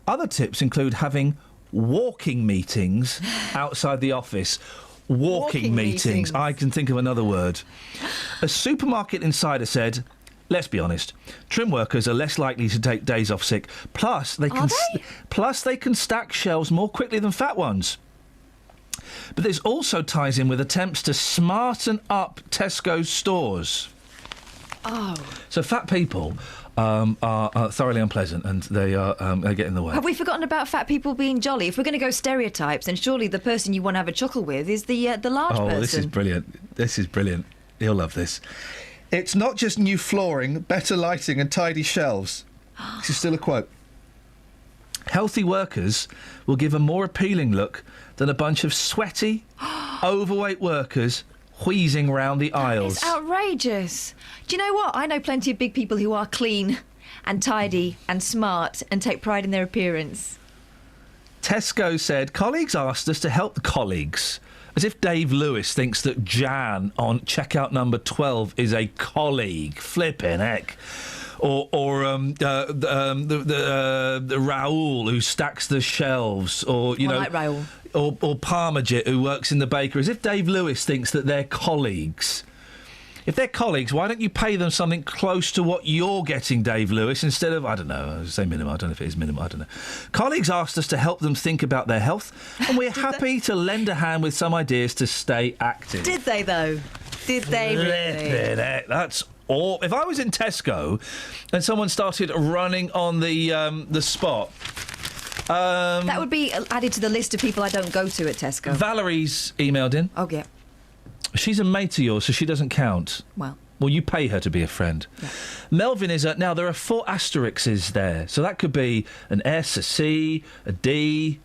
Other tips include having walking meetings outside the office. Walking meetings. I can think of another word. A supermarket insider said, let's be honest, trim workers are less likely to take days off sick. Plus, they can stack shelves more quickly than fat ones. But this also ties in with attempts to smarten up Tesco's stores. Oh. So fat people are thoroughly unpleasant, and they get in the way. Have we forgotten about fat people being jolly? If we're going to go stereotypes, then surely the person you want to have a chuckle with is the large person. Oh, this is brilliant. This is brilliant. You'll love this. It's not just new flooring, better lighting and tidy shelves. This is still a quote. Healthy workers will give a more appealing look than a bunch of sweaty, overweight workers wheezing round the aisles. It's outrageous. Do you know what? I know plenty of big people who are clean and tidy and smart and take pride in their appearance. Tesco said, colleagues asked us to help the colleagues. As if Dave Lewis thinks that Jan on checkout number 12 is a colleague. Flippin' heck. Or the Raoul who stacks the shelves, or you know, like Raoul. or Parmajit who works in the bakery. As if Dave Lewis thinks that they're colleagues. If they're colleagues, why don't you pay them something close to what you're getting, Dave Lewis, instead of, I don't know, say minimum, I don't know if it is minimum, I don't know. Colleagues asked us to help them think about their health, and we're happy to lend a hand with some ideas to stay active. Did they, though? Did they really? That's all. If I was in Tesco and someone started running on the spot... that would be added to the list of people I don't go to at Tesco. Valerie's emailed in. Oh, yeah. She's a mate of yours, so she doesn't count. Well, you pay her to be a friend. Yeah. Melvin is now there are 4 asterisks there, so that could be an S, a C, a D.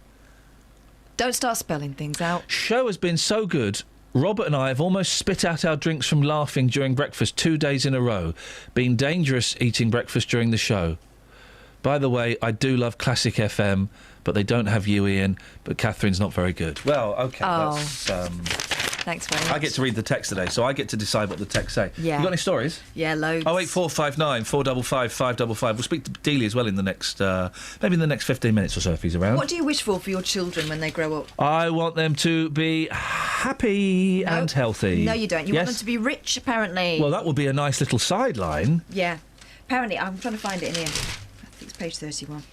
Don't start spelling things out. Show has been so good. Robert and I have almost spit out our drinks from laughing during breakfast 2 days in a row. Been dangerous eating breakfast during the show. By the way, I do love Classic FM, but they don't have you, Iain. But Catherine's not very good. Well, OK, that's... Thanks very much. I get to read the text today, so I get to decide what the text say. Yeah. You got any stories? Yeah, loads. 08459 455 555. We'll speak to Dealey as well in the next, maybe in the next 15 minutes or so if he's around. What do you wish for your children when they grow up? I want them to be happy and healthy. No, you don't. You want them to be rich, apparently. Well, that would be a nice little sideline. Yeah. Apparently, I'm trying to find it in here. I think it's page 31.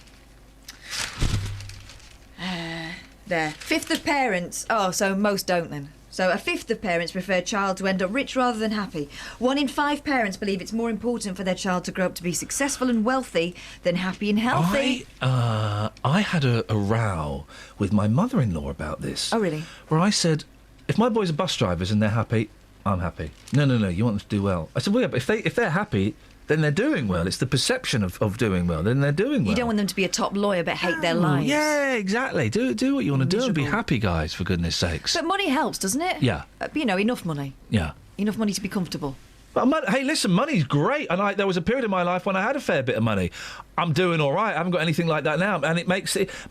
There. Fifth of parents. Oh, so most don't then. So a fifth of parents prefer a child to end up rich rather than happy. 1 in 5 parents believe it's more important for their child to grow up to be successful and wealthy than happy and healthy. I had a row with my mother-in-law about this. Oh, really? Where I said, if my boys are bus drivers and they're happy, I'm happy. No, you want them to do well. I said, well, yeah, but if they're happy, then they're doing well. It's the perception of doing well. Then they're doing well. You don't want them to be a top lawyer but hate their lives. Yeah, exactly. Do what you want to do and be happy, guys, for goodness sakes. But money helps, doesn't it? Yeah. Enough money. Yeah. Enough money to be comfortable. But hey, listen, money's great. And there was a period in my life when I had a fair bit of money. I'm doing all right. I haven't got anything like that now. And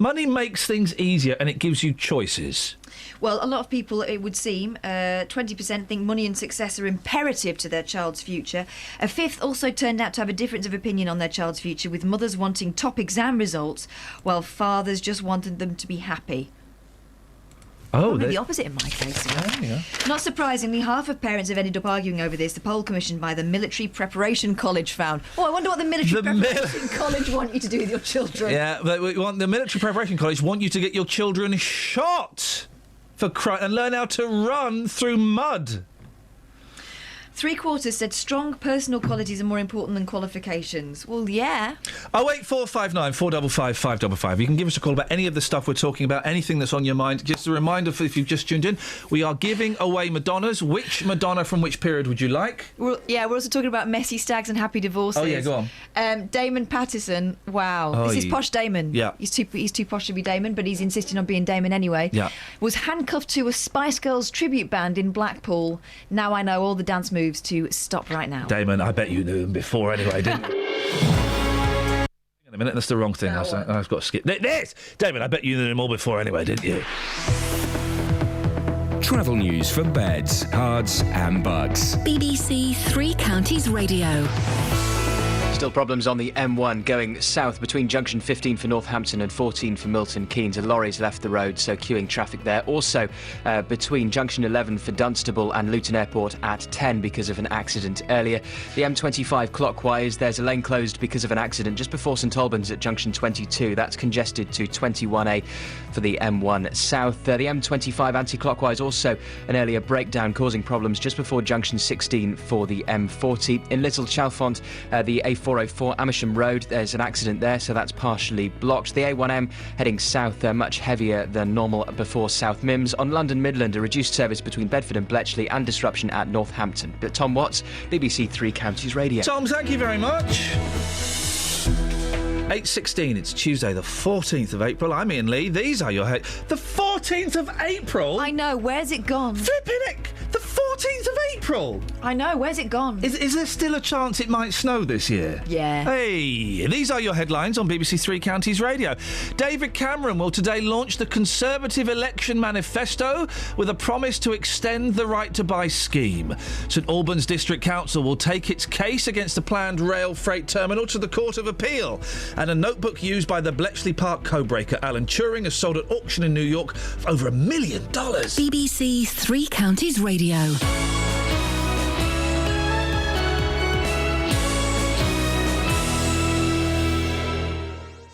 money makes things easier and it gives you choices. Well, a lot of people, it would seem, 20% think money and success are imperative to their child's future. A fifth also turned out to have a difference of opinion on their child's future, with mothers wanting top exam results, while fathers just wanted them to be happy. Oh, the opposite in my case. Yeah. Not surprisingly, half of parents have ended up arguing over this. The poll commissioned by the Military Preparation College found. Oh, I wonder what the Military Preparation College want you to do with your children. Yeah, but the Military Preparation College want you to get your children shot and learn how to run through mud. 3/4 said strong personal qualities are more important than qualifications. Well, yeah. 08459 455 555. You can give us a call about any of the stuff we're talking about, anything that's on your mind. Just a reminder, if you've just tuned in, we are giving away Madonnas. Which Madonna from which period would you like? We're also talking about messy stags and happy divorces. Oh, yeah, go on. Damon Pattison, wow. This is posh Damon. Yeah. He's too posh to be Damon, but he's insisting on being Damon anyway. Yeah. Was handcuffed to a Spice Girls tribute band in Blackpool. Now I know all the dance moves to stop right now. Damon, I bet you knew him before anyway, didn't you? Hang on a minute, that's the wrong thing. I've got to skip this. Damon, I bet you knew him all before anyway, didn't you? Travel news for beds, cards and bugs. BBC Three Counties Radio. Still problems on the M1 going south between junction 15 for Northampton and 14 for Milton Keynes. A lorry's left the road, so queuing traffic there. Also between junction 11 for Dunstable and Luton Airport at 10 because of an accident earlier. The M25 clockwise, there's a lane closed because of an accident just before St Albans at junction 22. That's congested to 21A for the M1 south. The M25 anti-clockwise, also an earlier breakdown causing problems just before junction 16 for the M40. In Little Chalfont, the A4 A404 Amersham Road, there's an accident there, so that's partially blocked. The A1M heading south, much heavier than normal before South Mims. On London Midland, a reduced service between Bedford and Bletchley and disruption at Northampton. But Tom Watts, BBC Three Counties Radio. Tom, thank you very much. 8:16, it's Tuesday the 14th of April. I'm Iain Lee. These are your... The 14th of April? I know, where's it gone? Flipping it! The 14th of April? I know, where's it gone? Is there still a chance it might snow this year? Yeah. Hey, these are your headlines on BBC Three Counties Radio. David Cameron will today launch the Conservative Election Manifesto with a promise to extend the right to buy scheme. St Albans District Council will take its case against the planned rail freight terminal to the Court of Appeal. And a notebook used by the Bletchley Park codebreaker Alan Turing is sold at auction in New York for over $1 million. BBC Three Counties Radio.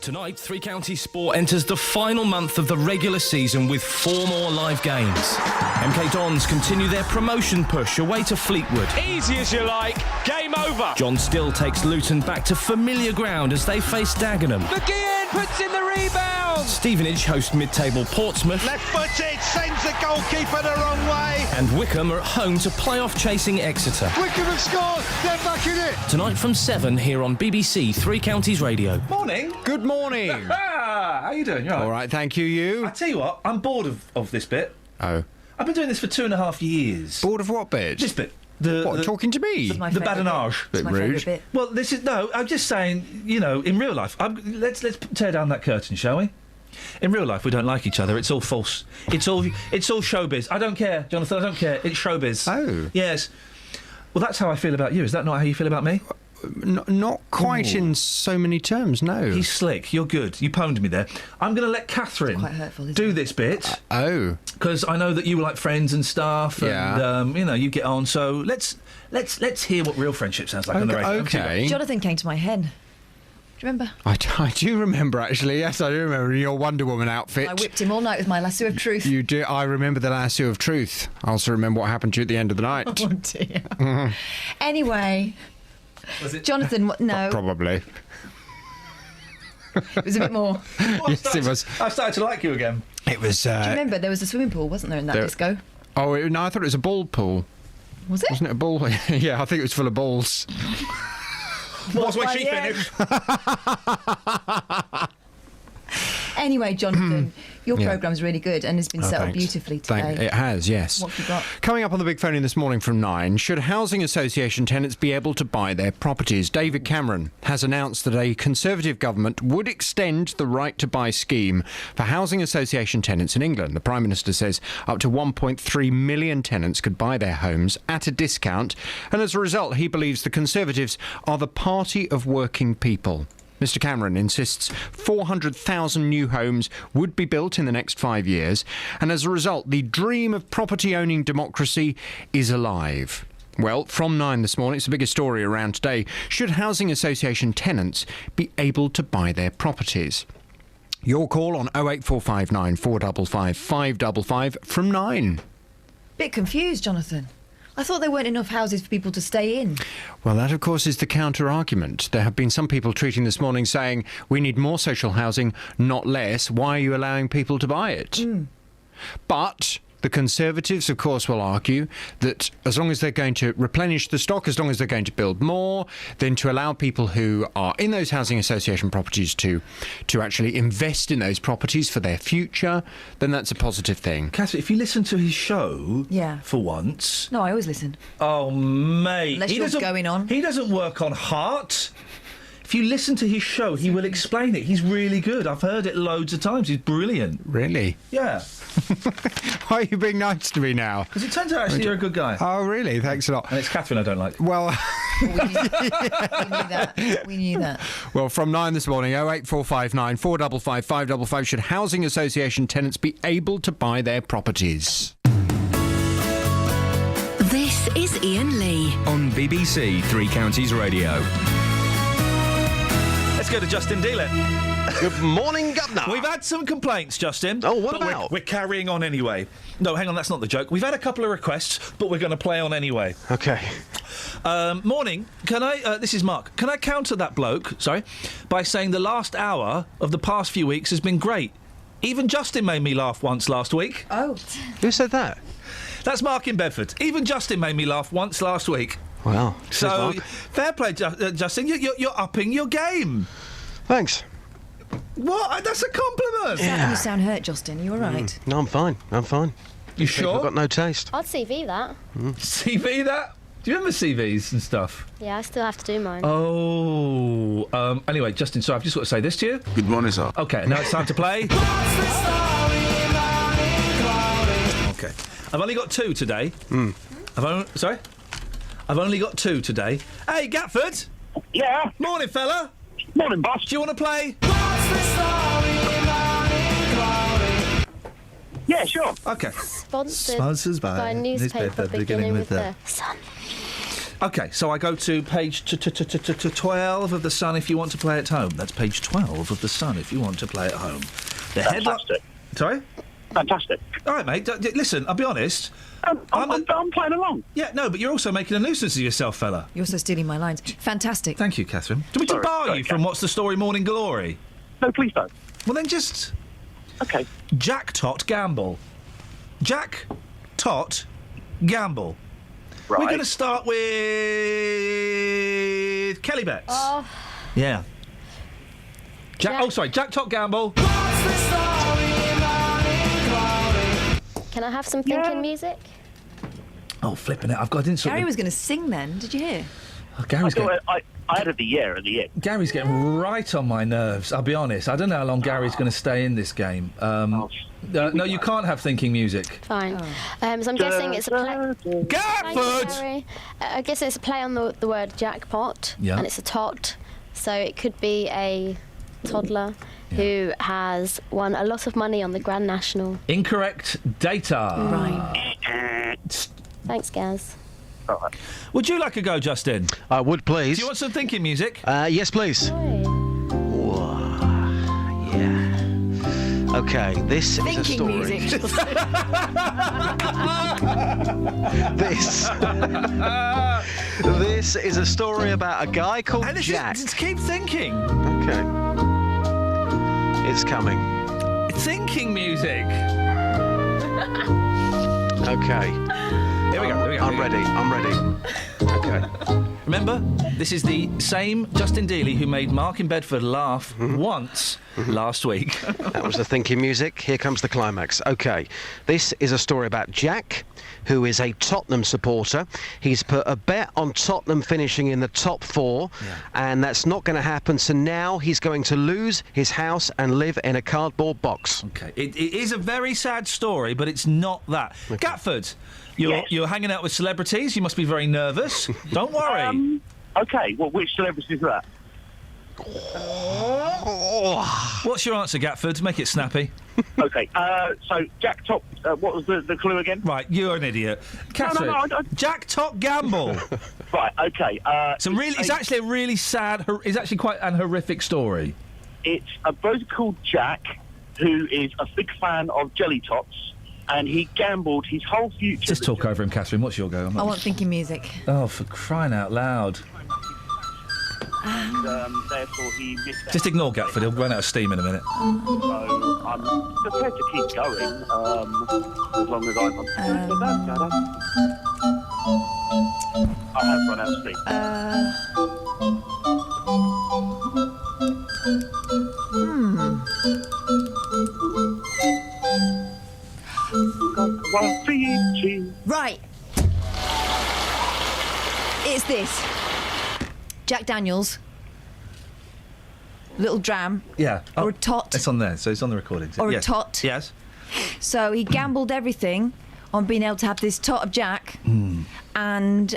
Tonight, Three Counties Sport enters the final month of the regular season with 4 more live games. MK Dons continue their promotion push away to Fleetwood. Easy as you like, game over. John Still takes Luton back to familiar ground as they face Dagenham. McGeehan puts in the rebound. Stevenage host mid-table Portsmouth. Left-footed, sends the goalkeeper the wrong way. And Wickham are at home to playoff-chasing Exeter. Wickham have scored, they're back in it. Tonight from 7 here on BBC Three Counties Radio. Morning. Good morning. How you doing? You all right, thank you. You? I tell you what, I'm bored of this bit. Oh. I've been doing this for 2.5 years. Bored of what bit? This bit. Talking to me? The badinage. Bit rude. Bit. Well, this is... No, I'm just saying, you know, in real life... Let's tear down that curtain, shall we? In real life, we don't like each other. It's all false. It's all showbiz. I don't care, Jonathan. I don't care. It's showbiz. Oh. Yes. Well, that's how I feel about you. Is that not how you feel about me? Not quite in so many terms, no. He's slick. You're good. You pwned me there. I'm going to let Catherine quite hurtful, do this bit. Oh. Because I know that you were like friends and stuff. Yeah. And, you know, you get on. So let's hear what real friendship sounds like on the radio. Okay. Jonathan came to my hen. Do you remember? I do remember, actually. Yes, I do remember in your Wonder Woman outfit. I whipped him all night with my lasso of truth. You do. I remember the lasso of truth. I also remember what happened to you at the end of the night. Oh, dear. Anyway... Was it? Jonathan, no. Probably. It was a bit more. Yes, it was. I started to like you again. It was... Do you remember there was a swimming pool, wasn't there, in that disco? Oh, no, I thought it was a ball pool. Was it? Wasn't it a ball? Yeah, I think it was full of balls. What's where she finished? Anyway, Jonathan, your programme's really good and has been set up beautifully today. It has, yes. What have you got? Coming up on the Big Phone In this morning from 9, should housing association tenants be able to buy their properties? David Cameron has announced that a Conservative government would extend the right to buy scheme for housing association tenants in England. The Prime Minister says up to 1.3 million tenants could buy their homes at a discount, and as a result, he believes the Conservatives are the party of working people. Mr Cameron insists 400,000 new homes would be built in the next 5 years, and as a result, the dream of property-owning democracy is alive. Well, from 9 this morning, it's the biggest story around today. Should housing association tenants be able to buy their properties? Your call on 08459 455 555 from 9. Bit confused, Jonathan. I thought there weren't enough houses for people to stay in. Well, that, of course, is the counter-argument. There have been some people tweeting this morning saying, we need more social housing, not less. Why are you allowing people to buy it? But the Conservatives, of course, will argue that as long as they're going to replenish the stock, as long as they're going to build more, then to allow people who are in those housing association properties to actually invest in those properties for their future, then that's a positive thing. Catherine, if you listen to his show for once... No, I always listen. Oh, mate. Unless you're going on. He doesn't work on heart. If you listen to his show, he will explain it. He's really good. I've heard it loads of times. He's brilliant. Really? Yeah. Why are you being nice to me now? Because it turns out actually you're a good guy. Oh, really? Thanks a lot. And it's Catherine I don't like. Well... we knew that. We knew that. Well, from 9 this morning, 08459 455 555, should housing association tenants be able to buy their properties? This is Iain Lee on BBC Three Counties Radio. Let's go to Justin Dealett. Good morning, Governor. We've had some complaints, Justin. Oh, what but about? We're carrying on anyway. No, hang on, that's not the joke. We've had a couple of requests, but we're going to play on anyway. Okay. Morning. Can I... this is Mark. Can I counter that bloke, by saying the last hour of the past few weeks has been great. Even Justin made me laugh once last week. Oh. Who said that? That's Mark in Bedford. Even Justin made me laugh once last week. Wow. So, fair play, Justin. You're upping your game. Thanks. What? That's a compliment. You sound hurt, Justin. Are you all right? No, I'm fine. You sure? I've got no taste. I'd CV that. CV that? Do you remember CVs and stuff? Yeah, I still have to do mine. Oh. Anyway, Justin, sorry, I've just got to say this to you. Good morning, sir. Okay, now it's time to play. Okay. I've only got two today. I've only got two today. Hey, Gatford. Yeah. Morning, fella. Morning, boss. Do you want to play? Yeah, sure. Okay. Sponsored by newspaper beginning with the Sun. Okay, so I go to page 12 of the Sun if you want to play at home. That's page 12 of the Sun if you want to play at home. The Fantastic. Sorry? Fantastic. All right, mate. Listen, I'll be honest. I'm playing along. Yeah, no, but you're also making a nuisance of yourself, fella. You're also stealing my lines. Fantastic. Thank you, Catherine. Do we to bar you from What's the Story Morning Glory? No, please don't. Well, then just... Okay. Jack Tot Gamble. Jack Tot Gamble. Right. We're going to start with Kelly Betts. Oh. Yeah. Jack Tot Gamble. Can I have some thinking music? Oh, flipping it! I didn't. Gary was going to sing then. Did you hear? Oh, Gary's I added the year at the end. Gary's getting right on my nerves. I'll be honest. I don't know how long Gary's going to stay in this game. No, you can't have thinking music. Fine. So I'm guessing it's a play. Gatford! I guess it's a play on the word jackpot. Yeah. And it's a tot. So it could be a toddler who has won a lot of money on the Grand National. Incorrect data. Right. Thanks, Gaz. Right. Would you like a go, Justin? I would, please. Do you want some thinking music? Yes, please. Yeah. Okay, this is a story. Music. This is a story about a guy called Jack. Just keep thinking. Okay. It's coming. Thinking music. Okay. Here we go. I'm ready. Okay. Remember, this is the same Justin Dealey who made Mark in Bedford laugh once last week. That was the thinking music. Here comes the climax. Okay. This is a story about Jack, who is a Tottenham supporter. He's put a bet on Tottenham finishing in the top four, and that's not going to happen. So now he's going to lose his house and live in a cardboard box. Okay. It is a very sad story, but it's not that. Okay. Gatford, you're hanging out with celebrities. You must be very nervous. Don't worry. Okay. Well, which celebrity is that? What's your answer, Gatford? Make it snappy. Okay. So Jack Top. What was the clue again? Right. You're an idiot, Catherine. No. Jack Top Gamble. Right. Okay. It's actually a really sad. It's actually quite an horrific story. It's a bloke called Jack who is a big fan of jelly tots, and he gambled his whole future. Just talk over him, Catherine. What's your go? I want thinking music. Oh, for crying out loud. And therefore he missed out. Just ignore Gatford, he'll run out of steam in a minute. So I'm prepared to keep going, as long as I'm on. I have run out of steam. Right. It's this. Jack Daniels. Little dram. Yeah. Or a tot. It's on there, so it's on the recording. Or a tot. Yes. So he gambled everything on being able to have this tot of Jack. And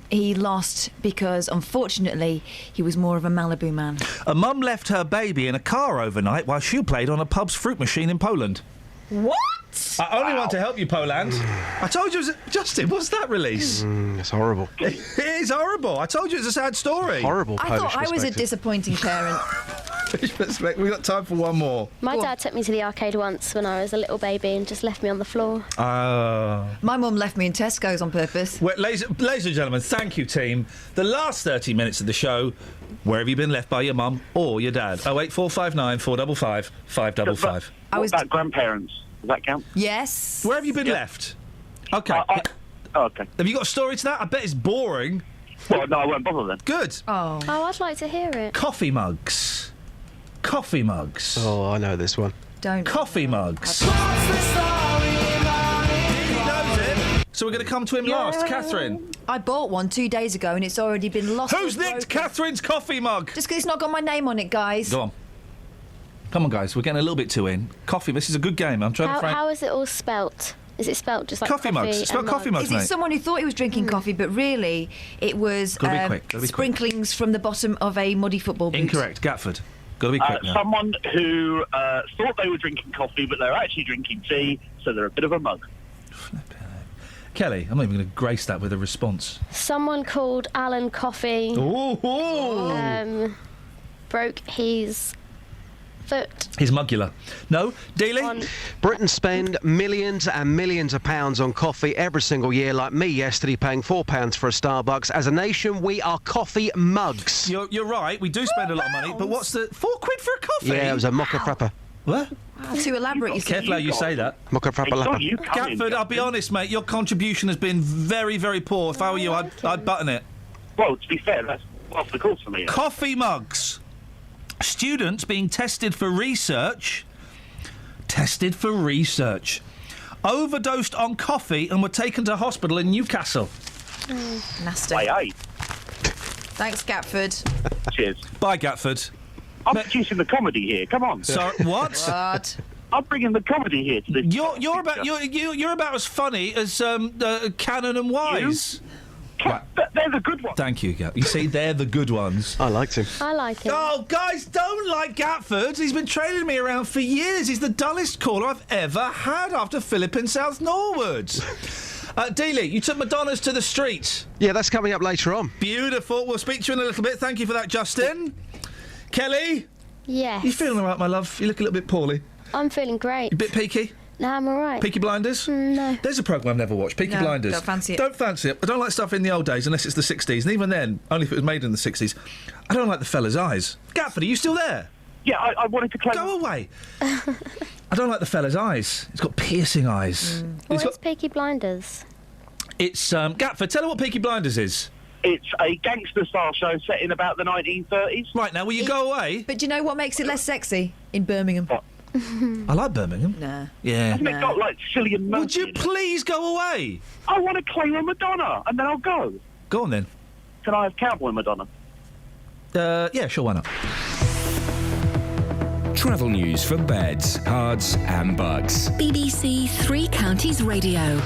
he lost because, unfortunately, he was more of a Malibu man. A mum left her baby in a car overnight while she played on a pub's fruit machine in Poland. What? I only want to help you, Poland. I told you it was... Justin, what's that release? It's horrible. It is horrible. I told you it's a sad story. Horrible I Polish thought I was a perspective. disappointing parent. selfish perspective. We've got time for one more. My dad took me to the arcade once when I was a little baby and just left me on the floor. My mum left me in Tesco's on purpose. Well, ladies and gentlemen, thank you, team. The last 30 minutes of the show, where have you been left by your mum or your dad? 08459 455 555. What about grandparents? Does that count? Yes. Where have you been left? OK. Okay. Have you got a story to that? I bet it's boring. Well, no, I won't bother then. Good. Oh, I'd like to hear it. Coffee mugs. Coffee mugs. Oh, I know this one. Don't. Coffee mugs. So we're going to come to him last. Catherine. I bought one 2 days ago and it's already been lost. Who's nicked Catherine's coffee mug? Just because it's not got my name on it, guys. Go on. Come on, guys. We're getting a little bit too in. Coffee. This is a good game. I'm trying to find... How is it all spelt? Is it spelt just like coffee mugs? It's spelled coffee mugs, Is it mate. someone who thought he was drinking coffee, but really it was Gotta be quick, gotta be sprinklings from the bottom of a muddy football boot? Incorrect. Gatford. Got to be quick now. Someone who thought they were drinking coffee, but they're actually drinking tea, so they're a bit of a mug. Kelly, I'm not even going to grace that with a response. Someone called Alan Coffey broke his foot. His mugula. No, Dealey? Britain spend millions and millions of pounds on coffee every single year, like me yesterday paying £4 for a Starbucks. As a nation, we are coffee mugs. You're right, we do spend a lot of money, but what's the... £4 for a coffee? Yeah, it was a mocha frapper. What? Wow, too elaborate, you Careful how you say that. Mocha frapper lapper. Gatford, I'll be honest, mate, your contribution has been very, very poor. If I were you, I'd button it. Well, to be fair, that's off the course for me. Coffee mugs. Students being tested for research. Overdosed on coffee and were taken to hospital in Newcastle. Nasty. Aye. Thanks, Gatford. Cheers. Bye, Gatford. I'm producing the comedy here. Come on. Sorry, what? What? I'm bringing the comedy here to this. You're about as funny as Cannon and Wise. They're the good ones. Thank you, Gat. You see, they're the good ones. I liked him. I like him. Oh, guys, don't like Gatford. He's been trailing me around for years. He's the dullest caller I've ever had after Philip in South Norwood. Dealey, you took Madonna's to the street. Yeah, that's coming up later on. Beautiful. We'll speak to you in a little bit. Thank you for that, Justin. Kelly? Yes. You feeling all right, my love? You look a little bit poorly. I'm feeling great. You a bit peaky? No, I'm all right. Peaky Blinders? No. There's a programme I've never watched, Peaky Blinders. Don't fancy it. Don't fancy it. I don't like stuff in the old days unless it's the 60s, and even then, only if it was made in the 60s. I don't like the fella's eyes. Gatford, are you still there? Yeah, I wanted to claim... Go away. I don't like the fella's eyes. He's got piercing eyes. What is Peaky Blinders? It's, Gatford, tell her what Peaky Blinders is. It's a gangster-style show set in about the 1930s. Right, now, will you go away? But do you know what makes it less sexy? In Birmingham. I like Birmingham. Nah. Yeah. Hasn't it got, like, Cillian Murphy? Would you please go away? I want to claim a Madonna, and then I'll go. Go on, then. Can I have Cowboy Madonna? Yeah, sure, why not? Travel news for beds, cards and bugs. BBC Three Counties Radio.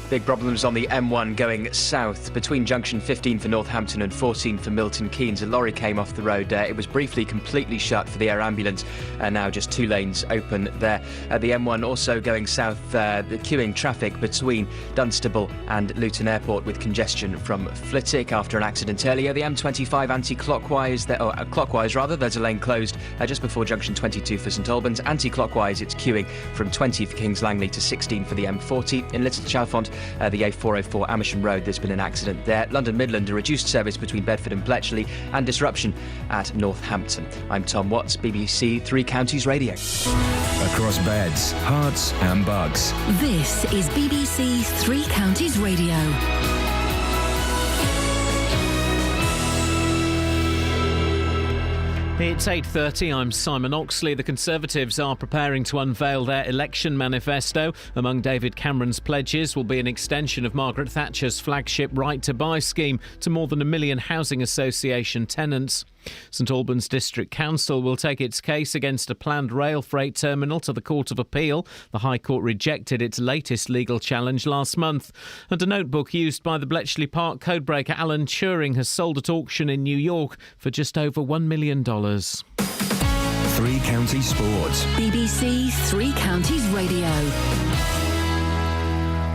Big problems on the M1 going south between junction 15 for Northampton and 14 for Milton Keynes. A lorry came off the road there. It was briefly completely shut for the air ambulance, and now just 2 lanes open there. The M1 also going south, the queuing traffic between Dunstable and Luton Airport with congestion from Flitwick after an accident earlier. The M25 anti-clockwise, clockwise rather, there's a lane closed just before junction 22 for St Albans. Anti-clockwise, it's queuing from 20 for Kings Langley to 16 for the M40. In Little Chalfont, the A404 Amersham Road, there's been an accident there. London Midland, a reduced service between Bedford and Bletchley, and disruption at Northampton. I'm Tom Watts, BBC Three Counties Radio. Across beds, hearts and bugs. This is BBC Three Counties Radio. It's 8:30. I'm Simon Oxley. The Conservatives are preparing to unveil their election manifesto. Among David Cameron's pledges will be an extension of Margaret Thatcher's flagship Right to Buy scheme to more than 1 million housing association tenants. St Albans District Council will take its case against a planned rail freight terminal to the Court of Appeal. The High Court rejected its latest legal challenge last month. And a notebook used by the Bletchley Park codebreaker Alan Turing has sold at auction in New York for just over $1 million. Three Counties Sports. BBC Three Counties Radio.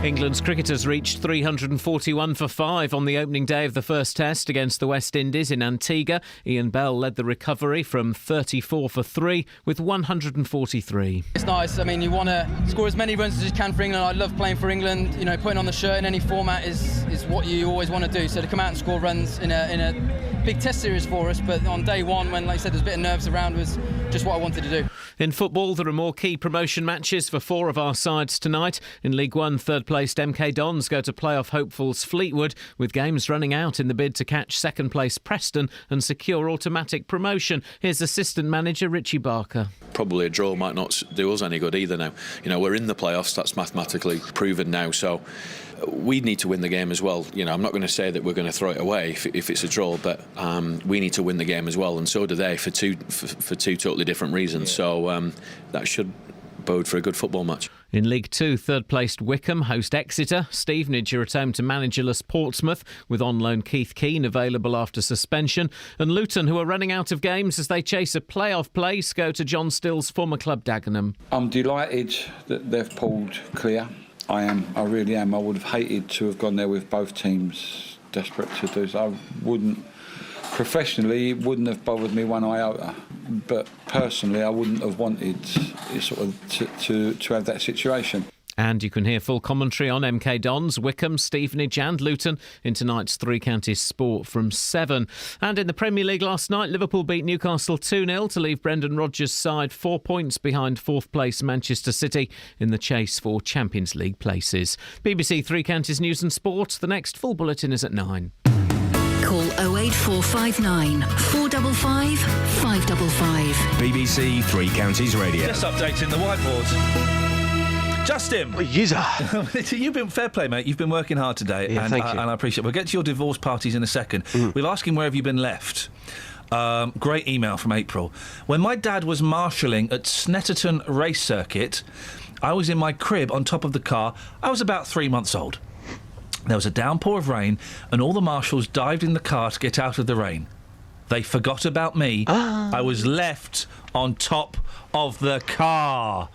England's cricketers reached 341 for 5 on the opening day of the first test against the West Indies in Antigua. Iain Bell led the recovery from 34 for 3 with 143. It's nice. I mean, you want to score as many runs as you can for England. I love playing for England. You know, putting on the shirt in any format is what you always want to do. So to come out and score runs in a big test series for us, but on day one, when, like I said, there's a bit of nerves around, was just what I wanted to do. In football, there are more key promotion matches for 4 of our sides tonight. In League One, third-placed MK Dons go to playoff hopefuls Fleetwood, with games running out in the bid to catch second-place Preston and secure automatic promotion. Here's assistant manager Richie Barker. Probably a draw might not do us any good either now. You know, we're in the playoffs, that's mathematically proven now, so we need to win the game as well. You know, I'm not going to say that we're going to throw it away if it's a draw, but we need to win the game as well, and so do they for two totally different reasons. So that should bode for a good football match. In League Two, third-placed Wickham host Exeter. Stevenage are at home to managerless Portsmouth, with on-loan Keith Keane available after suspension. And Luton, who are running out of games as they chase a playoff place, go to John Still's former club Dagenham. I'm delighted that they've pulled clear. I am. I really am. I would have hated to have gone there with both teams desperate to do so. Professionally, it wouldn't have bothered me one iota, but personally, I wouldn't have wanted to have that situation. And you can hear full commentary on MK Dons, Wickham, Stevenage and Luton in tonight's Three Counties Sport from 7. And in the Premier League last night, Liverpool beat Newcastle 2-0 to leave Brendan Rodgers' side 4 points behind fourth place Manchester City in the chase for Champions League places. BBC Three Counties News and Sport. The next full bulletin is at 9. Call 08459 455 555. BBC Three Counties Radio. Just updating the whiteboard. Justin! You've been fair play, mate. You've been working hard today, yeah, and I appreciate it. We'll get to your divorce parties in a second. We'll ask him where have you been left. Great email from April. When my dad was marshalling at Snetterton Race Circuit, I was in my crib on top of the car. I was about 3 months old. There was a downpour of rain, and all the marshals dived in the car to get out of the rain. They forgot about me. I was left on top of the car.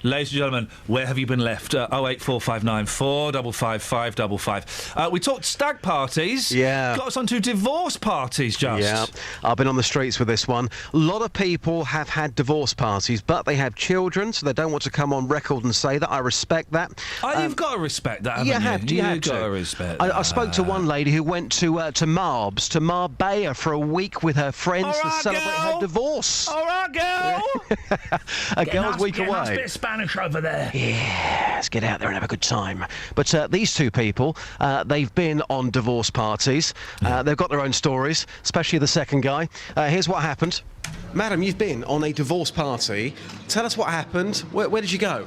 Ladies and gentlemen, where have you been left? 08459 455 555. We talked stag parties. Yeah. Got us onto divorce parties, just. Yeah, I've been on the streets with this one. A lot of people have had divorce parties, but they have children, so they don't want to come on record and say that. I respect that. You've got to respect that, haven't you? You have You've got to respect that. I spoke to one lady who went to Marbella for a week with her friends to celebrate her divorce. All right, girl. A girl's week away. Nice bit of Spanish over there. Yeah, let's get out there and have a good time. But these two people, they've been on divorce parties. They've got their own stories, especially the second guy. Here's what happened. Madam, you've been on a divorce party. Tell us what happened. Where did you go?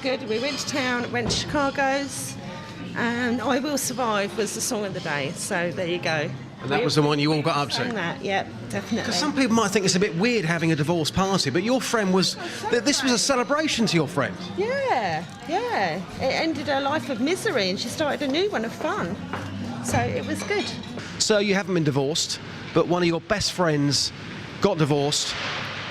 Good. We went to town, went to Chicago's, and I Will Survive was the song of the day. So there you go. And that was the one you all got up to? That, yeah, definitely. Because some people might think it's a bit weird having a divorce party, but your friend was... This was a celebration to your friend. Yeah. It ended her life of misery and she started a new one of fun. So it was good. So you haven't been divorced, but one of your best friends got divorced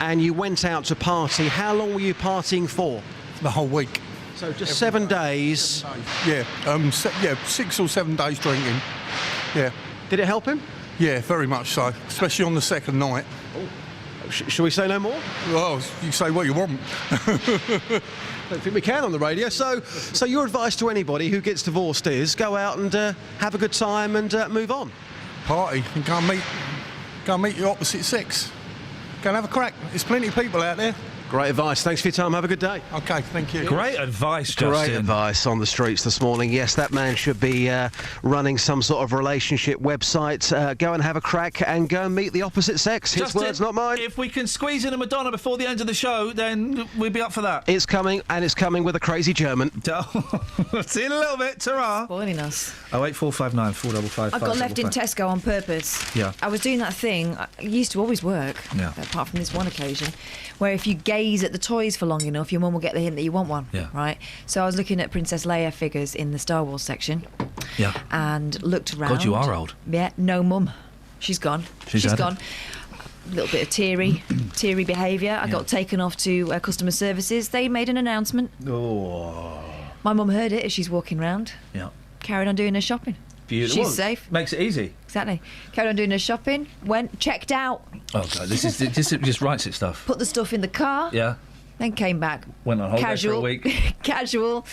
and you went out to party. How long were you partying for? The whole week. So just 7 days? Yeah, 6 or 7 days drinking. Yeah. Did it help him? Yeah, very much so, especially on the second night. Shall we say no more? Well, you say what you want. Don't think we can on the radio. So your advice to anybody who gets divorced is go out and have a good time and move on. Party and go and meet your opposite sex. Go and have a crack. There's plenty of people out there. Great advice. Thanks for your time. Have a good day. OK, thank you. Great advice, Justin. Great advice on the streets this morning. Yes, that man should be running some sort of relationship website. Go and have a crack and go and meet the opposite sex. His words, not mine. If we can squeeze in a Madonna before the end of the show, then we'd be up for that. It's coming, and it's coming with a crazy German. See you in a little bit. Ta-ra. Spoiling us. 08459 455 I got left in Tesco on purpose. Yeah. I was doing that thing. I used to always work, apart from this one occasion, where if you gaze at the toys for long enough, your mum will get the hint that you want one. Yeah. Right? So I was looking at Princess Leia figures in the Star Wars section. Yeah. And looked around. God, you are old. Yeah, no mum. She's gone. She's gone. A little bit of teary behaviour. I got taken off to customer services. They made an announcement. Oh. My mum heard it as she's walking round. Yeah. Carried on doing her shopping. Beautiful. She's safe. Makes it easy. Exactly. Carried on doing her shopping. Went, checked out. Oh God, this just writes it stuff. Put the stuff in the car. Yeah. Then came back. Went on holiday Casual. for a week. Casual.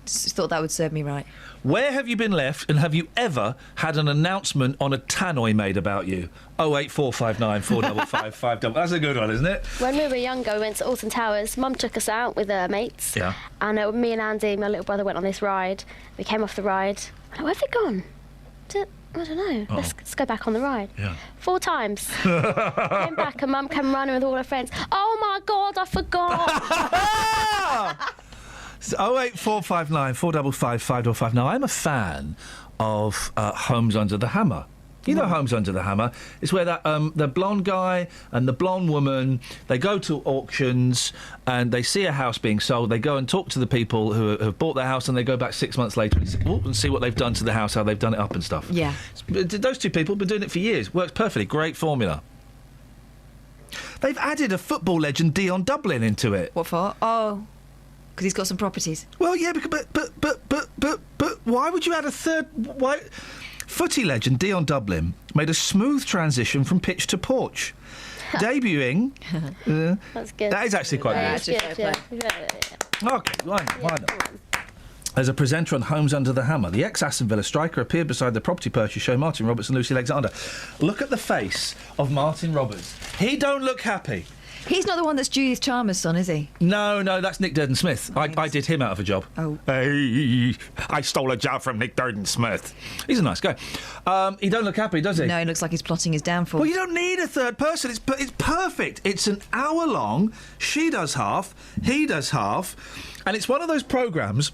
Just thought that would serve me right. Where have you been left, and have you ever had an announcement on a tannoy made about you? 08459 455 555. That's a good one, isn't it? When we were younger, we went to Alton Towers. Mum took us out with her mates. Yeah. And me and Andy, my little brother, went on this ride. We came off the ride. Where have they gone? I don't know. Oh. Let's go back on the ride. Yeah. 4 times. Came back and Mum came running with all her friends. Oh my God, I forgot. 08459 455 555. Now, I'm a fan of Homes Under the Hammer. You know Homes Under the Hammer? It's where that the blonde guy and the blonde woman, they go to auctions and they see a house being sold. They go and talk to the people who have bought the house, and they go back 6 months later and see what they've done to the house, how they've done it up and stuff. Yeah. Those two people have been doing it for years. Works perfectly. Great formula. They've added a football legend, Dion Dublin, into it. What for? Oh, because he's got some properties. Well, yeah, but why would you add a third? Why? Footy legend Dion Dublin made a smooth transition from pitch to porch, debuting. That's good. That is actually quite good. Okay, why not? As a presenter on Homes Under the Hammer, the ex-Aston Villa striker appeared beside the property purchase show Martin Roberts and Lucy Alexander. Look at the face of Martin Roberts. He don't look happy. He's not the one that's Judith Chalmers' son, is he? No, that's Nick Durden-Smith. I did him out of a job. Oh. Hey, I stole a job from Nick Durden-Smith. He's a nice guy. He don't look happy, does he? No, he looks like he's plotting his downfall. Well, you don't need a third person. It's perfect. It's an hour long. She does half. He does half. And it's one of those programmes...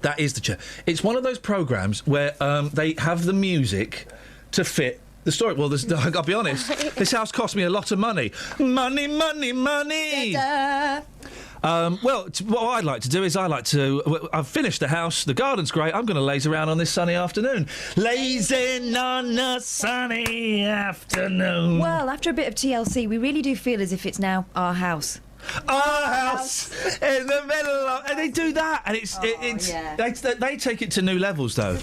That is the chair. It's one of those programmes where they have the music to fit the story. Well, I'll be honest, this house cost me a lot of money. Money. Well, what I'd like to do is I've finished the house, the garden's great, I'm going to laze around on this sunny afternoon. Lazing on a sunny afternoon. Well, after a bit of TLC, we really do feel as if it's now our house. Our house in the middle of... And they do that, and they take it to new levels, though.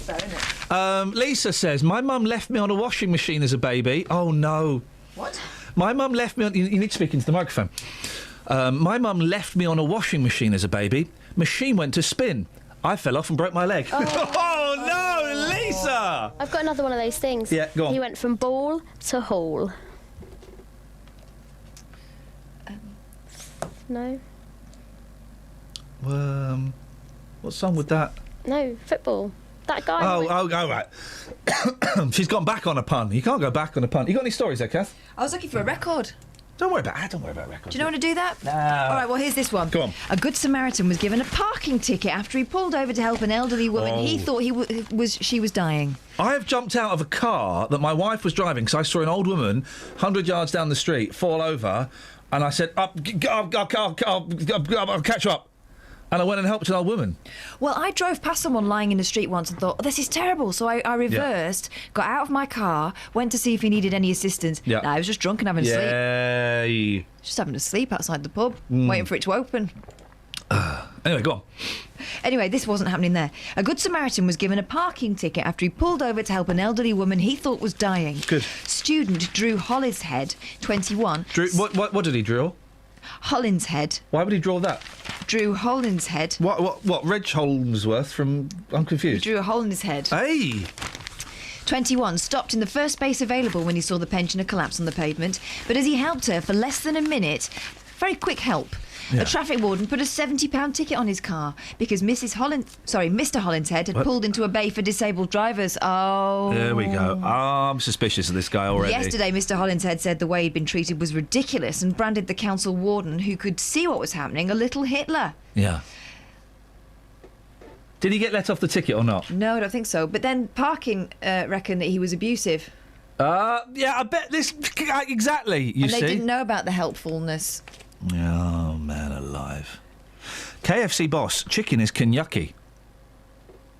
Lisa says, my mum left me on a washing machine as a baby. Oh, no. What? My mum left me on... You need to speak into the microphone. My mum left me on a washing machine as a baby. Machine went to spin. I fell off and broke my leg. Oh no, Lisa! I've got another one of those things. Yeah, go on. He went from ball to hall. No. What song would that? No, football. That guy. Oh, right. She's gone back on a pun. You can't go back on a pun. You got any stories there, Kath? I was looking for a record. Don't worry about records. Do you know how to do that? No. All right, well, here's this one. Go on. A Good Samaritan was given a parking ticket after he pulled over to help an elderly woman. Oh. He thought she was dying. I have jumped out of a car that my wife was driving because I saw an old woman 100 yards down the street fall over, and I said, I'll catch you up. And I went and helped an old woman. Well, I drove past someone lying in the street once and thought, this is terrible. So I reversed, got out of my car, went to see if he needed any assistance. Yeah. No, I was just drunk and having a sleep. Yay. Just having a sleep outside the pub, waiting for it to open. Anyway, go on. Anyway, this wasn't happening there. A Good Samaritan was given a parking ticket after he pulled over to help an elderly woman he thought was dying. Good. Student Drew Hollinshead, 21. Drew, what did he draw? Hollinshead. Why would he draw that? Drew Hollinshead. What? Reg Holmesworth from... I'm confused. Drew a hole in his head. Hey! 21 stopped in the first space available when he saw the pensioner collapse on the pavement, but as he helped her for less than a minute, very quick help, Yeah. a traffic warden put a £70 ticket on his car because Mr. Hollinshead had pulled into a bay for disabled drivers. Oh. There we go. I'm suspicious of this guy already. Yesterday, Mr. Hollinshead said the way he'd been treated was ridiculous and branded the council warden, who could see what was happening, a little Hitler. Yeah. Did he get let off the ticket or not? No, I don't think so. But then parking reckon that he was abusive. Yeah, I bet this... Exactly, you and see. they didn't know about the helpfulness. Oh, man alive. KFC boss, chicken is Kenyaki.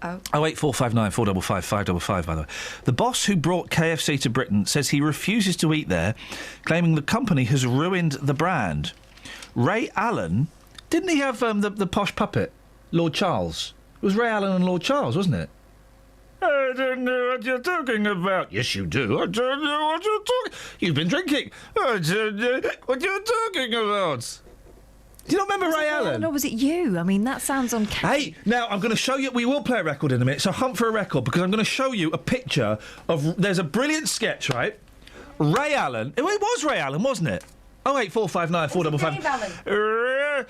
Oh. 08459 455 555, by the way. The boss who brought KFC to Britain says he refuses to eat there, claiming the company has ruined the brand. Ray Allen, didn't he have the posh puppet? Lord Charles. It was Ray Allen and Lord Charles, wasn't it? I don't know what you're talking about. Yes, you do. I don't know what you're talking... You've been drinking. I don't know what you're talking about. Do you not remember Ray Allen? Or was it you? I mean, that sounds uncanny. Hey, now I'm going to show you... We will play a record in a minute, so hunt for a record, because I'm going to show you a picture of... There's a brilliant sketch, right? Ray Allen... It was Ray Allen, wasn't it? 08459 455...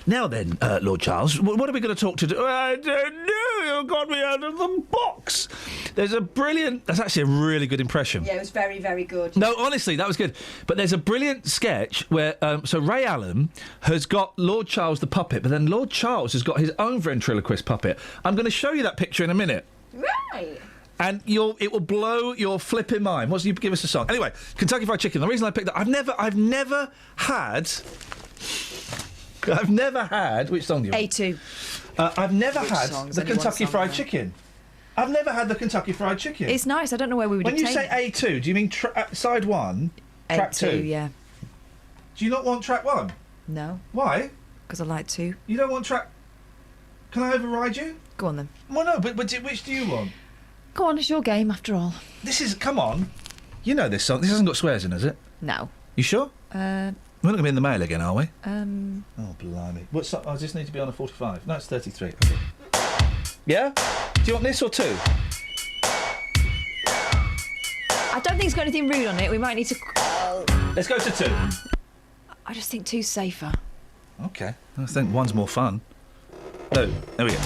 Now then, Lord Charles, what are we going to talk to? I don't know. You got me out of the box. There's a brilliant... That's actually a really good impression. Yeah, it was very, very good. No, honestly, that was good. But there's a brilliant sketch where... so Ray Allen has got Lord Charles the puppet, but then Lord Charles has got his own ventriloquist puppet. I'm going to show you that picture in a minute. Right. And it will blow your flipping mind. What's you give us a song? Anyway, Kentucky Fried Chicken. The reason I picked that... I've never had... Which song do you want? A2. I've never Which had songs? the Only one Kentucky song Fried there. Chicken. I've never had the Kentucky Fried Chicken. It's nice. I don't know where we would When you obtain say A2, do you mean side 1, track 2? A2, yeah. Do you not want track 1? No. Why? Because I like 2. You don't want track... Can I override you? Go on then. Well, no, but which do you want? Go on, it's your game after all. This is... Come on. You know this song. This hasn't got swears in, has it? No. You sure? We're not going to be in the mail again, are we? Oh, blimey. What's up? I just need to be on a 45. No, it's 33. Okay. Yeah? Do you want this or 2? I don't think it's got anything rude on it. We might need to... Let's go to 2. I just think 2's safer. Okay. I think 1's more fun. No, there we go.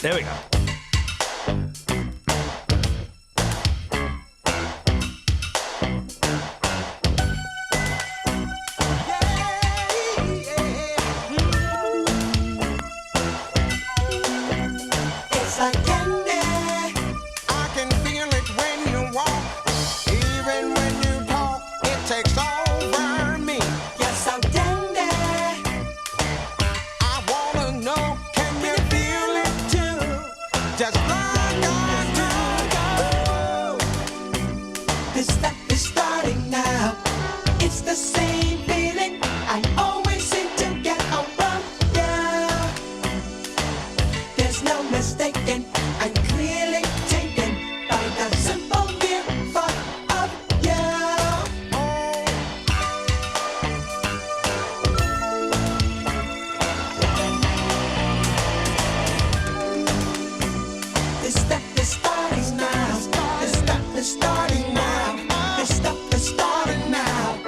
There we go. It's like candy. I can feel it when you walk. Even when you talk, it takes over me. You're so dandy. I wanna know, can you feel it too? Just like I do. This stuff is starting now. It's the same feeling I always seem to get around you. There's no mistaking, I'm clearly taken by the simple mere thought of you. This stuff is starting now. This stuff is starting now. This stuff is starting now.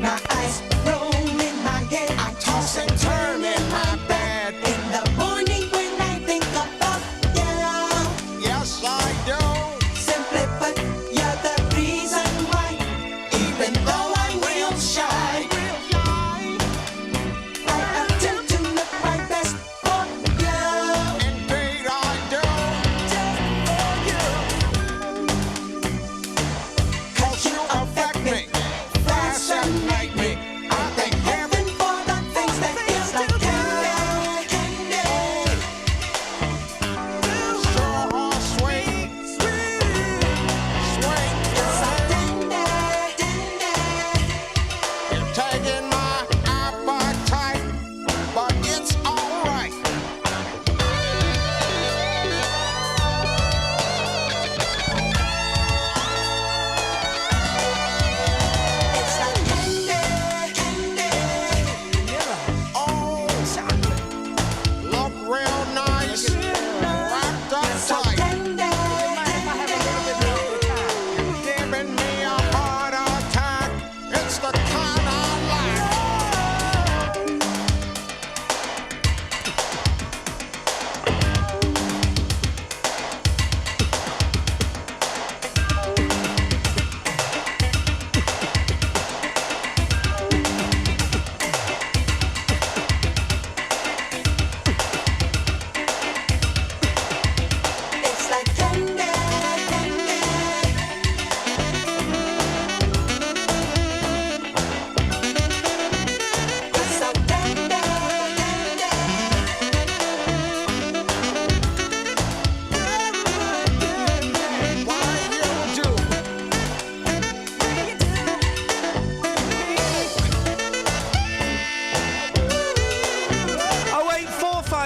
My eyes roll in my head. I toss and turn in my bed. In the morning when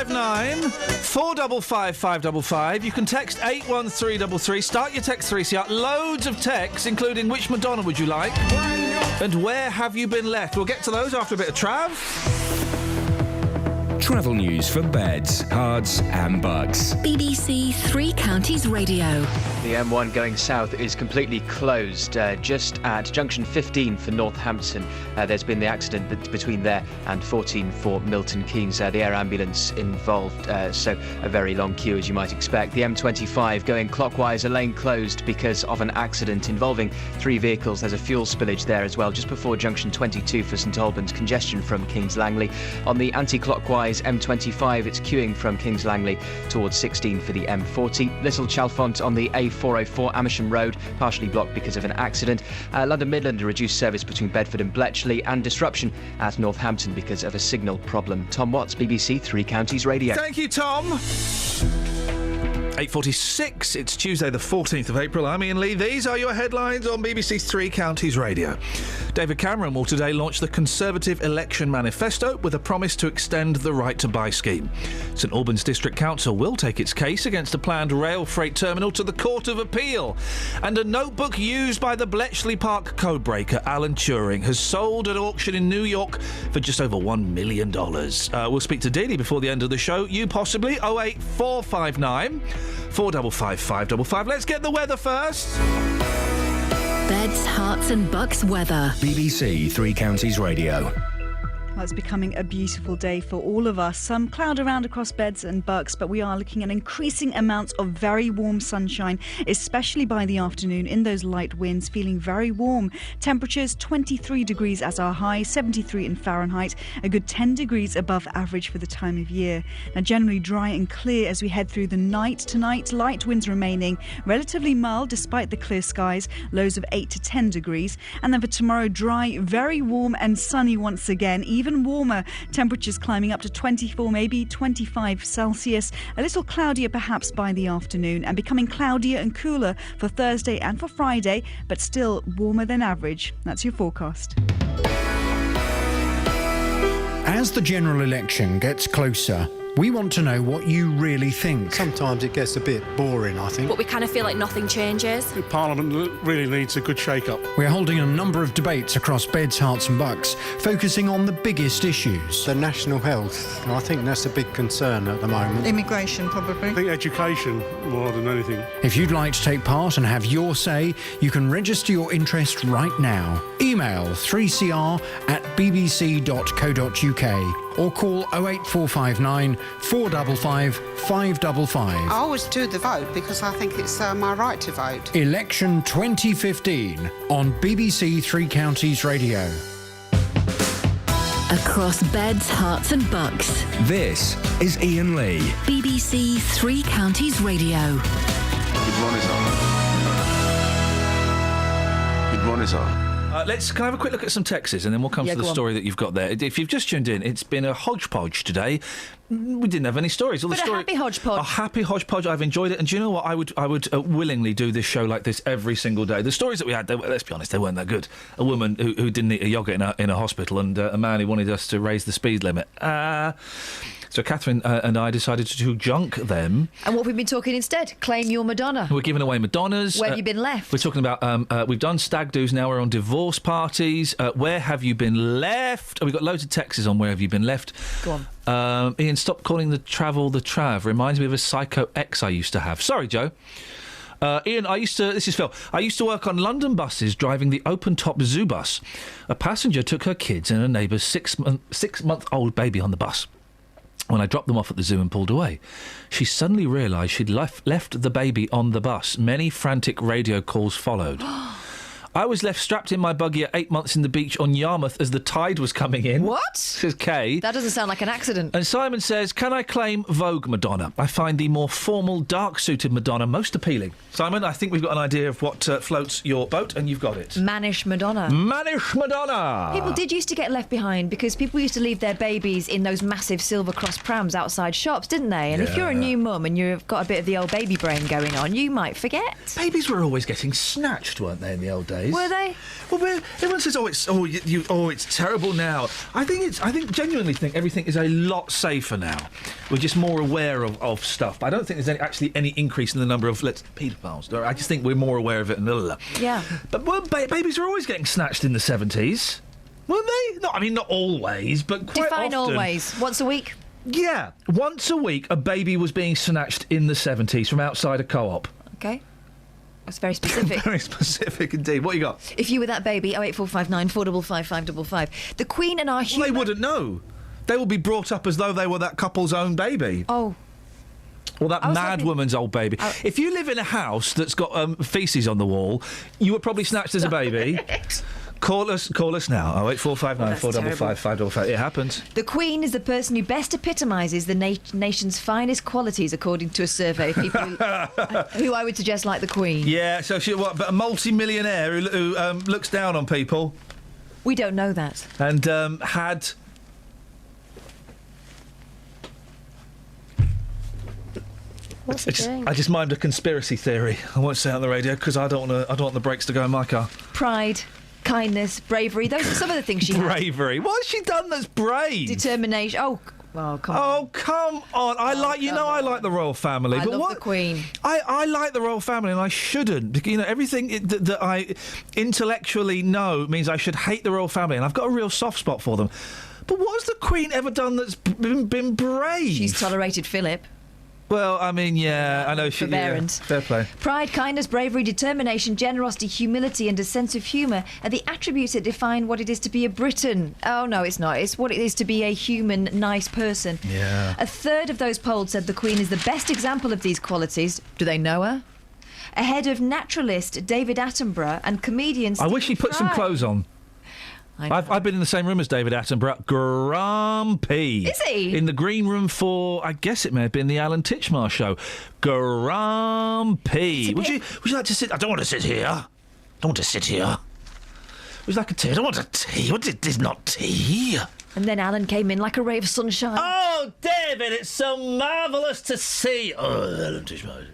0459 455 555. You can text 81333. Start your text 3CR. Loads of texts, including which Madonna would you like? And where have you been left? We'll get to those after a bit of Trav. Travel news for beds, cards and bugs. BBC Three Counties Radio. The M1 going south is completely closed just at junction 15 for Northampton. There's been the accident between there and 14 for Milton Keynes. The air ambulance involved, so a very long queue as you might expect. The M25 going clockwise, a lane closed because of an accident involving 3 vehicles. There's a fuel spillage there as well, just before junction 22 for St Albans. Congestion from Kings Langley. On the anti-clockwise M25, it's queuing from Kings Langley towards 16 for the M40. Little Chalfont on the A404 Amersham Road, partially blocked because of an accident. London Midland, a reduced service between Bedford and Bletchley, and disruption at Northampton because of a signal problem. Tom Watts, BBC Three Counties Radio. Thank you, Tom. 8:46, it's Tuesday the 14th of April. I'm Iain Lee. These are your headlines on BBC Three Counties Radio. David Cameron will today launch the Conservative Election Manifesto with a promise to extend the right to buy scheme. St Albans District Council will take its case against a planned rail freight terminal to the Court of Appeal. And a notebook used by the Bletchley Park codebreaker Alan Turing has sold at auction in New York for just over $1 million. We'll speak to Dealey before the end of the show. You possibly. 08459 455 555. Let's get the weather first. Beds, Hearts and Bucks weather. BBC Three Counties Radio. Well, it's becoming a beautiful day for all of us. Some cloud around across Beds and Bucks, but we are looking at increasing amounts of very warm sunshine, especially by the afternoon in those light winds, feeling very warm. Temperatures 23 degrees as our high, 73 in Fahrenheit, a good 10 degrees above average for the time of year. Now, generally dry and clear as we head through the night. Tonight, light winds remaining, relatively mild despite the clear skies, lows of 8 to 10 degrees. And then for tomorrow, dry, very warm and sunny once again, even warmer, temperatures climbing up to 24, maybe 25 Celsius. A little cloudier perhaps by the afternoon, and becoming cloudier and cooler for Thursday and for Friday, but still warmer than average. That's your forecast. As the general election gets closer, we want to know what you really think. Sometimes it gets a bit boring, I think. But we kind of feel like nothing changes. Parliament really needs a good shake-up. We're holding a number of debates across Beds, Hearts and Bucks, focusing on the biggest issues. The national health, I think that's a big concern at the moment. Immigration, probably. I think education more than anything. If you'd like to take part and have your say, you can register your interest right now. Email 3cr@bbc.co.uk or call 08459 455 555. I always do the vote because I think it's my right to vote. Election 2015 on BBC Three Counties Radio. Across Beds, Hearts and Bucks. This is Iain Lee. BBC Three Counties Radio. Good morning, sir. Good morning, sir. Can I have a quick look at some texts and then we'll come to the story that you've got there. If you've just tuned in, it's been a hodgepodge today. We didn't have any stories. A happy hodgepodge. A happy hodgepodge. I've enjoyed it. And do you know what? I would willingly do this show like this every single day. The stories that we had, let's be honest, they weren't that good. A woman who didn't eat a yoghurt in a hospital, and a man who wanted us to raise the speed limit. So Catherine and I decided to junk them. And what have we been talking instead? Claim your Madonna. We're giving away Madonnas. Where have you been left? We're talking about, we've done stag do's, now we're on divorce parties. Where have you been left? Oh, we've got loads of texts on where have you been left. Go on. Iain, stop calling the travel the trav. Reminds me of a Psycho X I used to have. Sorry, Joe. Iain, this is Phil. I used to work on London buses driving the open-top zoo bus. A passenger took her kids and a neighbour's six-month-old baby on the bus. When I dropped them off at the zoo and pulled away, she suddenly realised she'd left the baby on the bus. Many frantic radio calls followed. I was left strapped in my buggy at 8 months in the beach on Yarmouth as the tide was coming in. What? Says Kay. That doesn't sound like an accident. And Simon says, can I claim Vogue Madonna? I find the more formal, dark-suited Madonna most appealing. Simon, I think we've got an idea of what floats your boat, and you've got it. Mannish Madonna. Mannish Madonna! People did used to get left behind because people used to leave their babies in those massive Silver Cross prams outside shops, didn't they? And if you're a new mum and you've got a bit of the old baby brain going on, you might forget. Babies were always getting snatched, weren't they, in the old days? Were they? Well, everyone says, it's terrible now. I genuinely think everything is a lot safer now. We're just more aware of stuff. But I don't think there's actually any increase in the number of paedophiles. I just think we're more aware of it. Yeah. But babies were always getting snatched in the 70s, weren't they? Not always, but quite Define often. always. Once a week? Yeah. Once a week, a baby was being snatched in the 70s from outside a co-op. Okay. That's very specific. Very specific indeed. What you got? If you were that baby, 08459 455 555. The Queen and our human... Well, they wouldn't know. They will be brought up as though they were that couple's own baby. Oh. Or that mad woman's old baby. If you live in a house that's got faeces on the wall, you were probably snatched as a baby. Call us now. 08459 455 555. It happens. The Queen is the person who best epitomises the nation's finest qualities, according to a survey of people who I would suggest like the Queen. Yeah, so but a multi-millionaire who looks down on people. We don't know that. And had... What's he doing? I just mimed a conspiracy theory. I won't say it on the radio because I don't want the brakes to go in my car. Pride, kindness, bravery. Those are some of the things she had. Bravery. What has she done that's brave? Determination. Oh, come on. Oh, come on. I like the royal family. I but love the Queen. I like the royal family and I shouldn't. You know, everything that I intellectually know means I should hate the royal family, and I've got a real soft spot for them. But what has the Queen ever done that's been brave? She's tolerated Philip. Well, I mean, yeah, I know she... Forbearance. Yeah, fair play. Pride, kindness, bravery, determination, generosity, humility and a sense of humour are the attributes that define what it is to be a Briton. Oh, no, it's not. It's what it is to be a human, nice person. Yeah. A third of those polled said the Queen is the best example of these qualities. Do they know her? Ahead of naturalist David Attenborough and comedian I wish he put some clothes on. I've been in the same room as David Attenborough. Grumpy. Is he? In the green room for, I guess it may have been the Alan Titchmarsh show. Grumpy. Would you like to sit? I don't want to sit here. I don't want to sit here. Would you like a tea? I don't want a tea. This is not tea. And then Alan came in like a ray of sunshine. Oh, David, it's so marvellous to see. Oh, Alan Titchmarsh.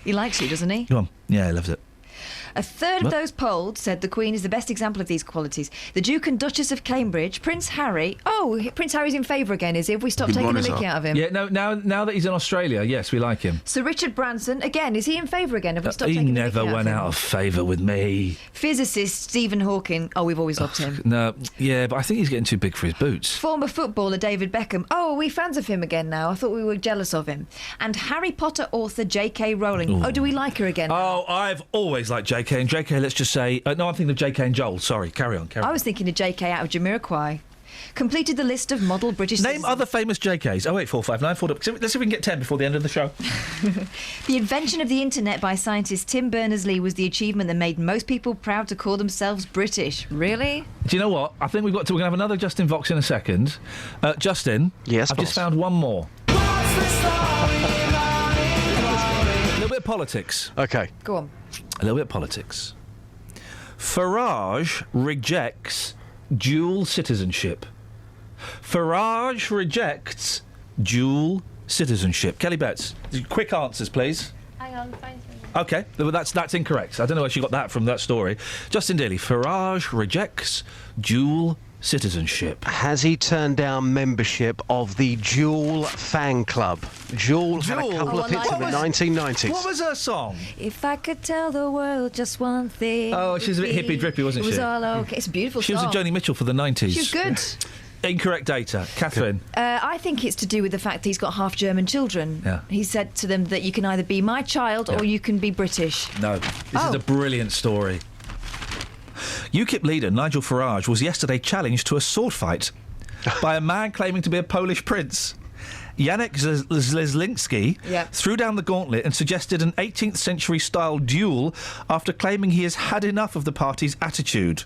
He likes you, doesn't he? Come on. Yeah, he loves it. A third of those polled said the Queen is the best example of these qualities. The Duke and Duchess of Cambridge, Prince Harry... Oh, Prince Harry's in favour again, is he? Have we stopped taking the mickey out of him? Yeah, no, now that he's in Australia, yes, we like him. Sir Richard Branson, again, is he in favour again? Have we stopped He taking the mickey never out went of him? out of favour with me. Physicist Stephen Hawking. Oh, we've always loved him. No, yeah, but I think he's getting too big for his boots. Former footballer David Beckham. Oh, are we fans of him again now? I thought we were jealous of him. And Harry Potter author J.K. Rowling. Ooh. Oh, do we like her again? Oh, I've always liked J.K. And J.K., let's just say... no, I'm thinking of J.K. and Joel. Sorry, carry on. I was thinking of J.K. out of Jamiroquai. Completed the list of model British Name citizens. other famous J.K.s. 08459 4... Let's see if we can get 10 before the end of the show. The invention of the internet by scientist Tim Berners-Lee was the achievement that made most people proud to call themselves British. Really? Do you know what? I think we're going to have another Justin Vox in a second. Justin. Yes, I've boss. just found one more. A little bit of politics. OK. Go on. A little bit of politics. Farage rejects dual citizenship. Farage rejects dual citizenship. Kelly Betts, quick answers, please. Hang on, phone's ringing. OK, well, that's incorrect. I don't know where she got that from, that story. Justin Daly, Farage rejects dual citizenship. Has he turned down membership of the Jewel fan club? Jewel had a couple of hits in the 1990s. What was her song? If I could tell the world just one thing. Oh, she's a bit hippy-drippy, wasn't she? It was all okay. It's a beautiful She song. was a Joni Mitchell for the 90s. She was good. Incorrect data. Catherine. I think it's to do with the fact that he's got half German children. Yeah. He said to them that you can either be my child or you can be British. No. This is a brilliant story. UKIP leader Nigel Farage was yesterday challenged to a sword fight by a man claiming to be a Polish prince. Janek Zleslinski threw down the gauntlet and suggested an 18th century style duel after claiming he has had enough of the party's attitude.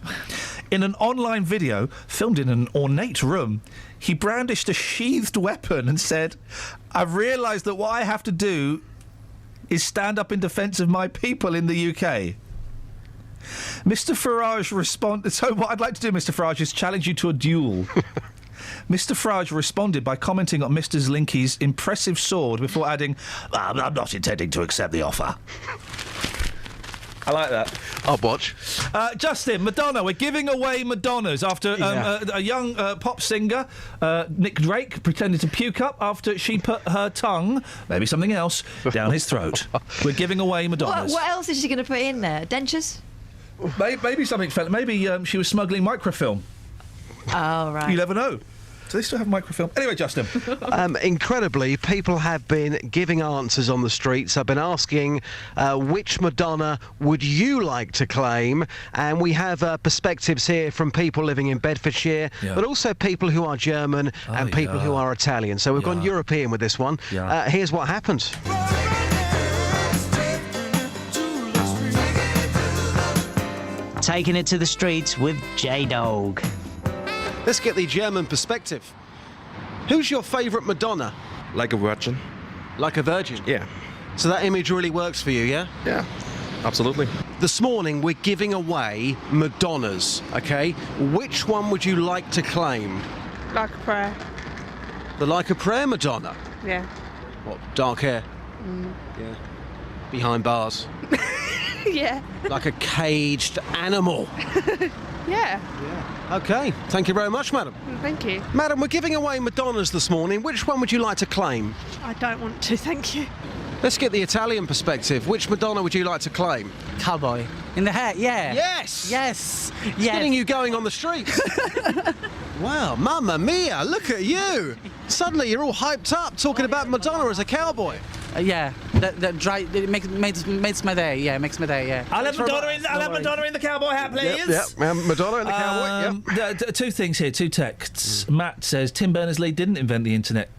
In an online video filmed in an ornate room, he brandished a sheathed weapon and said, "I've realised that what I have to do is stand up in defence of my people in the UK." Mr. Farage responded... So what I'd like to do, Mr. Farage, is challenge you to a duel. Mr. Farage responded by commenting on Mr. Zlinki's impressive sword before adding, "I'm not intending to accept the offer." I like that. I'll watch. Justin, Madonna. We're giving away Madonnas after a young pop singer, Nick Drake, pretended to puke up after she put her tongue, maybe something else, down his throat. We're giving away Madonnas. What else is she going to put in there? Dentures? Maybe something. Maybe she was smuggling microfilm. Oh, right. You never know. Do they still have microfilm? Anyway, Justin. Incredibly, people have been giving answers on the streets. I've been asking which Madonna would you like to claim? And we have perspectives here from people living in Bedfordshire, but also people who are German and people who are Italian. So we've gone European with this one. Here's what happened. Taking it to the streets with J-Dog. Let's get the German perspective. Who's your favourite Madonna? Like a virgin. Like a virgin? Yeah. So that image really works for you, yeah? Yeah, absolutely. This morning we're giving away Madonnas, okay? Which one would you like to claim? Like a prayer. The Like a Prayer Madonna? Yeah. What, dark hair? Yeah. Behind bars? Yeah. Like a caged animal? Yeah. Okay, thank you very much, madam. Thank you. Madam, we're giving away Madonnas this morning. Which one would you like to claim? I don't want to, thank you. Let's get the Italian perspective. Which Madonna would you like to claim? Cowboy. In the hat, yeah. Yes! Yes! It's getting you going on the streets. Wow, mamma mia, look at you! Suddenly you're all hyped up talking about Madonna as a cowboy. Yeah, it makes my day. Yeah, makes my day. Yeah. I'll have Madonna in the cowboy hat, please. Yep. Madonna in the cowboy. Yep. Two things here, two texts. Matt says Tim Berners-Lee didn't invent the internet.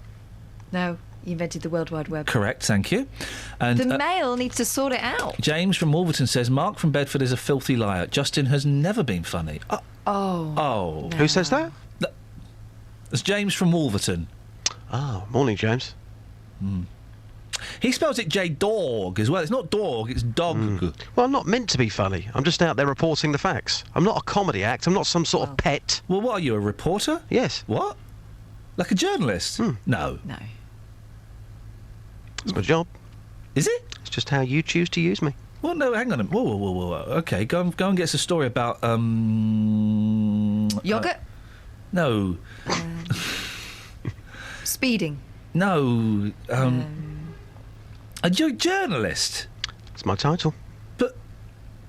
No, he invented the World Wide Web. Correct, thank you. And the Mail needs to sort it out. James from Wolverton says Mark from Bedford is a filthy liar. Justin has never been funny. Oh. No. Who says that? It's James from Wolverton. Oh, morning, James. He spells it J-Dog as well. It's not dog, it's dog. Well, I'm not meant to be funny. I'm just out there reporting the facts. I'm not a comedy act. I'm not some sort of pet. Well, what are you, a reporter? Yes. What? Like a journalist? No. No. It's my job. Is it? It's just how you choose to use me. Well, no, hang on. Whoa. Okay, go and get us a story about, Yoghurt? No. Speeding? No. You're a journalist. It's my title. But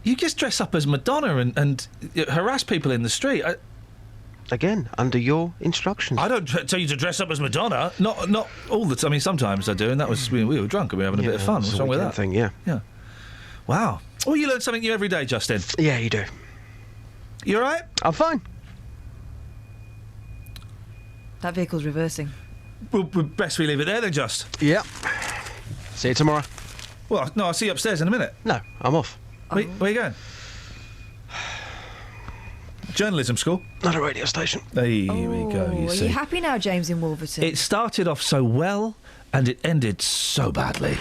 you just dress up as Madonna and harass people in the street. Again, under your instructions. I don't tell you to dress up as Madonna. Not all the time. I mean, sometimes I do, and that was we were drunk and we were having a bit of fun. What's wrong with that thing? Yeah. Wow. Well, you learn something new every day, Justin. Yeah, you do. You all right? I'm fine. That vehicle's reversing. Well, best we leave it there then, Just. Yep. See you tomorrow. Well, no, I'll see you upstairs in a minute. No, I'm off. Where are you going? Journalism school. Not a radio station. There we go, you Are see. you happy now, James, in Wolverton? It started off so well, and it ended so badly.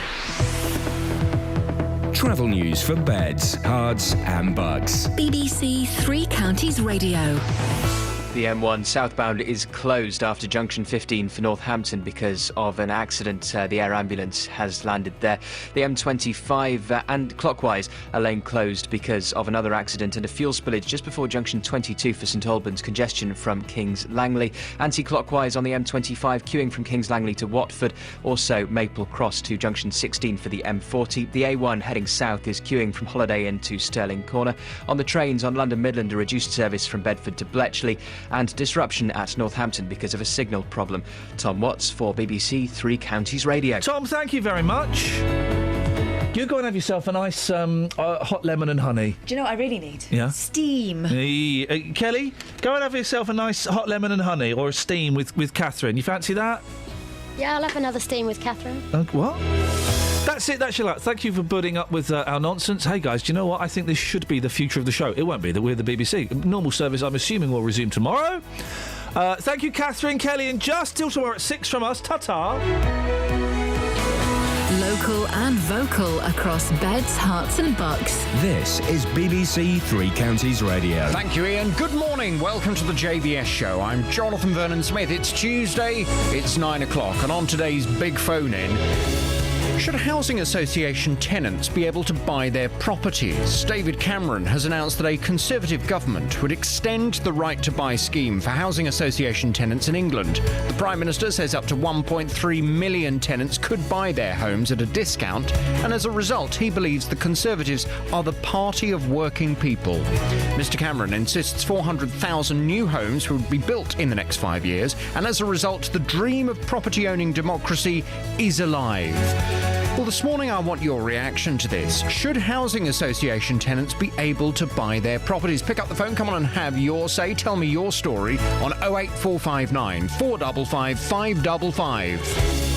Travel news for beds, cards and bugs. BBC Three Counties Radio. The M1 southbound is closed after junction 15 for Northampton because of an accident. The air ambulance has landed there. The M25 and clockwise, a lane closed because of another accident and a fuel spillage just before junction 22 for St Albans. Congestion from Kings Langley. Anti-clockwise on the M25, queuing from Kings Langley to Watford. Also Maple Cross to junction 16 for the M40. The A1 heading south is queuing from Holiday Inn to Stirling Corner. On the trains on London Midland, a reduced service from Bedford to Bletchley. And disruption at Northampton because of a signal problem. Tom Watts for BBC Three Counties Radio. Tom, thank you very much. You go and have yourself a nice hot lemon and honey. Do you know what I really need? Yeah? Steam. Kelly, go and have yourself a nice hot lemon and honey or a steam with Catherine. You fancy that? Yeah, I'll have another steam with Catherine. What? That's it, that's your luck. Thank you for putting up with our nonsense. Hey guys, do you know what? I think this should be the future of the show. It won't be, that we're the BBC. Normal service, I'm assuming, will resume tomorrow. Thank you, Catherine, Kelly, and Just. Till tomorrow at 6 from us. Ta-ta. Local and vocal across Beds, Herts and Bucks. This is BBC Three Counties Radio. Thank you, Ian. Good morning. Welcome to the JVS show. I'm Jonathan Vernon-Smith. It's Tuesday. It's 9 o'clock. And on today's big phone-in, Should housing association tenants be able to buy their properties? David Cameron has announced that a Conservative government would extend the right to buy scheme for housing association tenants in England. The Prime Minister says up to 1.3 million tenants could buy their homes at a discount, and as a result, he believes the Conservatives are the party of working people. Mr Cameron insists 400,000 new homes would be built in the next 5 years, and as a result, the dream of property-owning democracy is alive. Well, this morning I want your reaction to this. Should housing association tenants be able to buy their properties? Pick up the phone, come on and have your say. Tell me your story on 08459 455 555.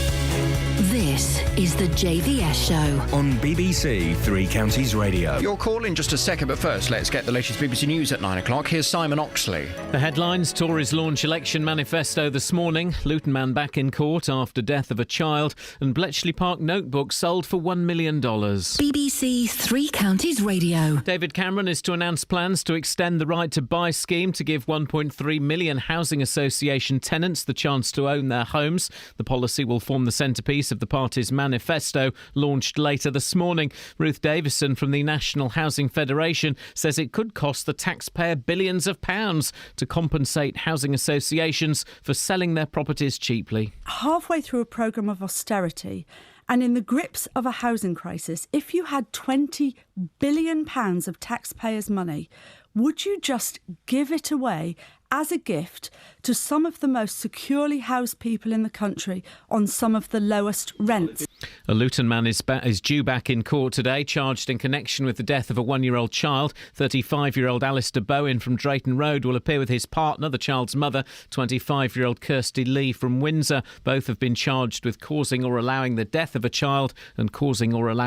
This is the JVS Show on BBC Three Counties Radio. Your call in just a second, but first let's get the latest BBC News at 9 o'clock. Here's Simon Oxley. The headlines: Tories launch election manifesto this morning, Luton man back in court after death of a child, and Bletchley Park notebook sold for $1 million. BBC Three Counties Radio. David Cameron is to announce plans to extend the right to buy scheme to give 1.3 million housing association tenants the chance to own their homes. The policy will form the centrepiece of the party's manifesto, launched later this morning. Ruth Davison from the National Housing Federation says it could cost the taxpayer billions of pounds to compensate housing associations for selling their properties cheaply. Halfway through a programme of austerity and in the grips of a housing crisis, if you had £20 billion of taxpayers' money, would you just give it away as a gift to some of the most securely housed people in the country on some of the lowest rents? A Luton man is due back in court today, charged in connection with the death of a 1-year-old child. 35-year-old Alistair Bowen from Drayton Road will appear with his partner, the child's mother, 25-year-old Kirsty Lee from Windsor. Both have been charged with causing or allowing the death of a child and causing or allowing